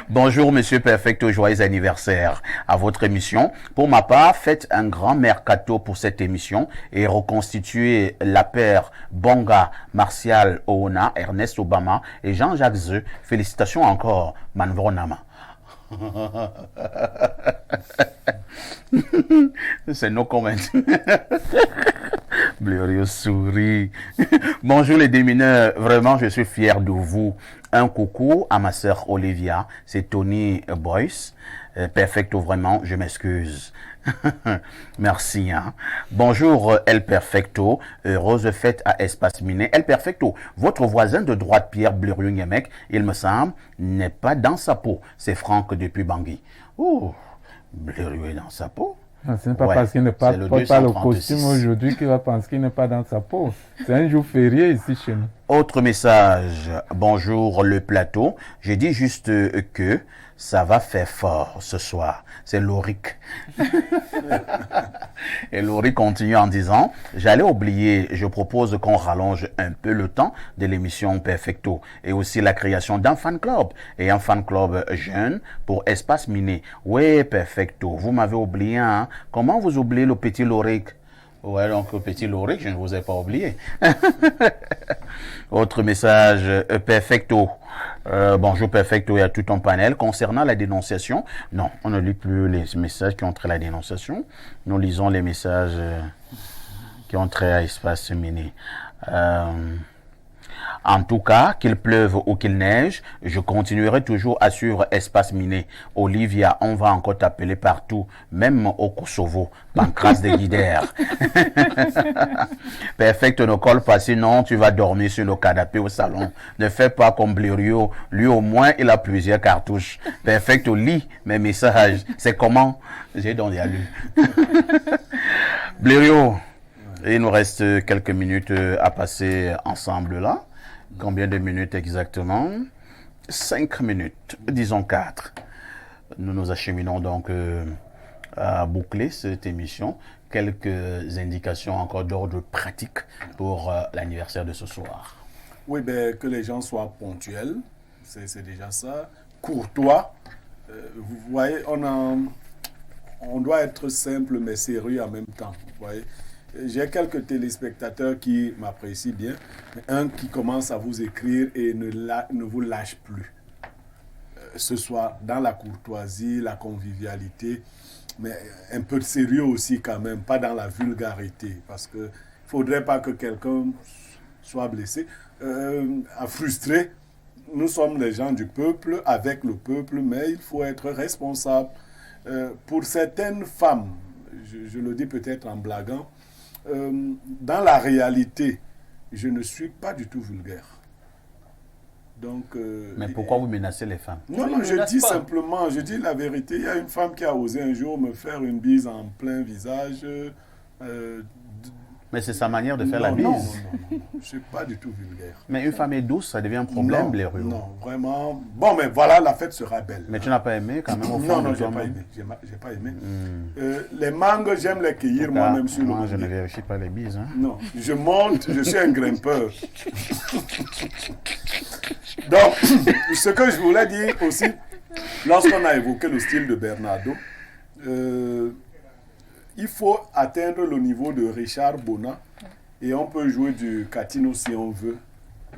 Bonjour, Monsieur Perfecto, joyeux anniversaire à votre émission. Pour ma part, faites un grand mercato pour cette émission et reconstituez la paire Bonga, Martial Oona, Ernest Obama et Jean-Jacques Zeu. Félicitations encore, Manvronama. C'est no comment. Blériot sourit. Bonjour les démineurs, vraiment je suis fier de vous. Un coucou à ma sœur Olivia, c'est Tony Boyce. Perfecto, vraiment, je m'excuse. Merci. Hein. Bonjour El Perfecto, heureuse fête à Espace Miné. El Perfecto, votre voisin de droite Pierre Blériot Niemek, il me semble, n'est pas dans sa peau. C'est Franck depuis Bangui. Oh, Blériot est dans sa peau. Ce n'est pas parce qu'il ne porte pas le costume aujourd'hui qu'il va penser qu'il n'est pas dans sa peau. C'est un jour férié ici chez nous. Autre message. Bonjour le plateau. Je dis juste que ça va faire fort ce soir. C'est Loric. Et Loric continue en disant, j'allais oublier, je propose qu'on rallonge un peu le temps de l'émission Perfecto et aussi la création d'un fan club et un fan club jeune pour Espace Miné. Oui, Perfecto, vous m'avez oublié, hein? Comment vous oubliez le petit Loric? Ouais, donc petit Loric, je ne vous ai pas oublié. Autre message, Perfecto. Bonjour Perfecto et à tout ton panel. Concernant la dénonciation, non, on ne lit plus les messages qui ont trait à la dénonciation. Nous lisons les messages qui ont trait à Espace Miné. En tout cas, qu'il pleuve ou qu'il neige, je continuerai toujours à suivre Espace Miné. Olivia, on va encore t'appeler partout, même au Kosovo. Pancras de Guider. Perfect, ne colle pas, sinon tu vas dormir sur le canapé au salon. Ne fais pas comme Blériot. Lui, au moins, il a plusieurs cartouches. Perfect, lis mes messages. C'est comment? J'ai donc à lui. Blériot, il nous reste quelques minutes à passer ensemble là. Combien de minutes exactement? 5 minutes, disons 4. Nous nous acheminons donc à boucler cette émission. Quelques indications encore d'ordre pratique pour l'anniversaire de ce soir. Oui, ben, que les gens soient ponctuels, c'est déjà ça. Courtois, vous voyez, on doit être simple mais sérieux en même temps. Vous voyez. J'ai quelques téléspectateurs qui m'apprécient bien, mais un qui commence à vous écrire et ne vous lâche plus. Ce soit dans la courtoisie, la convivialité, mais un peu de sérieux aussi quand même, pas dans la vulgarité, parce qu'il ne faudrait pas que quelqu'un soit blessé, frustré. Nous sommes les gens du peuple, avec le peuple, mais il faut être responsable. Pour certaines femmes, je le dis peut-être en blaguant, dans la réalité, je ne suis pas du tout vulgaire. Donc, mais pourquoi vous menacez les femmes? Non, non, je dis simplement, je dis la vérité. Il y a une femme qui a osé un jour me faire une bise en plein visage. Mais c'est sa manière de faire la bise. Non, je ne suis pas du tout vulgaire. Mais une femme est douce, ça devient un problème, les rues. Non, vraiment. Bon, mais voilà, la fête sera belle. Mais tu n'as pas aimé quand même au fond? Non, non, je n'ai pas aimé. J'ai pas aimé. Les mangues, j'aime les cueillir moi-même sur le Moi, je ne vérifie pas les bises. Hein. Non, je monte, je suis un grimpeur. Donc, ce que je voulais dire aussi, lorsqu'on a évoqué le style de Bernardo, il faut atteindre le niveau de Richard Bona et on peut jouer du Catino si on veut,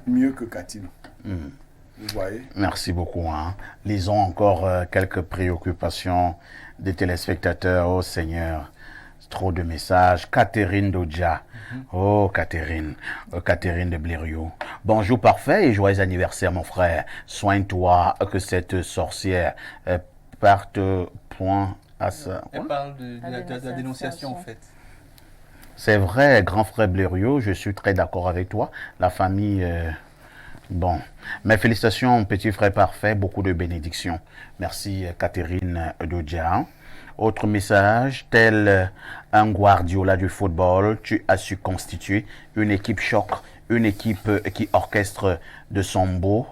mieux que Catino. Vous voyez? Merci beaucoup. Hein. Lisons encore quelques préoccupations des téléspectateurs. Oh Seigneur, trop de messages. Catherine Dodja. Oh Catherine. Catherine de Blériot. Bonjour parfait et joyeux anniversaire mon frère. Soigne-toi que cette sorcière parte point. Elle parle de la dénonciation en fait. C'est vrai, grand frère Blériot, je suis très d'accord avec toi. La famille Bon, mes félicitations, petit frère parfait, beaucoup de bénédictions. Merci, Catherine Dodja. Autre message, tel un Guardiola du football, tu as su constituer une équipe choc, une équipe qui orchestre de son beau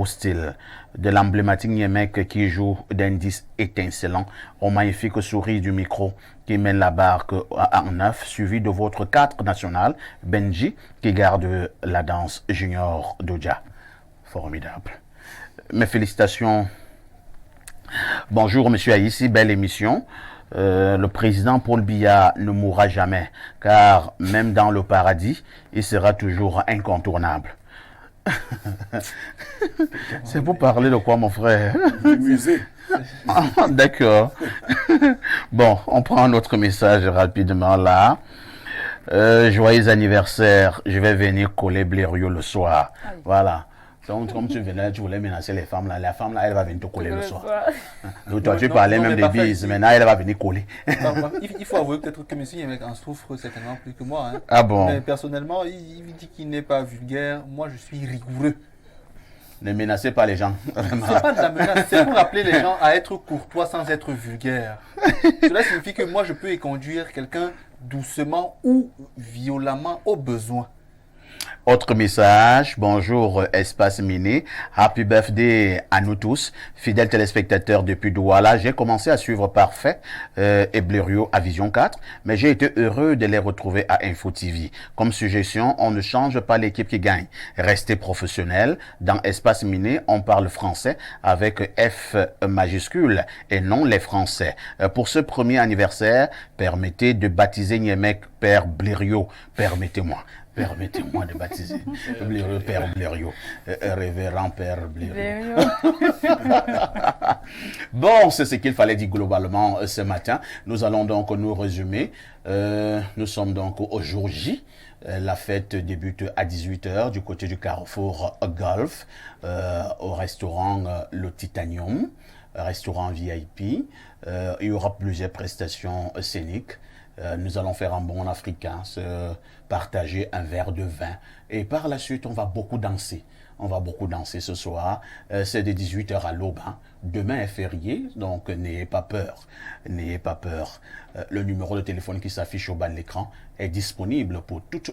style, de l'emblématique Niemek qui joue d'indices étincelants au magnifique sourire du micro qui mène la barque en neuf, suivi de votre 4 national, Benji, qui garde la danse junior d'Oja. Formidable. Mes félicitations. Bonjour, monsieur Aïssi, belle émission. Le président Paul Biya ne mourra jamais, car même dans le paradis, il sera toujours incontournable. C'est pour parler de quoi, mon frère? Du musée. D'accord. Bon, on prend un autre message rapidement là. Joyeux anniversaire. Je vais venir coller Blériot le soir. Voilà. Donc, comme tu venais, tu voulais menacer les femmes là. La femme là, elle va venir te coller le soir. Donc, toi, tu parlais même des bises. Maintenant, elle va venir coller. Il faut avouer peut-être que M. Yemek en souffre certainement plus que moi. Hein. Ah bon? Mais personnellement, il dit qu'il n'est pas vulgaire. Moi, je suis rigoureux. Ne menacez pas les gens. C'est pas de la menace, c'est pour appeler les gens à être courtois sans être vulgaire. Cela signifie que moi, je peux y conduire quelqu'un doucement ou violemment au besoin. Autre message, bonjour Espace Mini, happy birthday à nous tous, fidèles téléspectateurs depuis Douala. J'ai commencé à suivre Parfait et Blériot à Vision 4, mais j'ai été heureux de les retrouver à Info TV. Comme suggestion, on ne change pas l'équipe qui gagne. Restez professionnels. Dans Espace Mini, on parle français avec F majuscule et non les Français. Pour ce premier anniversaire, permettez de baptiser Niemek Père Blériot. Permettez-moi de baptiser Blériot, Père Blériot, révérend Père Blériot. Bon, c'est ce qu'il fallait dire globalement ce matin. Nous allons donc nous résumer. Nous sommes donc au jour J. La fête débute à 18h du côté du Carrefour Golf, au restaurant Le Titanium, restaurant VIP. Il y aura plusieurs prestations scéniques. Nous allons faire un bond africain, se partager un verre de vin. Et par la suite, on va beaucoup danser. On va beaucoup danser ce soir. C'est de 18h à l'aube. Hein. Demain est férié, donc n'ayez pas peur. N'ayez pas peur. Le numéro de téléphone qui s'affiche au bas de l'écran est disponible pour toute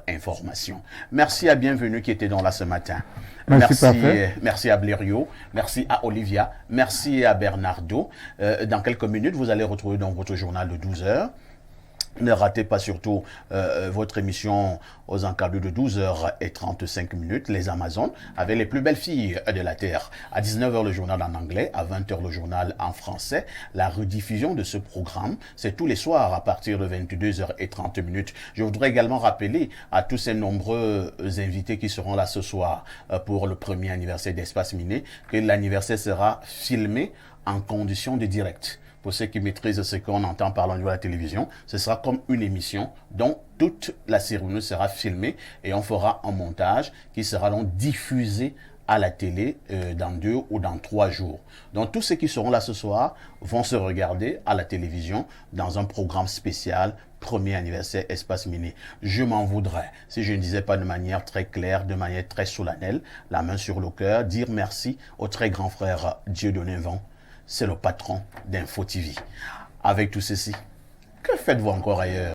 information. Merci à Bienvenue qui était dans là ce matin. Merci à Blériot, merci à Olivia, merci à Bernardo. Dans quelques minutes, vous allez retrouver dans votre journal de 12h. Ne ratez pas surtout votre émission aux encadrés de 12h35, les Amazones, avec les plus belles filles de la Terre. À 19h, le journal en anglais, à 20h, le journal en français. La rediffusion de ce programme, c'est tous les soirs à partir de 22h30. Je voudrais également rappeler à tous ces nombreux invités qui seront là ce soir pour le premier anniversaire d'Espace Miné que l'anniversaire sera filmé en condition de direct. Pour ceux qui maîtrisent ce qu'on entend par au niveau de la télévision, ce sera comme une émission dont toute la cérémonie sera filmée et on fera un montage qui sera donc diffusé à la télé dans 2 ou dans 3 jours. Donc tous ceux qui seront là ce soir vont se regarder à la télévision dans un programme spécial premier anniversaire Espace Miné. Je m'en voudrais si je ne disais pas de manière très claire, de manière très solennelle, la main sur le cœur, dire merci au très grand frère Dieudonné Vent. C'est le patron d'Info TV. Avec tout ceci, que faites-vous encore ailleurs?